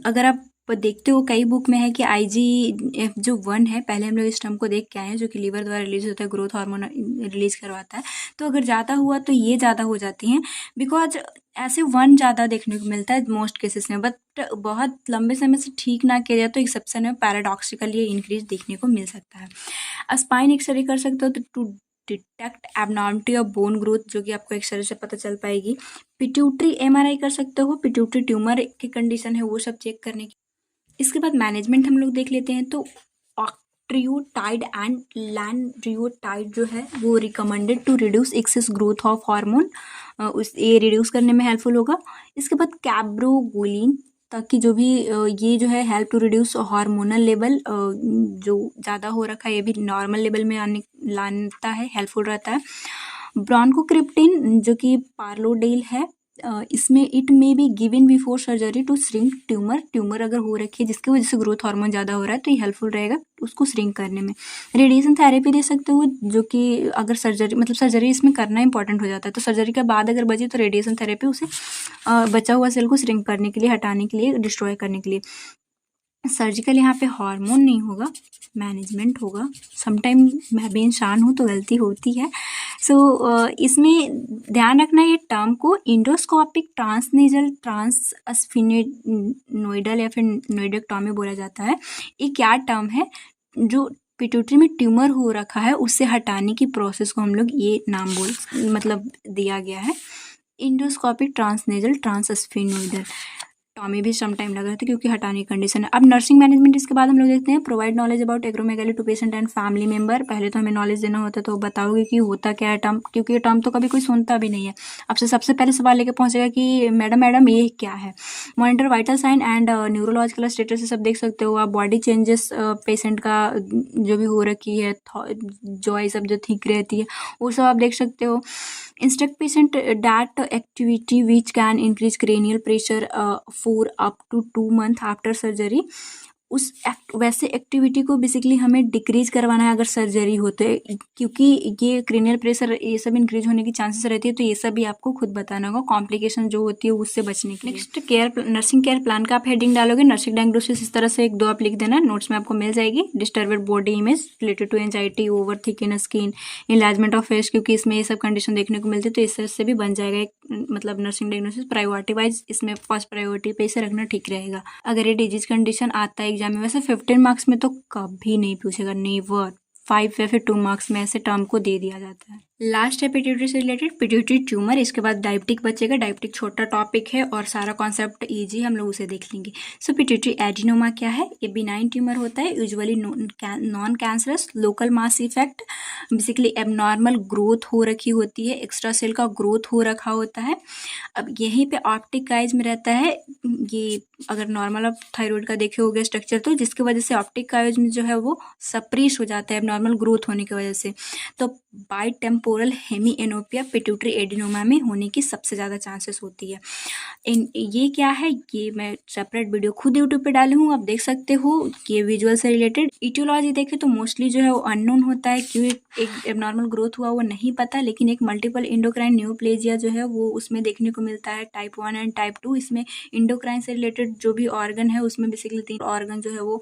अगर आप देखते हो कई बुक में है कि IGF जो 1 है, पहले हम लोग इस टर्म को देख के आए हैं, जो कि लीवर द्वारा रिलीज होता है, ग्रोथ हार्मोन रिलीज करवाता है। तो अगर ज़्यादा हुआ तो ये ज़्यादा हो जाती हैं, बिकॉज ऐसे 1 ज़्यादा देखने को मिलता है मोस्ट केसेस में। बट बहुत लंबे समय से ठीक ना किया जाए तो एक्सेप्शन में पैराडॉक्सिकली इंक्रीज देखने को मिल सकता है। स्पाइन एक्सरे कर सकते हो तो to detect abnormality of bone growth, जो कि आपको एक्सरे से पता चल पाएगी। पिट्यूटरी MRI कर सकते हो, पिट्यूटरी ट्यूमर की कंडीशन है वो सब चेक करने की। इसके बाद मैनेजमेंट हम लोग देख लेते हैं। तो ऑक्ट्रियोटाइड एंड लैंड्रियोटाइड जो है वो recommended to reduce excess growth of hormone, उस ये रिड्यूस करने में हेल्पफुल होगा। इसके बाद कैब्रोगोलिन, ताकि जो भी ये जो है help to reduce hormonal level, जो ज़्यादा हो रखा है ये भी नॉर्मल लेवल में आने लाता है, हेल्पफुल रहता है। ब्रोंकोक्रिप्टिन जो कि पार्लोडेल है, इसमें it may be given before surgery to shrink tumour अगर हो रखी है जिसकी वजह से ग्रोथ हार्मोन ज़्यादा हो रहा है तो ये हेल्पफुल रहेगा उसको श्रिंक करने में। रेडिएशन थेरेपी दे सकते हो, जो कि अगर सर्जरी इसमें करना इंपॉर्टेंट हो जाता है, तो सर्जरी के बाद अगर बचे तो रेडिएशन थेरेपी उसे बचा हुआ सेल को श्रिंक करने के लिए, हटाने के लिए, डिस्ट्रॉय करने के लिए। सर्जिकल यहाँ पे हार्मोन नहीं होगा, मैनेजमेंट होगा। समटाइम मैं भी इंसान हूँ तो गलती होती है। सो इसमें ध्यान रखना ये टर्म को इंडोस्कोपिक ट्रांसनेजल ट्रांसस्फिनोइडल या फिर नोइडेक्टॉमी बोला जाता है। ये क्या टर्म है? जो पिट्यूटरी में ट्यूमर हो रखा है उससे हटाने की प्रोसेस को हम लोग ये नाम मतलब दिया गया है, इंडोस्कोपिक ट्रांसनेजल ट्रांसस्फिनोइडल। टॉमी भी सम टाइम लगा था क्योंकि हटाने की कंडीशन है। अब नर्सिंग मैनेजमेंट इसके बाद हम लोग देखते हैं। Provide knowledge about acromegaly to patient and family member. पहले तो हमें नॉलेज देना होता है तो बताओगे कि होता क्या है टर्म, क्योंकि ये टर्म तो कभी कोई सुनता भी नहीं है। आपसे सबसे पहले सवाल लेके पहुंचेगा कि मैडम ये क्या है। Monitor vital sign and neurological status, सब देख सकते हो आप। बॉडी चेंजेस पेशेंट का जो भी हो रखी है, जॉय सब जो ठीक रहती है वो सब आप देख सकते हो। Instruct patient that activity which can increase cranial pressure for up to 2 month after surgery. वैसे एक्टिविटी को बेसिकली हमें डिक्रीज करवाना है अगर सर्जरी होते, क्योंकि ये क्रेनियल प्रेशर ये सब इंक्रीज होने की चांसेस रहती है, तो ये सब भी आपको खुद बताना होगा, कॉम्प्लिकेशन जो होती है उससे बचने के लिए। नेक्स्ट नर्सिंग केयर प्लान का आप हेडिंग डालोगे। नर्सिंग डायग्नोसिस इस तरह से 1-2 आप लिख देना, नोट्स में आपको मिल जाएगी। Disturbed body image related to anxiety, over thick in skin, enlargement of face, क्योंकि इसमें ये सब कंडीशन देखने को मिलती है, तो इस तरह से भी बन जाएगा एक मतलब नर्सिंग डायग्नोसिस। प्रायोरिटी वाइज इसमें फर्स्ट प्रायोरिटी पे इसे रखना ठीक रहेगा। अगर ये डिजीज कंडीशन आता है एग्जाम में, वैसे 15 मार्क्स में तो कभी नहीं पूछेगा, नेवर। 5 या फिर 2 मार्क्स में ऐसे टर्म को दे दिया जाता है। लास्ट है पिट्यूटरी से रिलेटेड, पिट्यूटरी ट्यूमर। इसके बाद डायबिटिक बचेगा। डायबिटिक छोटा टॉपिक है और सारा कॉन्सेप्ट इजी, हम लोग उसे देख लेंगे। सो पिट्यूटरी एडिनोमा क्या है? ये बिनाइन ट्यूमर होता है, यूजुअली नॉन कैंसरस, लोकल मास इफेक्ट, बेसिकली एबनॉर्मल ग्रोथ हो रखी होती है, एक्स्ट्रा सेल का ग्रोथ हो रखा होता है। अब यहीं पे ऑप्टिक काइज में रहता है ये। अगर नॉर्मल आप थायराइड का देखे होगे स्ट्रक्चर, तो जिसकी वजह से ऑप्टिक काइज में जो है वो सप्रेस हो जाता है एबनॉर्मल ग्रोथ होने की वजह से। तो bi tempo temporal hemianopia pituitary adenoma में होने की सबसे ज़्यादा चांसेस होती है। ये क्या है, ये मैं सेपरेट वीडियो खुद यूट्यूब पे डाली हूँ, आप देख सकते हो। ये विजुअल से रिलेटेड इटियोलॉजी देखें तो मोस्टली जो है वो अननोन होता है, क्यों एक एबनॉर्मल ग्रोथ हुआ वो नहीं पता, लेकिन एक मल्टीपल इंडोक्राइन न्यूप्लेजिया जो है वो उसमें देखने को मिलता है, टाइप 1 एंड टाइप 2। इसमें इंडोक्राइन से रिलेटेड जो भी ऑर्गन है उसमें बेसिकली 3 ऑर्गन जो है वो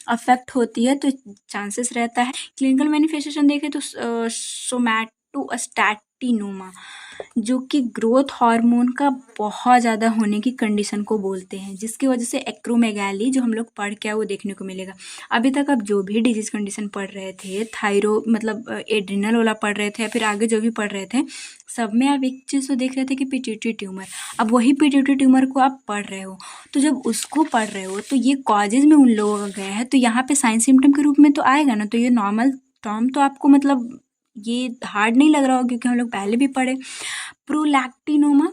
अफेक्ट होती है, तो चांसेस रहता है। क्लिनिकल मैनिफेस्टेशन देखें तो सोमैटोस्टैटिनोमा जो कि ग्रोथ हार्मोन का बहुत ज़्यादा होने की कंडीशन को बोलते हैं, जिसकी वजह से एक्रोमेगाली जो हम लोग पढ़ के आए वो देखने को मिलेगा। अभी तक आप जो भी डिजीज कंडीशन पढ़ रहे थे, थायरो मतलब एड्रिनल वाला पढ़ रहे थे या फिर आगे जो भी पढ़ रहे थे, सब में आप एक चीज़ तो देख रहे थे कि पिट्यूटरी ट्यूमर। अब वही पिट्यूटरी ट्यूमर को आप पढ़ रहे हो, तो जब उसको पढ़ रहे हो तो ये कॉजेज में उन लोगों का गया है, तो यहाँ पे साइन सिम्टम के रूप में तो आएगा ना। तो ये नॉर्मल टर्म तो आपको मतलब ये हार्ड नहीं लग रहा हो, क्योंकि हम लोग पहले भी पढ़े। प्रोलैक्टिनोमा,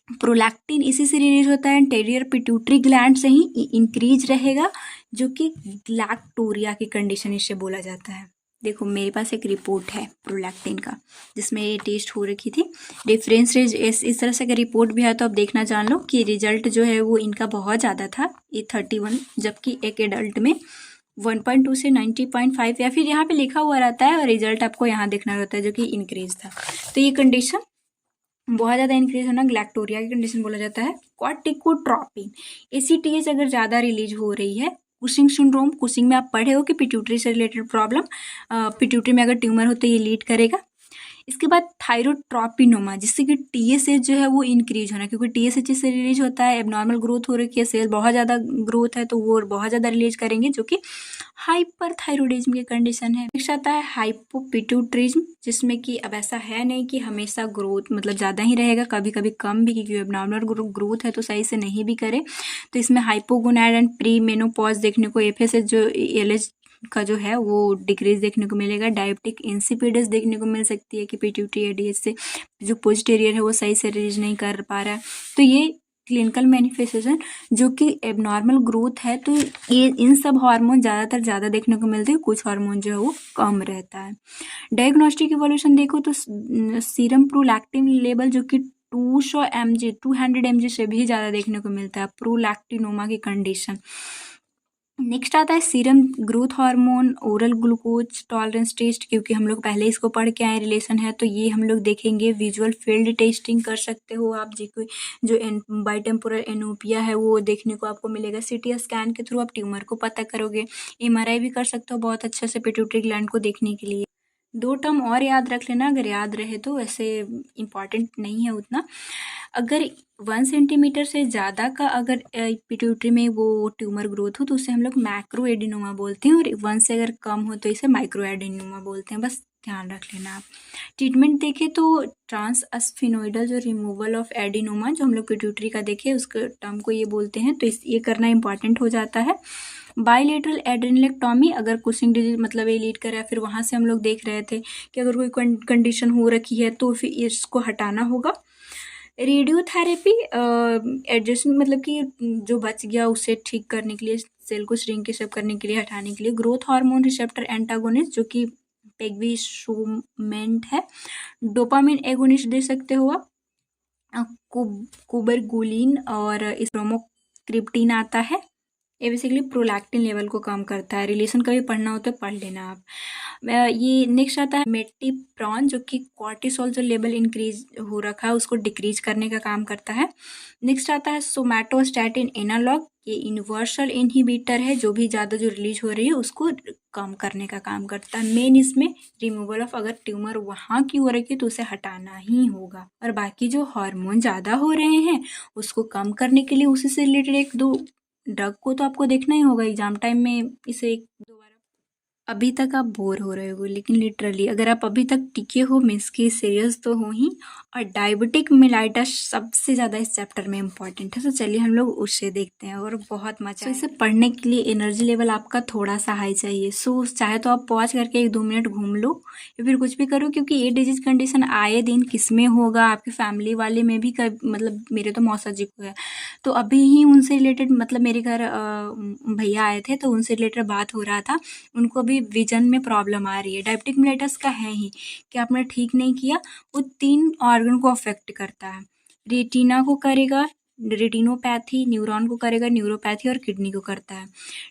प्रोलैक्टिन इसी से रिलीज होता है, इंटीरियर पिट्यूटरी ग्लैंड से ही इंक्रीज रहेगा, जो कि लैक्टोरिया की कंडीशन इससे बोला जाता है। देखो मेरे पास एक रिपोर्ट है प्रोलैक्टिन का, जिसमें ये टेस्ट हो रखी थी। रेफरेंस रेंज इस तरह से अगर रिपोर्ट भी है तो आप देखना जान लो कि रिजल्ट जो है वो इनका बहुत ज़्यादा था, ये 31, जबकि एक एडल्ट में 1.2 से 90.5 या फिर यहाँ पे लिखा हुआ रहता है, और रिजल्ट आपको यहाँ देखना रहता है जो कि इंक्रीज था। तो ये कंडीशन बहुत ज़्यादा इंक्रीज होना ग्लैक्टोरिया की कंडीशन बोला जाता है। कॉर्टिकोट्रोपिन ACTH अगर ज़्यादा रिलीज हो रही है, कुशिंग सिंड्रोम, कुशिंग में आप पढ़े हो कि पिट्यूटरी से रिलेटेड प्रॉब्लम, पिट्यूटरी में अगर ट्यूमर हो तो ये लीड करेगा। इसके बाद थायरोट्रोपिनोमा, जिससे कि TSH जो है वो इंक्रीज होना, क्योंकि TSH से रिलीज होता है, एबनॉर्मल ग्रोथ हो रही है, सेल बहुत ज़्यादा ग्रोथ है तो वो बहुत ज़्यादा रिलीज करेंगे, जो कि हाइपरथायरोडिज्म की कंडीशन है। नेक्स्ट आता है हाइपोपिट्यूटरिज्म, जिसमें कि अब ऐसा है नहीं कि हमेशा ग्रोथ मतलब ज़्यादा ही रहेगा, कभी कभी कम भी, क्योंकि एबनॉर्मल ग्रोथ है तो सही से नहीं भी करे। तो इसमें हाइपोगोनाड एंड प्री मेनोपॉज देखने को, FSH जो LH का जो है वो डिक्रीज देखने को मिलेगा। डायबिटिक इंसिपिडस देखने को मिल सकती है कि पिट्यूटरी ADH से जो पोस्टीरियर है वो सही से रिलीज नहीं कर पा रहा है। तो ये क्लिनिकल मैनिफेस्टेशन जो कि एबनॉर्मल ग्रोथ है, तो ये इन सब हार्मोन ज़्यादातर ज़्यादा देखने को मिलते हैं, कुछ हार्मोन जो है वो कम रहता है। डायग्नोस्टिक इवोल्यूशन देखो तो सीरम प्रोलैक्टिन लेवल जो कि 200 mg से भी ज़्यादा देखने को मिलता है, प्रोलैक्टिनोमा की कंडीशन। नेक्स्ट आता है serum growth hormone oral glucose tolerance test, क्योंकि हम लोग पहले इसको पढ़ के आए, रिलेशन है, तो ये हम लोग देखेंगे। विजुअल फील्ड टेस्टिंग कर सकते हो आप, जो बाइटेम्पोरल एनोपिया है वो देखने को आपको मिलेगा। CT स्कैन के थ्रू आप ट्यूमर को पता करोगे। MRI भी कर सकते हो बहुत अच्छे से पिट्यूटरी ग्लैंड को देखने के लिए। 2 टर्म और याद रख लेना, अगर याद रहे तो, वैसे इम्पॉर्टेंट नहीं है उतना। अगर 1 सेंटीमीटर से ज़्यादा का अगर पिट्यूटरी में वो ट्यूमर ग्रोथ हो तो उसे हम लोग मैक्रो एडिनोमा बोलते हैं, और 1 से अगर कम हो तो इसे माइक्रो एडिनोमा बोलते हैं, बस ध्यान रख लेना आप। ट्रीटमेंट देखें तो ट्रांसअस्फिनोइडल जो रिमूवल ऑफ एडिनोमा जो हम लोग पिट्यूटरी का देखें उसके टर्म को ये बोलते हैं, तो ये करना इंपॉर्टेंट हो जाता है। बाइलेटरल एड्रेनलेक्टॉमी, अगर कुशिंग डिजीज मतलब ये लीड करे, फिर वहाँ से हम लोग देख रहे थे कि अगर कोई कंडीशन हो रखी है तो फिर इसको हटाना होगा। रेडियोथेरेपी एडजस्टमेंट मतलब कि जो बच गया उसे ठीक करने के लिए, सेल को श्रिंकेज करने के लिए, हटाने के लिए। ग्रोथ हार्मोन रिसेप्टर एंटागोनिस्ट जो कि पेग्विसोमेंट है। डोपामिन एगोनिस्ट दे सकते हो आप, कुबरगुलिन, और इस प्रोमोक्रिप्टिन आता है। ये बेसिकली प्रोलैक्टिन लेवल को कम करता है। रिलेशन कभी पढ़ना हो तो पढ़ लेना आप। ये नेक्स्ट आता है मेटिप्रॉन, जो कि कॉर्टिसोल जो लेवल इंक्रीज हो रखा है उसको डिक्रीज करने का काम करता है। नेक्स्ट आता है सोमैटोस्टैटिन एनालॉग, ये यूनिवर्सल इनहिबिटर है, जो भी ज़्यादा जो रिलीज हो रही है उसको कम करने का काम करता है। मेन इसमें रिमूवल ऑफ, अगर ट्यूमर वहाँ की हो रही है तो उसे हटाना ही होगा। और बाकी जो हार्मोन ज़्यादा हो रहे हैं उसको कम करने के लिए उसी से रिलेटेड 1-2 ड्रग को तो आपको देखना ही होगा एग्जाम टाइम में, इसे 1-2 बार। अभी तक आप बोर हो रहे हो, लेकिन लिटरली अगर आप अभी तक टिके हो मीन्स कि सीरियस तो हो ही। और डायबिटिक मेलाइटस सबसे ज़्यादा इस चैप्टर में इंपॉर्टेंट है, तो चलिए हम लोग उससे देखते हैं, और बहुत मजा। इसे पढ़ने के लिए एनर्जी लेवल आपका थोड़ा सा हाई चाहिए। सो चाहे तो आप पॉज करके 1-2 मिनट घूम लो या फिर कुछ भी करो, क्योंकि ये डिजीज कंडीशन आए दिन किस में होगा, आपकी फैमिली वाले में भी मतलब मेरे तो मौसा जी को है, तो अभी ही उनसे रिलेटेड मतलब मेरे घर भैया आए थे, तो उनसे रिलेटेड बात हो रहा था। उनको भी विजन में प्रॉब्लम आ रही है। डायबिटिक मेलिटस का है ही कि आपने ठीक नहीं किया, वो 3 ऑर्गन को अफेक्ट करता है। रेटिना को करेगा, रेटिनोपैथी, न्यूरॉन को करेगा, न्यूरोपैथी और किडनी को करता है।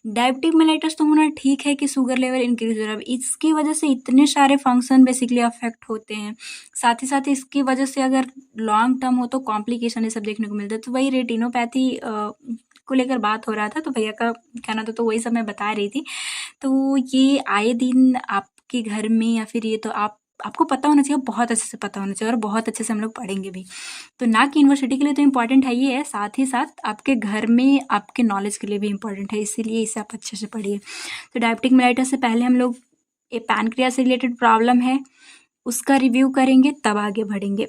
डायबिटिक मेलिटस तो होना ठीक है कि शुगर लेवल इंक्रीज हो रहा है, इसकी वजह से इतने सारे फंक्शन बेसिकली अफेक्ट होते हैं। साथ ही साथ इसकी वजह से अगर लॉन्ग टर्म हो तो कॉम्प्लिकेशन ये सब देखने को मिलता है। तो वही रेटिनोपैथी को लेकर बात हो रहा था, तो भैया का कहना था, तो वही सब मैं बता रही थी। तो ये आए दिन आपके घर में या फिर ये तो आपको पता होना चाहिए, बहुत अच्छे से पता होना चाहिए और बहुत अच्छे से हम लोग पढ़ेंगे भी। तो ना कि यूनिवर्सिटी के लिए तो इम्पॉर्टेंट है ये है, साथ ही साथ आपके घर में आपके नॉलेज के लिए भी इम्पॉर्टेंट है, इसीलिए इसे आप अच्छे से पढ़िए। तो डायबिटिक मेलिटस से पहले हम लोग ये पैनक्रियाज से रिलेटेड प्रॉब्लम है उसका रिव्यू करेंगे, तब आगे बढ़ेंगे।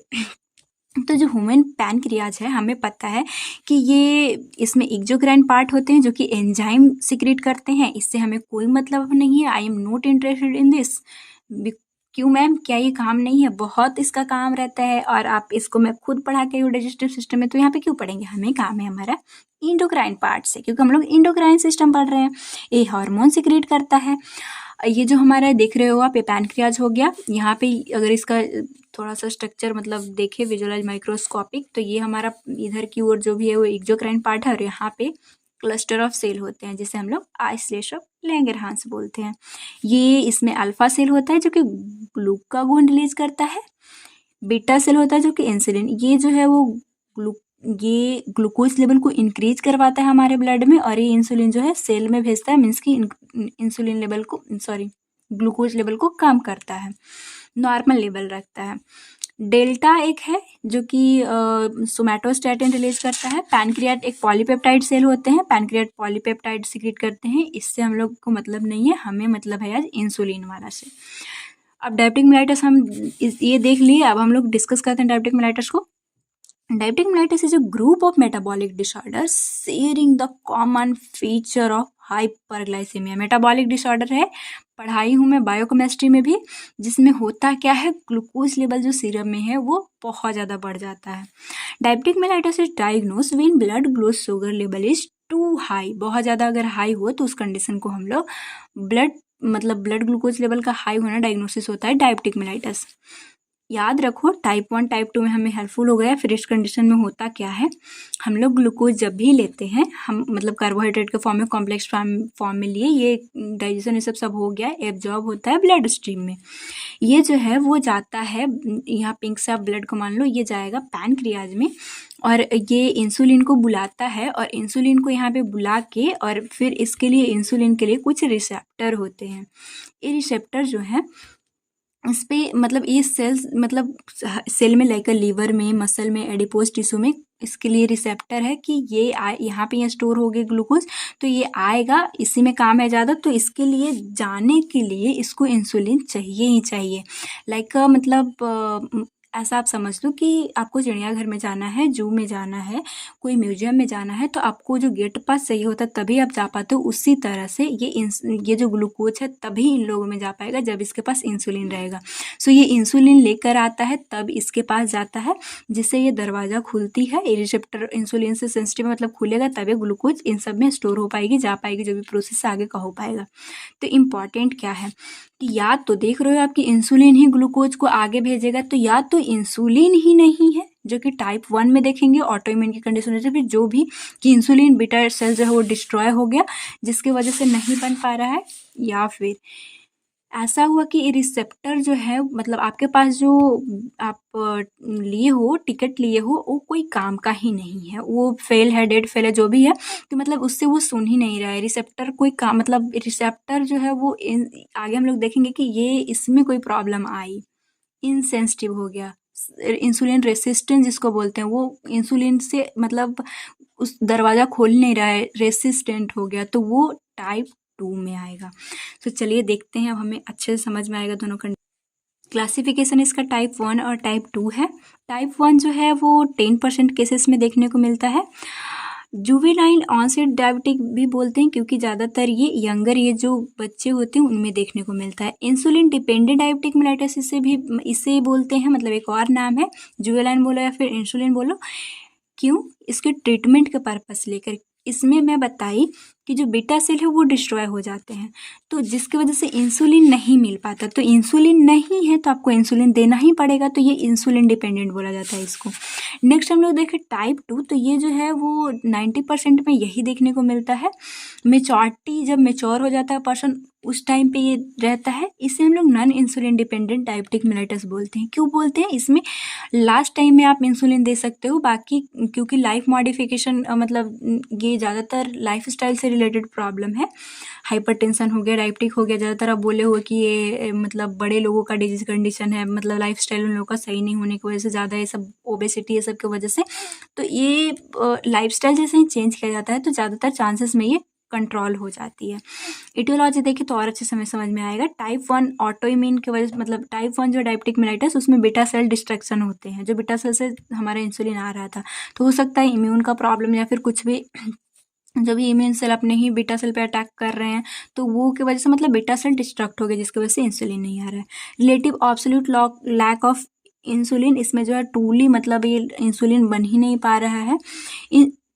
तो जो ह्यूमन पैनक्रियाज है, हमें पता है कि ये इसमें एक्सोक्राइन पार्ट होते हैं जो कि एंजाइम सिक्रेट करते हैं। इससे हमें कोई मतलब नहीं है, I am not interested in this. क्यों मैम, क्या ये काम नहीं है? बहुत इसका काम रहता है, और आप इसको मैं खुद पढ़ा के हूँ डाइजेस्टिव सिस्टम में, तो यहाँ पे क्यों पढ़ेंगे? हमें काम है हमारा इंडोक्राइन पार्ट से, क्योंकि हम लोग इंडोक्राइन सिस्टम पढ़ रहे हैं। ये हार्मोन सिक्रेट करता है। ये जो हमारा देख रहे हो आप, ये पैनक्रियाज हो गया। यहाँ पे अगर इसका थोड़ा सा स्ट्रक्चर मतलब देखे विजुअलाइज माइक्रोस्कोपिक, तो ये हमारा इधर की ओर जो भी है वो एक्सोक्राइन पार्ट है, और यहाँ पे क्लस्टर ऑफ सेल होते हैं जिसे हम लोग आइसोलेशन ऑफ लैंगरहांस बोलते हैं। ये इसमें अल्फा सेल होता है जो कि ग्लूकागोन रिलीज करता है, बीटा सेल होता है जो कि इंसुलिन, ये जो है वो ये ग्लूकोज लेवल को इंक्रीज करवाता है हमारे ब्लड में, और ये इंसुलिन जो है सेल में भेजता है, मीन्स कि इंसुलिन लेवल को ग्लूकोज लेवल को कम करता है, नॉर्मल लेवल रखता है। डेल्टा एक है जो कि सोमैटोस्टैटिन रिलीज करता है। पैनक्रियाट एक पॉलीपेप्टाइड सेल होते हैं, पैनक्रियाट पॉलीपेप्टाइड सिक्रेट करते हैं। इससे हम लोग को मतलब नहीं है, हमें मतलब है आज इंसुलिन वाला से। अब डायबिटिक मेलिटस हम ये देख लिए, अब हम लोग डिस्कस करते हैं डायबिटिक मेलिटस को। Diabetic mellitus is a group of metabolic disorder sharing the common feature of hyperglycaemia. Metabolic disorder है, पढ़ाई हूँ मैं बायोकेमिस्ट्री में भी, जिसमें होता क्या है, ग्लूकोज लेवल जो सीरम में है वो बहुत ज़्यादा बढ़ जाता है। Diabetic mellitus is diagnose when blood glucose sugar level is too high. बहुत ज़्यादा अगर हाई हो तो उस कंडीशन को हम लोग ब्लड ग्लूकोज लेवल का हाई होना डायग्नोसिस होता है डायबिटिक मेलिटस। याद रखो, टाइप 1 टाइप 2 में हमें हेल्पफुल हो गया। फिर इस कंडीशन में होता क्या है, हम लोग ग्लूकोज जब भी लेते हैं, हम मतलब कार्बोहाइड्रेट के फॉर्म में, कॉम्प्लेक्स फॉर्म में लिए, ये डाइजेशन ये सब हो गया, एब्जॉर्ब होता है ब्लड स्ट्रीम में। ये जो है वो जाता है, यहाँ पिंक से आप ब्लड को मान लो, ये जाएगा पैनक्रियाज में, और ये इंसुलिन को बुलाता है, और इंसुलिन को यहाँ पे बुला के, और फिर इसके लिए इंसुलिन के लिए कुछ रिसेप्टर होते हैं। ये रिसेप्टर जो है इस पे मतलब ये सेल्स मतलब सेल में लाइक लीवर में, मसल में, एडिपोज टिश्यू में, इसके लिए रिसेप्टर है कि ये यहाँ पे ये स्टोर हो गए ग्लूकोज, तो ये आएगा, इसी में काम है ज़्यादा, तो इसके लिए जाने के लिए इसको इंसुलिन चाहिए ही चाहिए। लाइक मतलब ऐसा आप समझ लो कि आपको चिड़ियाघर में जाना है, जू में जाना है, कोई म्यूजियम में जाना है, तो आपको जो गेट पास चाहिए होता है तभी आप जा पाते हो। उसी तरह से ये जो ग्लूकोज है तभी इन लोगों में जा पाएगा जब इसके पास इंसुलिन रहेगा। सो ये इंसुलिन लेकर आता है तब इसके पास जाता है, जिससे ये दरवाज़ा खुलती है। ये रिसेप्टर इंसुलिन से सेंसिटिव मतलब खुलेगा, तभी ग्लूकोज इन सब में स्टोर हो पाएगी, जा पाएगी, जो भी प्रोसेस आगे का हो पाएगा। तो इम्पॉर्टेंट क्या है कि या तो देख रहे हो आपकी इंसुलिन ही ग्लूकोज को आगे भेजेगा, तो या तो इंसुलिन ही नहीं है, जो कि टाइप 1 में देखेंगे ऑटो इम्यून की कंडीशन है, फिर जो भी कि इंसुलिन बीटा सेल जो है वो डिस्ट्रॉय हो गया जिसकी वजह से नहीं बन पा रहा है, या फिर ऐसा हुआ कि रिसेप्टर जो है मतलब आपके पास जो आप लिए हो, टिकट लिए हो, वो कोई काम का ही नहीं है, वो फेल है, डेड फेल है, जो भी है, तो मतलब उससे वो सुन ही नहीं रहा है। रिसेप्टर कोई काम मतलब रिसेप्टर जो है वो आगे हम लोग देखेंगे कि ये इसमें कोई प्रॉब्लम आई, इनसेंसिटिव हो गया, इंसुलिन रेसिस्टेंस जिसको बोलते हैं, वो इंसुलिन से मतलब उस दरवाज़ा खोल नहीं रहा है, रेसिस्टेंट हो गया, तो वो टाइप 2 में आएगा। तो चलिए देखते हैं, अब हमें अच्छे से समझ में आएगा दोनों का क्लासिफिकेशन। इसका टाइप 1 और टाइप 2 है। टाइप 1 जो है वो 10% केसेस में देखने को मिलता है। जुवेनाइल ऑनसेट डायबिटिक भी बोलते हैं, क्योंकि ज़्यादातर ये यंगर ये जो बच्चे होते हैं उनमें देखने को मिलता है। इंसुलिन डिपेंडेंट डायबिटिक मेलिटस इसे बोलते हैं, मतलब एक और नाम है, जुवेनाइल बोलो या फिर इंसुलिन बोलो। क्यों? इसके ट्रीटमेंट के पर्पस लेकर। इसमें मैं बताई कि जो बीटा सेल है वो डिस्ट्रॉय हो जाते हैं, तो जिसकी वजह से इंसुलिन नहीं मिल पाता। तो इंसुलिन नहीं है तो आपको इंसुलिन देना ही पड़ेगा, तो ये इंसुलिन डिपेंडेंट बोला जाता है इसको। नेक्स्ट हम लोग देखें टाइप 2, तो ये जो है वो 90% में यही देखने को मिलता है। मेचॉरिटी जब मेच्योर हो जाता है पर्सन उस टाइम पे ये रहता है। इसे हम लोग non insulin dependent diabetic mellitus बोलते हैं। क्यों बोलते हैं? इसमें लास्ट टाइम में आप इंसुलिन दे सकते हो, बाकी क्योंकि लाइफ मॉडिफिकेशन ये ज़्यादातर लाइफ स्टाइल से रिलेटेड प्रॉब्लम है। हाइपरटेंशन हो गया, डायबिटिक हो गया, ज़्यादातर आप बोले हो कि ये बड़े लोगों का डिजीज कंडीशन है, लाइफ स्टाइल उन लोगों का सही नहीं होने की वजह से ज़्यादा ये सब ओबेसिटी ये सब की वजह से। तो ये लाइफ स्टाइल जैसे ही चेंज किया जाता है तो ज़्यादातर चांसेस में ये कंट्रोल हो जाती है। इटियोलॉजी देखिए तो और अच्छे समझ में आएगा। टाइप 1 ऑटो इम्यून की वजह से, टाइप 1 जो डायबिटिक मेलाइटस उसमें बीटा सेल डिस्ट्रक्शन होते हैं, जो बीटा सेल से हमारा इंसुलिन आ रहा था। तो हो सकता है इम्यून का प्रॉब्लम या फिर कुछ भी, जो भी इम्यून सेल अपने ही बीटा सेल पे अटैक कर रहे हैं, तो वो की वजह से बीटा सेल डिस्ट्रक्ट हो गया, जिसकी वजह से इंसुलिन नहीं आ रहा है। Relative absolute lack of insulin, इसमें जो है ट्रूली ये इंसुलिन बन ही नहीं पा रहा है।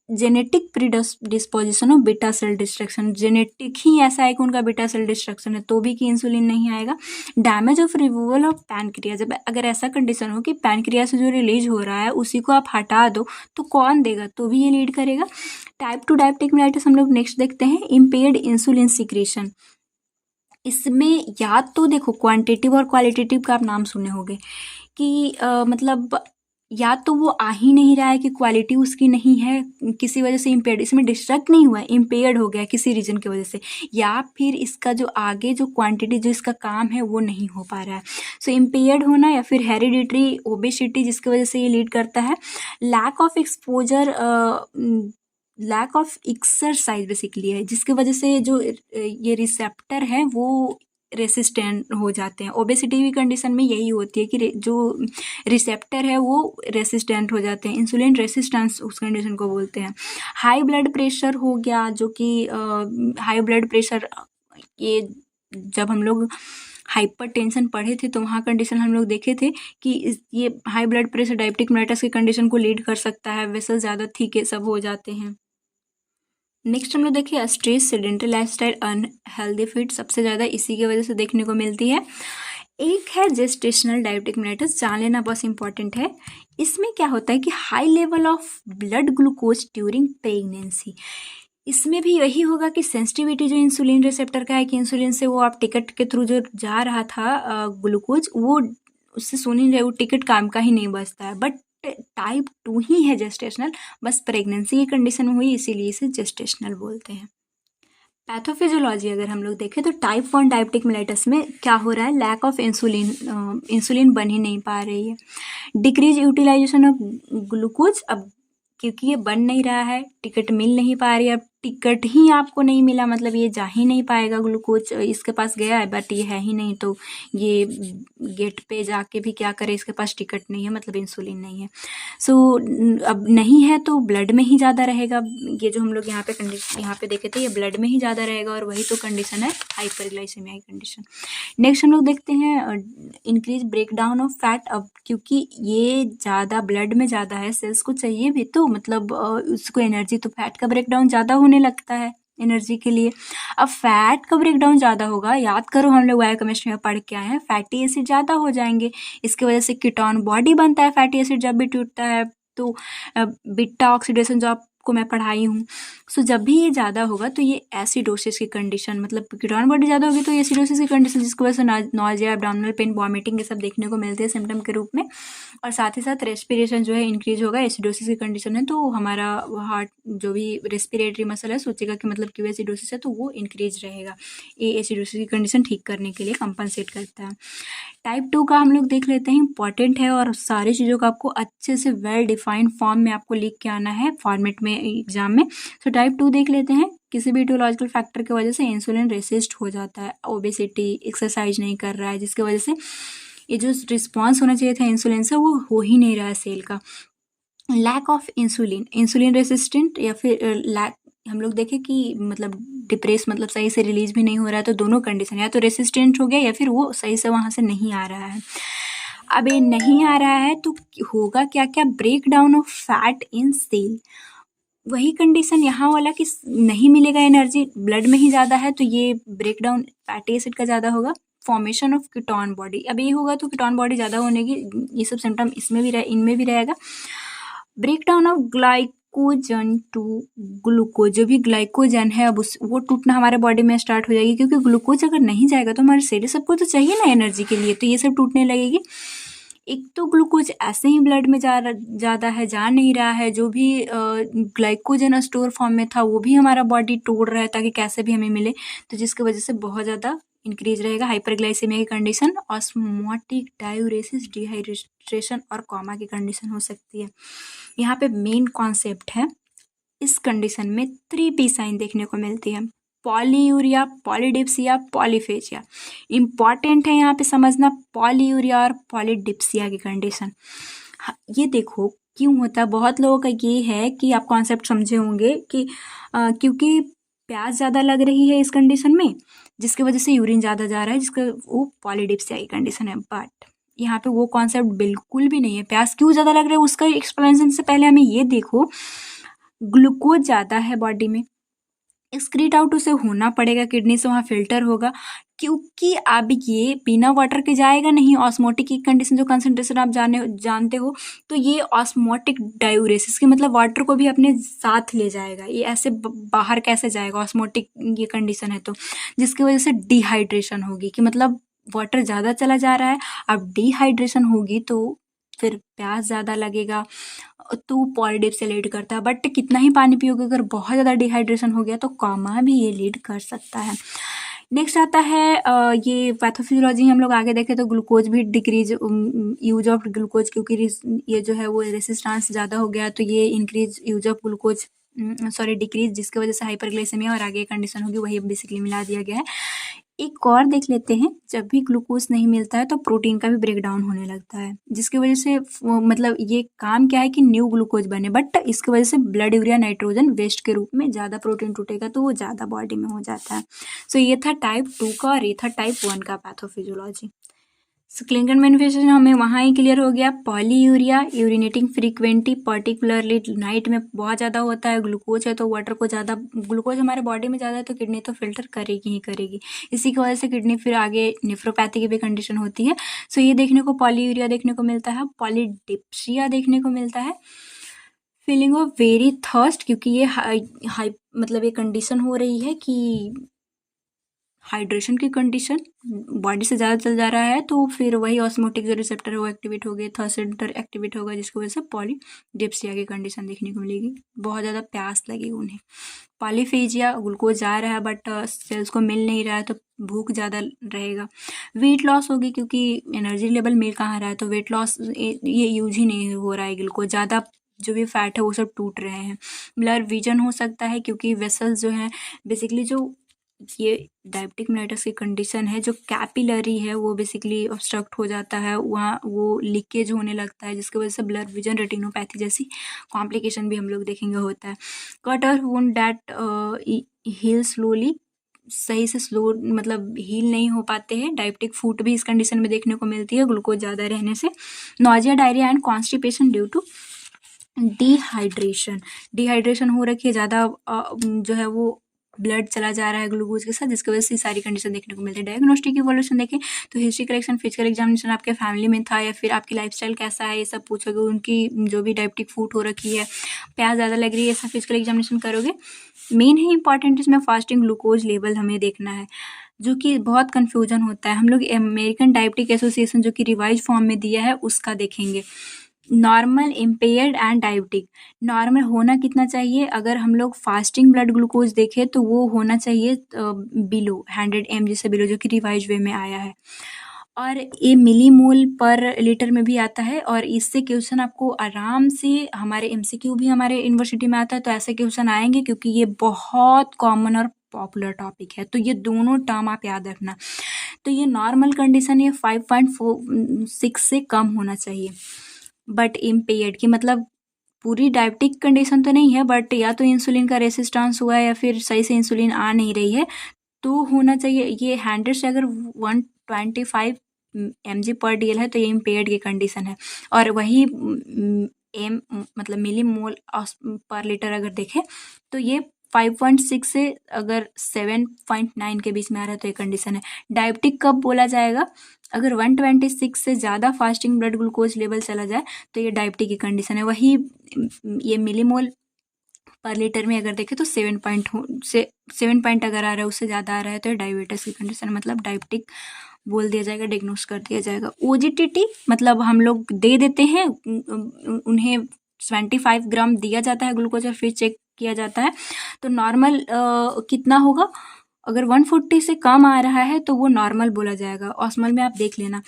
Genetic predisposition of beta cell destruction, genetic ही ऐसा है कि उनका बीटा सेल डिस्ट्रक्शन है तो भी कि इंसुलिन नहीं आएगा। Damage of removal of pancreas, जब अगर ऐसा कंडीशन हो कि पैनक्रिया से जो रिलीज हो रहा है उसी को आप हटा दो तो कौन देगा, तो भी ये लीड करेगा। टाइप 2 डायबिटिक मेलाइटस हम लोग नेक्स्ट देखते हैं। इम्पेयर्ड इंसुलिन सिक्रीशन, इसमें या तो देखो क्वांटिटिव और क्वालिटेटिव का आप नाम सुने होंगे कि या तो वो आ ही नहीं रहा है कि क्वालिटी उसकी नहीं है, किसी वजह से इम्पेयर्ड, इसमें डिस्ट्रक्ट नहीं हुआ है, इम्पेयर्ड हो गया किसी रीजन की वजह से, या फिर इसका जो आगे जो क्वांटिटी जो इसका काम है वो नहीं हो पा रहा है। सो इम्पेयर्ड होना या फिर हेरिडिटरी ओबेसिटी जिसकी वजह से ये लीड करता है। Lack of exposure, lack of exercise basically है, जिसकी वजह से जो ये रिसेप्टर है वो रेसिस्टेंट हो जाते हैं। ओबेसिटी की कंडीशन में यही होती है कि जो रिसेप्टर है वो रेसिस्टेंट हो जाते हैं, इंसुलिन रेसिस्टेंस उस कंडीशन को बोलते हैं। हाई ब्लड प्रेशर हो गया, जो कि हाई ब्लड प्रेशर, ये जब हम लोग हाइपर टेंशन पढ़े थे तो वहाँ कंडीशन हम लोग देखे थे कि ये high blood pressure diabetic mellitus की कंडीशन को लीड कर सकता है, वेसल ज़्यादा थिक ये सब हो जाते हैं। नेक्स्ट हम लोग देखिए stress, sedentary lifestyle, unhealthy feed, सबसे ज़्यादा इसी की वजह से देखने को मिलती है। एक है जेस्टेशनल डायबिटिक मेलाइटस, जान लेना बहुत इंपॉर्टेंट है। इसमें क्या होता है कि high level of blood glucose during pregnancy, इसमें भी यही होगा कि सेंसिटिविटी जो इंसुलिन रिसेप्टर का है कि इंसुलिन से वो आप टिकट के थ्रू जो जा रहा था ग्लूकोज, वो उससे सुन ही रहे, वो टिकट काम का ही नहीं बचता है। बट टाइप 2 ही है जेस्टेशनल, बस प्रेगनेंसी की कंडीशन में हुई इसीलिए इसे जेस्टेशनल बोलते हैं। पैथोफिजियोलॉजी अगर हम लोग देखें तो टाइप 1 डायबिटिक मेलाइटस में क्या हो रहा है, लैक ऑफ इंसुलिन, इंसुलिन बन ही नहीं पा रही है। डिक्रीज यूटिलाइजेशन ऑफ ग्लूकोज, अब क्योंकि ये बन नहीं रहा है, टिकट मिल नहीं पा रही है, अब टिकट ही आपको नहीं मिला, ये जा ही नहीं पाएगा, ग्लूकोज इसके पास गया है बट ये है ही नहीं, तो ये गेट पे जाके भी क्या करे, इसके पास टिकट नहीं है, इंसुलिन नहीं है। सो अब नहीं है तो ब्लड में ही ज़्यादा रहेगा, ये जो हम लोग यहाँ पे देखे थे ये ब्लड में ही ज़्यादा रहेगा, और वही तो कंडीशन है हाइपरग्लाइसेमिया की कंडीशन। नेक्स्ट हम लोग देखते हैं इंक्रीज ब्रेकडाउन ऑफ फैट, अब क्योंकि ये ज़्यादा ब्लड में ज़्यादा है, सेल्स को चाहिए भी तो उसको एनर्जी, तो फैट का ब्रेकडाउन ज़्यादा होने लगता है एनर्जी के लिए। अब फैट का ब्रेकडाउन ज़्यादा होगा, याद करो हम लोग बायोकेमिस्ट्री में पढ़ के आए हैं, फैटी एसिड ज़्यादा हो जाएंगे, इसकी वजह से कीटोन बॉडी बनता है, फैटी एसिड जब भी टूटता है तो बीटा ऑक्सीडेशन जो आपको मैं पढ़ाई हूँ। सो जब भी ये ज़्यादा होगा तो ये एसिडोसिस की कंडीशन, कीटोन बॉडी ज़्यादा होगी तो एसिडोसिस की कंडीशन, जिसकी वजह से नॉजिया, एब्डोमिनल पेन, वॉमिटिंग ये सब देखने को मिलते हैं सिम्टम के रूप में। और साथ ही साथ रेस्पिरेशन जो है इंक्रीज होगा, एसिडोसिस की कंडीशन है तो हमारा हार्ट जो भी रेस्पिरेटरी मसल है सोचेगा कि क्यों एसिडोसिस है, तो वो इंक्रीज रहेगा। ये एसिडोसिस की कंडीशन ठीक करने के लिए कंपनसेट करता है। टाइप 2 का हम लोग देख लेते हैं, इंपॉर्टेंट है और सारी चीज़ों का आपको अच्छे से वेल डिफाइंड फॉर्म में आपको लिख के आना है फॉर्मेट में एग्जाम में। सो टाइप 2 देख लेते हैं, किसी भी इटियोलॉजिकल फैक्टर की वजह से इंसुलिन रेसिस्ट हो जाता है, ओबेसिटी, एक्सरसाइज नहीं कर रहा है, जिसकी वजह से ये जो रिस्पॉन्स होना चाहिए था इंसुलिन से वो हो ही नहीं रहा है सेल का। Lack of insulin, insulin resistant, या फिर लैक हम लोग देखें कि डिप्रेस सही से रिलीज भी नहीं हो रहा है, तो दोनों कंडीशन, या तो रेसिस्टेंट हो गया या फिर वो सही से वहाँ से नहीं आ रहा है। अब ये नहीं आ रहा है तो होगा क्या क्या, break down of fat in cell. वही कंडीशन यहाँ वाला कि नहीं मिलेगा एनर्जी, ब्लड में ही ज़्यादा है तो ये ब्रेक डाउन फैटी एसिड का ज़्यादा होगा। फॉर्मेशन ऑफ कीटोन बॉडी, अब ये होगा तो कीटोन बॉडी ज़्यादा होने की ये सब सिम्टम इसमें भी इनमें भी रहेगा। Break down of glycogen to glucose, जो भी ग्लाइकोजन है अब वो टूटना हमारे बॉडी में स्टार्ट हो जाएगी, क्योंकि ग्लूकोज अगर नहीं जाएगा तो हमारे शरीर सबको तो चाहिए ना एनर्जी के लिए, तो ये सब टूटने लगेगी। एक तो ग्लूकोज ऐसे ही ब्लड में ज़्यादा है, जा नहीं रहा है, जो भी ग्लाइकोजन स्टोर फॉर्म में था वो भी हमारा बॉडी तोड़ रहा है ताकि कैसे भी हमें मिले, तो जिसकी वजह से बहुत ज़्यादा इंक्रीज रहेगा हाइपरग्लाइसेमिया की कंडीशन, ऑस्मोटिक डायूरेसिस, डिहाइड्रेशन और कोमा की कंडीशन हो सकती है। यहाँ पे मेन कॉन्सेप्ट है, इस कंडीशन में 3P साइन देखने को मिलती है, पॉलीयूरिया, पॉलीडिप्सिया, पॉलीफेजिया। इम्पॉर्टेंट है यहाँ पे समझना पॉलीयूरिया और पॉलीडिप्सिया की कंडीशन। ये देखो क्यों होता है, बहुत लोगों का ये है कि आप कॉन्सेप्ट समझे होंगे कि क्योंकि प्यास ज़्यादा लग रही है इस कंडीशन में, जिसकी वजह से यूरिन ज़्यादा जा रहा है, जिसका वो पॉलीडिप्सिया की कंडीशन है। बट यहाँ पे वो कॉन्सेप्ट बिल्कुल भी नहीं है। प्यास क्यों ज़्यादा लग रहा है उसका एक्सप्लेनेशन से पहले हमें ये देखो, ग्लूकोज ज़्यादा है बॉडी में, एक्सक्रीट आउट उसे होना पड़ेगा, किडनी से वहाँ फिल्टर होगा, क्योंकि अब ये बिना वाटर के जाएगा नहीं। ऑस्मोटिक की कंडीशन जो कंसंट्रेशन आप जानते हो, तो ये ऑस्मोटिक डायूरेसिस की मतलब वाटर को भी अपने साथ ले जाएगा, ये ऐसे बाहर कैसे जाएगा, ऑस्मोटिक ये कंडीशन है तो, जिसकी वजह से डिहाइड्रेशन होगी, कि मतलब वाटर ज़्यादा चला जा रहा है, अब डिहाइड्रेशन होगी तो फिर प्यास ज़्यादा लगेगा, तो पॉलीडिप्सिया लीड करता है। बट कितना ही पानी पियोगे, अगर बहुत ज़्यादा डिहाइड्रेशन हो गया तो कोमा भी ये लीड कर सकता है। नेक्स्ट आता है ये पैथोफिजियोलॉजी, हम लोग आगे देखें तो ग्लूकोज भी डिक्रीज, यूज ऑफ ग्लूकोज, क्योंकि ये जो है वो रेसिस्टेंस ज़्यादा हो गया तो ये increase use of glucose, sorry decrease, जिसकी वजह से हाइपरग्लाइसेमिया और आगे कंडीशन होगी, वही बेसिकली मिला दिया गया है। एक और देख लेते हैं, जब भी ग्लूकोज नहीं मिलता है तो प्रोटीन का भी ब्रेक डाउन होने लगता है, जिसकी वजह से मतलब ये काम क्या है कि न्यू ग्लूकोज बने, बट इसकी वजह से ब्लड यूरिया नाइट्रोजन वेस्ट के रूप में ज़्यादा प्रोटीन टूटेगा तो वो ज़्यादा बॉडी में हो जाता है। सो ये था टाइप 2 का और ये था टाइप 1 का पैथोफिजियोलॉजी। सो क्लिनिकल मैनिफेस्टेशन हमें वहाँ ही क्लियर हो गया। Polyuria, urinating frequently, particularly night में बहुत ज़्यादा होता है, ग्लूकोज है तो वाटर को ज़्यादा, ग्लूकोज हमारे बॉडी में ज़्यादा है तो किडनी तो फिल्टर करेगी ही करेगी, इसी की वजह से किडनी फिर आगे नेफ्रोपैथी की भी कंडीशन होती है। सो ये देखने को पॉलीयूरिया देखने को मिलता है। पॉलीडिप्सिया देखने को मिलता है, फीलिंग ऑफ वेरी थर्स्ट, क्योंकि ये हाई मतलब ये कंडीशन हो रही है कि हाइड्रेशन की कंडीशन बॉडी से ज़्यादा चल जा रहा है, तो फिर वही ऑस्मोटिक जो रिसेप्टर है वो एक्टिवेट हो गए, थर्स्ट सेंटर एक्टिवेट होगा, जिसकी वजह से पॉलीडिप्सिया की कंडीशन देखने को मिलेगी, बहुत ज़्यादा प्यास लगेगी उन्हें। पॉलीफेजिया, ग्लूकोज जा रहा है बट सेल्स को मिल नहीं रहा है तो भूख ज़्यादा रहेगा। वेट लॉस होगी, क्योंकि एनर्जी लेवल मिल कहाँ रहा है, तो वेट लॉस ये यूज ही नहीं हो रहा है, ग्लूकोज ज़्यादा, जो भी फैट है वो सब टूट रहे हैं। ब्लर विजन हो सकता है, क्योंकि वेसल्स जो हैं बेसिकली, जो ये डायबिटिक मेलिटस की कंडीशन है, जो कैपिलरी है वो बेसिकली ऑब्स्ट्रक्ट हो जाता है, वहाँ वो लीकेज होने लगता है, जिसकी वजह से ब्लर विजन, रेटिनोपैथी जैसी कॉम्प्लिकेशन भी हम लोग देखेंगे होता है। कट और वुंड दैट हील स्लोली, सही से स्लो मतलब हील नहीं हो पाते हैं। डायबिटिक फूट भी इस कंडीशन में देखने को मिलती है ग्लूकोज ज़्यादा रहने से। Nausea, diarrhoea and constipation due to dehydration हो रखी है, ज़्यादा जो है वो ब्लड चला जा रहा है ग्लूकोज के साथ, जिसकी वजह से सारी कंडीशन देखने को मिलती है। डायग्नोस्टिक इवोल्यूशन देखें तो हिस्ट्री कलेक्शन, फिजिकल एग्जामिनेशन, आपके फैमिली में था या फिर आपकी लाइफस्टाइल कैसा है, ये सब पूछोगे, उनकी जो भी डायबिटिक फूट हो रखी है, प्यास ज़्यादा लग रही है, ऐसा फिजिकल एग्जामिनेशन करोगे। मेन है इंपॉर्टेंट इसमें फास्टिंग ग्लूकोज लेवल हमें देखना है, जो कि बहुत कन्फ्यूजन होता है। हम लोग अमेरिकन डायबिटिक एसोसिएशन जो कि रिवाइज फॉर्म में दिया है उसका देखेंगे। Normal, impaired and diabetic. Normal होना कितना चाहिए, अगर हम लोग फास्टिंग ब्लड ग्लूकोज देखें तो वो होना चाहिए बिलो 100 mg से बिलो, जो कि रिवाइज वे में आया है, और ये मिलीमोल पर लीटर में भी आता है। और इससे क्वेश्चन आपको आराम से, हमारे MCQ भी हमारे यूनिवर्सिटी में आता है, तो ऐसे क्वेश्चन आएंगे क्योंकि ये बहुत कॉमन और पॉपुलर टॉपिक है, तो ये दोनों टर्म आप याद रखना। तो ये नॉर्मल कंडीशन, ये 5.46 से कम होना चाहिए। बट इम्पेयर्ड की मतलब पूरी डायबिटिक कंडीशन तो नहीं है, बट या तो इंसुलिन का रेसिस्टेंस हुआ है या फिर सही से इंसुलिन आ नहीं रही है, तो होना चाहिए ये 100 से अगर 125 mg/dl है तो ये इम्पेयर्ड की कंडीशन है। और वही एम मतलब मिली मोल पर लीटर अगर देखें तो ये 5.6 से अगर 7.9 के बीच में आ रहा है तो ये कंडीशन है। डायबिटिक कब बोला जाएगा? अगर 126 से ज़्यादा फास्टिंग ब्लड ग्लूकोज लेवल चला जाए तो ये डायबिटिक की कंडीशन है। वही ये मिलीमोल पर लीटर में अगर देखें तो 7 पॉइंट अगर आ रहा है उससे ज़्यादा आ रहा है तो ये डायबिटीज़ की कंडीशन है, मतलब डायबिटिक बोल दिया जाएगा, डिग्नोस कर दिया जाएगा। ओजीटीटी मतलब हम लोग दे देते हैं, उन्हें 25 ग्राम दिया जाता है ग्लूकोज और फिर चेक किया जाता है तो नॉर्मल कितना होगा? अगर 140 से कम आ रहा है तो वो नॉर्मल बोला जाएगा। ऑस्मल में आप देख लेना।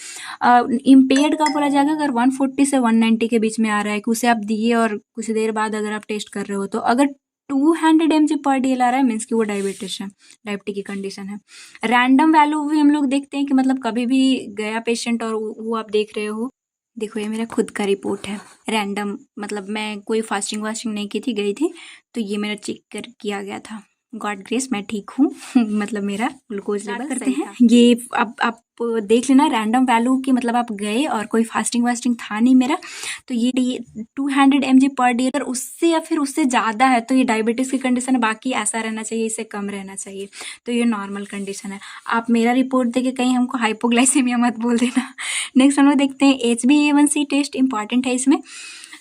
इम्पेयर्ड का बोला जाएगा अगर 140 से 190 के बीच में आ रहा है कि उसे आप दिए और कुछ देर बाद अगर आप टेस्ट कर रहे हो तो अगर 200 mg/dl आ रहा है मीन्स कि वो डायबिटिस है, डायबिटिक की कंडीशन है। रैंडम वैल्यू भी हम लोग देखते हैं कि मतलब कभी भी गया पेशेंट और वो आप देख रहे हो। देखो ये मेरा खुद का रिपोर्ट है, रैंडम मतलब मैं कोई फास्टिंग वास्टिंग नहीं की थी, गई थी तो ये मेरा चेक कर किया गया था। गॉड ग्रेस मैं ठीक हूँ मतलब मेरा ग्लूकोज लेवल करते हैं ये। अब आप देख लेना रैंडम वैल्यू की, मतलब आप गए और कोई फास्टिंग वास्टिंग था नहीं मेरा तो ये 200 mg/dl अगर उससे या फिर उससे ज़्यादा है तो ये डायबिटीज़ की कंडीशन है। बाकी ऐसा रहना चाहिए, इससे कम रहना चाहिए तो ये नॉर्मल कंडीशन है। आप मेरा रिपोर्ट देके कहीं हमको हाइपोग्लाइसेमिया मत बोल देना। नेक्स्ट हम लोग देखते हैं HbA1c टेस्ट इंपॉर्टेंट है इसमें।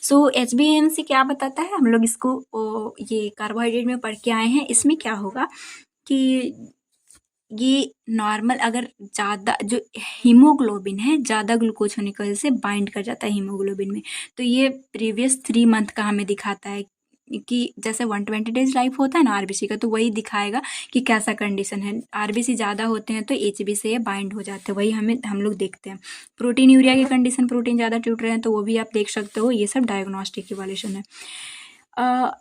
सो HbA1c क्या बताता है? हम लोग इसको ये कार्बोहाइड्रेट में पढ़ के आए हैं। इसमें क्या होगा कि ये नॉर्मल अगर ज़्यादा जो हीमोग्लोबिन है ज़्यादा ग्लूकोज होने की वजह से बाइंड कर जाता है हीमोग्लोबिन में, तो ये प्रीवियस 3 मंथ का हमें दिखाता है कि जैसे 120 डेज लाइफ होता है ना आरबीसी का, तो वही दिखाएगा कि कैसा कंडीशन है। आरबीसी ज़्यादा होते हैं तो एचबी से ये बाइंड हो जाते हैं, वही हम लोग देखते हैं। प्रोटीन यूरिया की कंडीशन, प्रोटीन ज़्यादा टूट रहे हैं तो वो भी आप देख सकते हो। ये सब डायग्नोस्टिक इवैल्यूएशन है।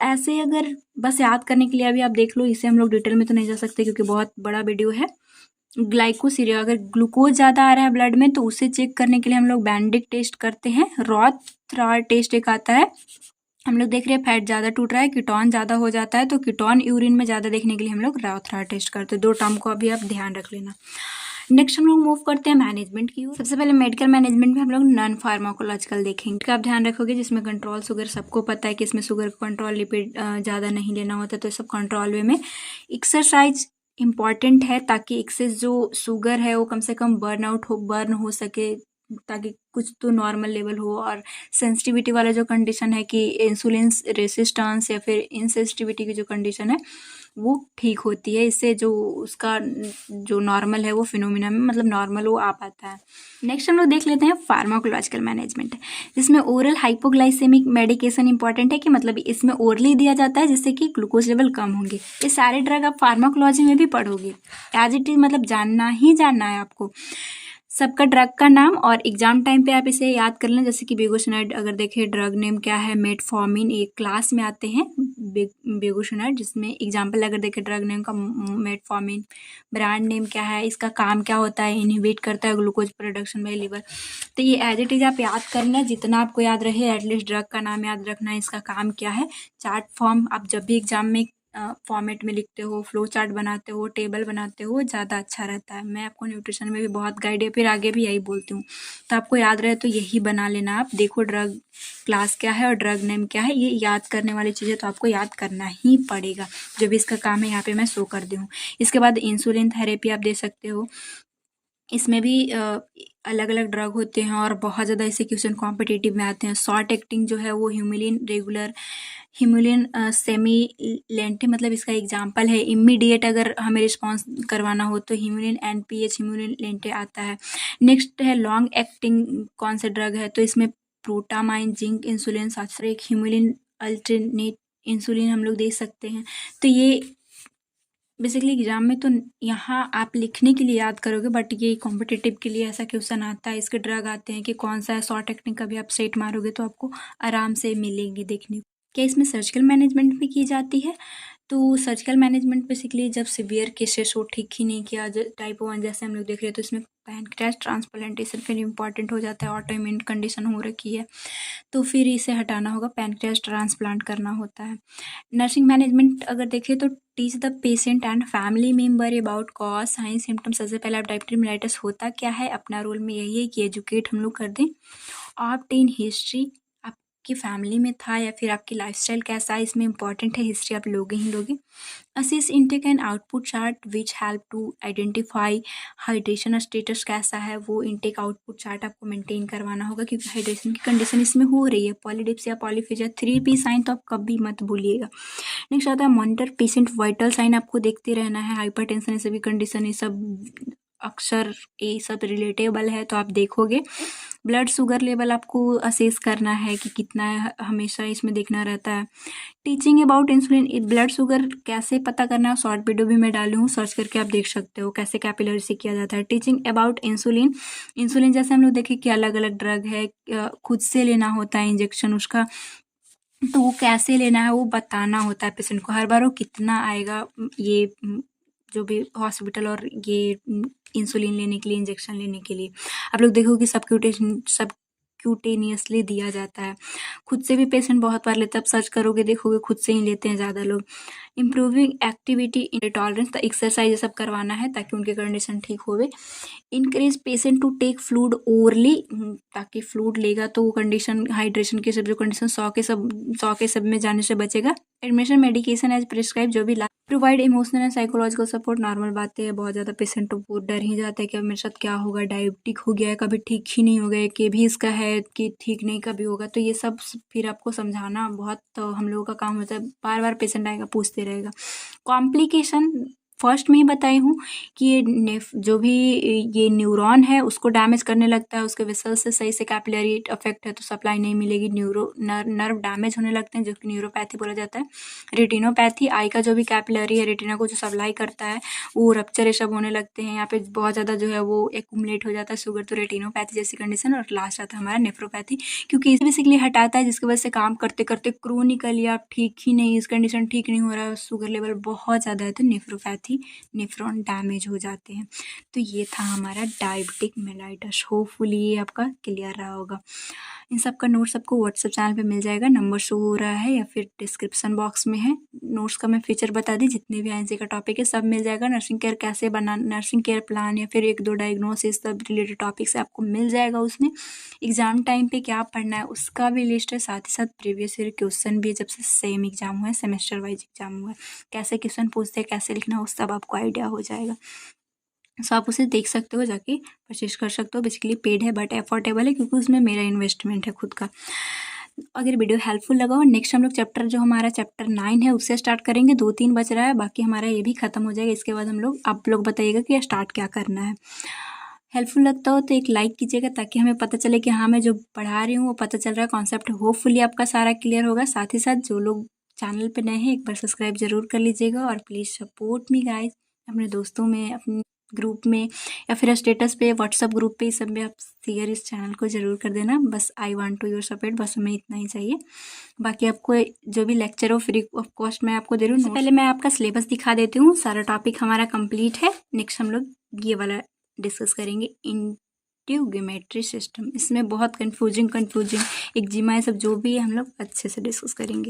ऐसे अगर बस याद करने के लिए अभी आप देख लो, इसे हम लोग डिटेल में तो नहीं जा सकते क्योंकि बहुत बड़ा वीडियो है। ग्लाइकोसीरिया अगर ग्लूकोज ज़्यादा आ रहा है ब्लड में तो उसे चेक करने के लिए हम लोग बैंडिक टेस्ट करते हैं। रॉथ-थ्रार टेस्ट एक आता है, हम लोग देख रहे हैं फैट ज़्यादा टूट रहा है, कीटोन ज़्यादा हो जाता है तो कीटोन यूरिन में ज़्यादा देखने के लिए हम लोग रॉथ-थ्रार टेस्ट करते हैं। 2 टर्म को अभी आप ध्यान रख लेना। नेक्स्ट हम लोग मूव करते हैं मैनेजमेंट की ओर। सबसे पहले मेडिकल मैनेजमेंट में हम लोग नॉन फार्माकोलॉजिकल देखेंगे का आप ध्यान रखोगे, जिसमें कंट्रोल शुगर, सबको पता है कि इसमें शुगर कंट्रोल, लिपिड ज़्यादा नहीं लेना होता तो सब कंट्रोल वे में। एक्सरसाइज इम्पॉर्टेंट है ताकि एक्सेस जो शुगर है वो कम से कम बर्न हो सके, ताकि कुछ तो नॉर्मल लेवल हो। और सेंसिटिविटी वाला जो कंडीशन है कि इंसुलिन रेसिस्टेंस या फिर इनसेंसिटिविटी की जो कंडीशन है वो ठीक होती है, इससे जो उसका जो नॉर्मल है वो फिनोमिना में मतलब नॉर्मल वो आ पाता है। नेक्स्ट हम लोग देख लेते हैं फार्माकोलॉजिकल मैनेजमेंट, जिसमें ओरल हाइपोग्लाइसेमिक मेडिकेशन इंपॉर्टेंट है कि मतलब इसमें ओरली दिया जाता है जिससे कि ग्लूकोज लेवल कम होंगे। ये सारे ड्रग आप फार्माकोलॉजी में भी पढ़ोगे, एज इट इज मतलब जानना है आपको सबका ड्रग का नाम। और एग्जाम टाइम पे आप इसे याद कर लें, जैसे कि बेगोसनाइड अगर देखें ड्रग नेम क्या है, मेटफॉर्मिन, एक क्लास में आते हैं बेगोसनाइड, जिसमें एग्जाम्पल अगर देखें ड्रग नेम का मेटफॉर्मिन। ब्रांड नेम क्या है, इसका काम क्या होता है, इनहिबिट करता है ग्लूकोज प्रोडक्शन बाय लिवर। तो ये एज इट इज आप याद करना, जितना आपको याद रहे एटलीस्ट ड्रग का नाम याद रखना है, इसका काम क्या है। चार्ट फॉर्म आप जब भी एग्जाम में फॉर्मेट में लिखते हो, फ्लो चार्ट बनाते हो, टेबल बनाते हो, ज़्यादा अच्छा रहता है। मैं आपको न्यूट्रिशन में भी बहुत गाइड है, फिर आगे भी यही बोलती हूँ, तो आपको याद रहे तो यही बना लेना। आप देखो ड्रग क्लास क्या है और ड्रग नेम क्या है, ये याद करने वाली चीज़ें तो आपको याद करना ही पड़ेगा, जो भी इसका काम है यहाँ पे मैं शो कर दी हूँ। इसके बाद इंसुलिन थेरेपी आप दे सकते हो, इसमें भी अलग अलग ड्रग होते हैं और बहुत ज़्यादा ऐसे क्वेश्चन कॉम्पिटिटिव में आते हैं। शॉर्ट एक्टिंग जो है वो ह्यूमिलिन रेगुलर, ह्यूमिलिन सेमी लेंटे, मतलब इसका एग्जांपल है। इमीडिएट अगर हमें रिस्पॉन्स करवाना हो तो ह्यूमिलिन NPH ह्यूमिलिन लेंटे आता है। नेक्स्ट है लॉन्ग एक्टिंग, कौन सा ड्रग है तो इसमें प्रोटामाइन, जिंक, इंसुलिन, साथ एक ह्यूमिलिन अल्टरनेट इंसुलिन हम लोग दे सकते हैं। तो ये बेसिकली एग्जाम में तो यहाँ आप लिखने के लिए याद करोगे, बट ये कॉम्पिटिटिव के लिए ऐसा क्वेश्चन आता है, इसके ड्रग आते हैं कि कौन सा है। शॉर्ट एक्टिंग का भी आप सेट मारोगे तो आपको आराम से मिलेगी देखने को। क्या इसमें सर्जिकल मैनेजमेंट भी की जाती है? तो सर्जिकल मैनेजमेंट बेसिकली जब सीवियर केसेस हो, ठीक ही नहीं किया, टाइप 1 जैसे हम लोग देख रहे हैं तो इसमें पैनक्रियाज ट्रांसप्लांटेशन फिर इम्पॉर्टेंट हो जाता है, ऑटो इम्यून कंडीशन हो रखी है तो फिर इसे हटाना होगा, पैनक्रियाज ट्रांसप्लांट करना होता है। नर्सिंग मैनेजमेंट अगर देखें तो teach the patient and family member about cause sign symptoms. सबसे पहले आप डायबिटीज मेलाइटस होता क्या है, अपना रोल में यही है कि एजुकेट हम लोग कर दें। ऑप्ट-इन हिस्ट्री, आपकी फैमिली में था या फिर आपकी लाइफस्टाइल कैसा है, इसमें इंपॉर्टेंट है, हिस्ट्री आप लोगे ही लोगे। Assess intake and output chart which help to identify hydration status कैसा है, वो इनटेक आउटपुट चार्ट आपको मेंटेन करवाना होगा क्योंकि हाइड्रेशन की कंडीशन इसमें हो रही है। पॉलीडिप्स या पॉलीफिजिया 3P साइन तो आप कभी मत भूलिएगा। नेक्स्ट आता है मॉनिटर पेशेंट वाइटल साइन, आपको देखते रहना है। हाइपरटेंशन, ये सभी कंडीशन, ये सब अक्सर ये सब रिलेटेबल है तो आप देखोगे। ब्लड शुगर लेवल आपको असेस करना है कि कितना है, हमेशा इसमें देखना रहता है। Teaching about insulin, blood sugar कैसे पता करना है, शॉर्ट वीडियो भी मैं डाली हूँ, सर्च करके आप देख सकते हो कैसे कैपिलरी से किया जाता है। टीचिंग अबाउट इंसुलिन, इंसुलिन जैसे हम लोग देखें कि अलग अलग ड्रग है, खुद से लेना होता है इंजेक्शन उसका, तो वो कैसे लेना है वो बताना होता है पेशेंट को। हर बार वो कितना आएगा ये जो भी हॉस्पिटल और ये इंसुलिन लेने के लिए, इंजेक्शन लेने के लिए आप लोग देखो कि सबक्यूटेनियसली दिया जाता है। खुद से भी पेशेंट बहुत बार लेते हैं, आप सर्च करोगे देखोगे खुद से ही लेते हैं ज़्यादा लोग। Improving activity tolerance, the exercise ये सब करवाना है ताकि उनकी कंडीशन ठीक होवे। Increase patient to take fluid orally, ताकि फ्लूड लेगा तो वो कंडीशन हाइड्रेशन के सब जो कंडीशन 100 के सब में जाने से बचेगा। एडमिशन मेडिकेशन एज प्रिस्क्राइब, जो भी provide emotional and psychological support, normal बातें हैं, बहुत ज़्यादा पेशेंट तो डर ही जाता है कि अब मेरे साथ क्या होगा, डायबिटिक हो गया है, कभी ठीक ही नहीं हो गया, कि भी इसका है कि ठीक नहीं कभी होगा, तो ये सब फिर आपको समझाना बहुत तो हम लोगों का काम होता है। बार बार पेशेंट आएगा पूछते रहेगा। कॉम्प्लिकेशन फर्स्ट में ही बताई हूँ कि ये जो भी ये न्यूरॉन है उसको डैमेज करने लगता है, उसके वेसल से सही से कैपिलरी अफेक्ट है तो सप्लाई नहीं मिलेगी, नर्व डैमेज होने लगते हैं जो कि न्यूरोपैथी बोला जाता है। रेटिनोपैथी, आई का जो भी कैपिलरी है रेटिना को जो सप्लाई करता है वो रप्चर ये सब होने लगते हैं, यहाँ पे बहुत ज़्यादा जो है वो एक्यूमुलेट हो जाता है शुगर, तो रेटिनोपैथी जैसी कंडीशन। और लास्ट आता है हमारा नेफ्रोपैथी, क्योंकि इसे बेसिकली हटाता है जिसकी वजह से काम करते करते क्रोनिकली आप ठीक ही नहीं, इस कंडीशन ठीक नहीं हो रहा है, शुगर लेवल बहुत ज़्यादा है तो नेफ्रोपैथी, नेफ्रॉन डैमेज हो जाते हैं। तो ये था हमारा डायबिटिक मेलाइटस। होपफुली ये आपका क्लियर रहा होगा। इन सब का नोट्स आपको व्हाट्सएप चैनल पे मिल जाएगा, नंबर शो हो रहा है या फिर डिस्क्रिप्शन बॉक्स में है। नोट्स का मैं फीचर बता दी, जितने भी आईएनसी का टॉपिक है सब मिल जाएगा। नर्सिंग केयर कैसे बनाना, नर्सिंग केयर प्लान या फिर 1-2 डायग्नोसिस सब रिलेटेड टॉपिक से आपको मिल जाएगा उसमें। एग्जाम टाइम पे क्या पढ़ना है उसका भी लिस्ट है, साथ ही साथ प्रीवियस ईयर क्वेश्चन भी है, जब से सेम एग्जाम हुआ है, सेमेस्टर वाइज एग्जाम हुआ है, कैसे क्वेश्चन पूछते हैं, कैसे लिखना है, उस सब आपको आइडिया हो जाएगा। सो आप उसे देख सकते हो, जाके परचेज कर सकते हो। बेसिकली पेड है बट अफोर्डेबल है क्योंकि उसमें मेरा इन्वेस्टमेंट है खुद का। अगर वीडियो हेल्पफुल लगा हो, नेक्स्ट हम लोग चैप्टर जो हमारा चैप्टर 9 है उससे स्टार्ट करेंगे। 2-3 बच रहा है, बाकी हमारा ये भी खत्म हो जाएगा। इसके बाद हम लोग, आप लोग बताइएगा कि स्टार्ट क्या करना है। हेल्पफुल लगता हो तो एक लाइक कीजिएगा ताकि हमें पता चले कि हाँ मैं जो पढ़ा रही हूँ वो पता चल रहा है, कॉन्सेप्ट होपफुली आपका सारा क्लियर होगा। साथ ही साथ जो लोग चैनल पे नए हैं एक बार सब्सक्राइब जरूर कर लीजिएगा और प्लीज़ सपोर्ट मी गाइस। अपने दोस्तों में, अपने ग्रुप में या फिर स्टेटस पे, व्हाट्सअप ग्रुप पे, इस सब में आप शेयर इस चैनल को ज़रूर कर देना। बस I want to your support, बस हमें इतना ही चाहिए। बाकी आपको जो भी लेक्चर हो फ्री ऑफ कॉस्ट मैं आपको दे रही हूँ। सबसे पहले मैं आपका सिलेबस दिखा देती हूँ, सारा टॉपिक हमारा कंप्लीट है। नेक्स्ट हम लोग ये वाला डिस्कस करेंगे, इंटीग्यूमेट्री सिस्टम। इसमें बहुत कन्फ्यूजिंग एक्जिमा, ये सब जो भी है हम लोग अच्छे से डिस्कस करेंगे।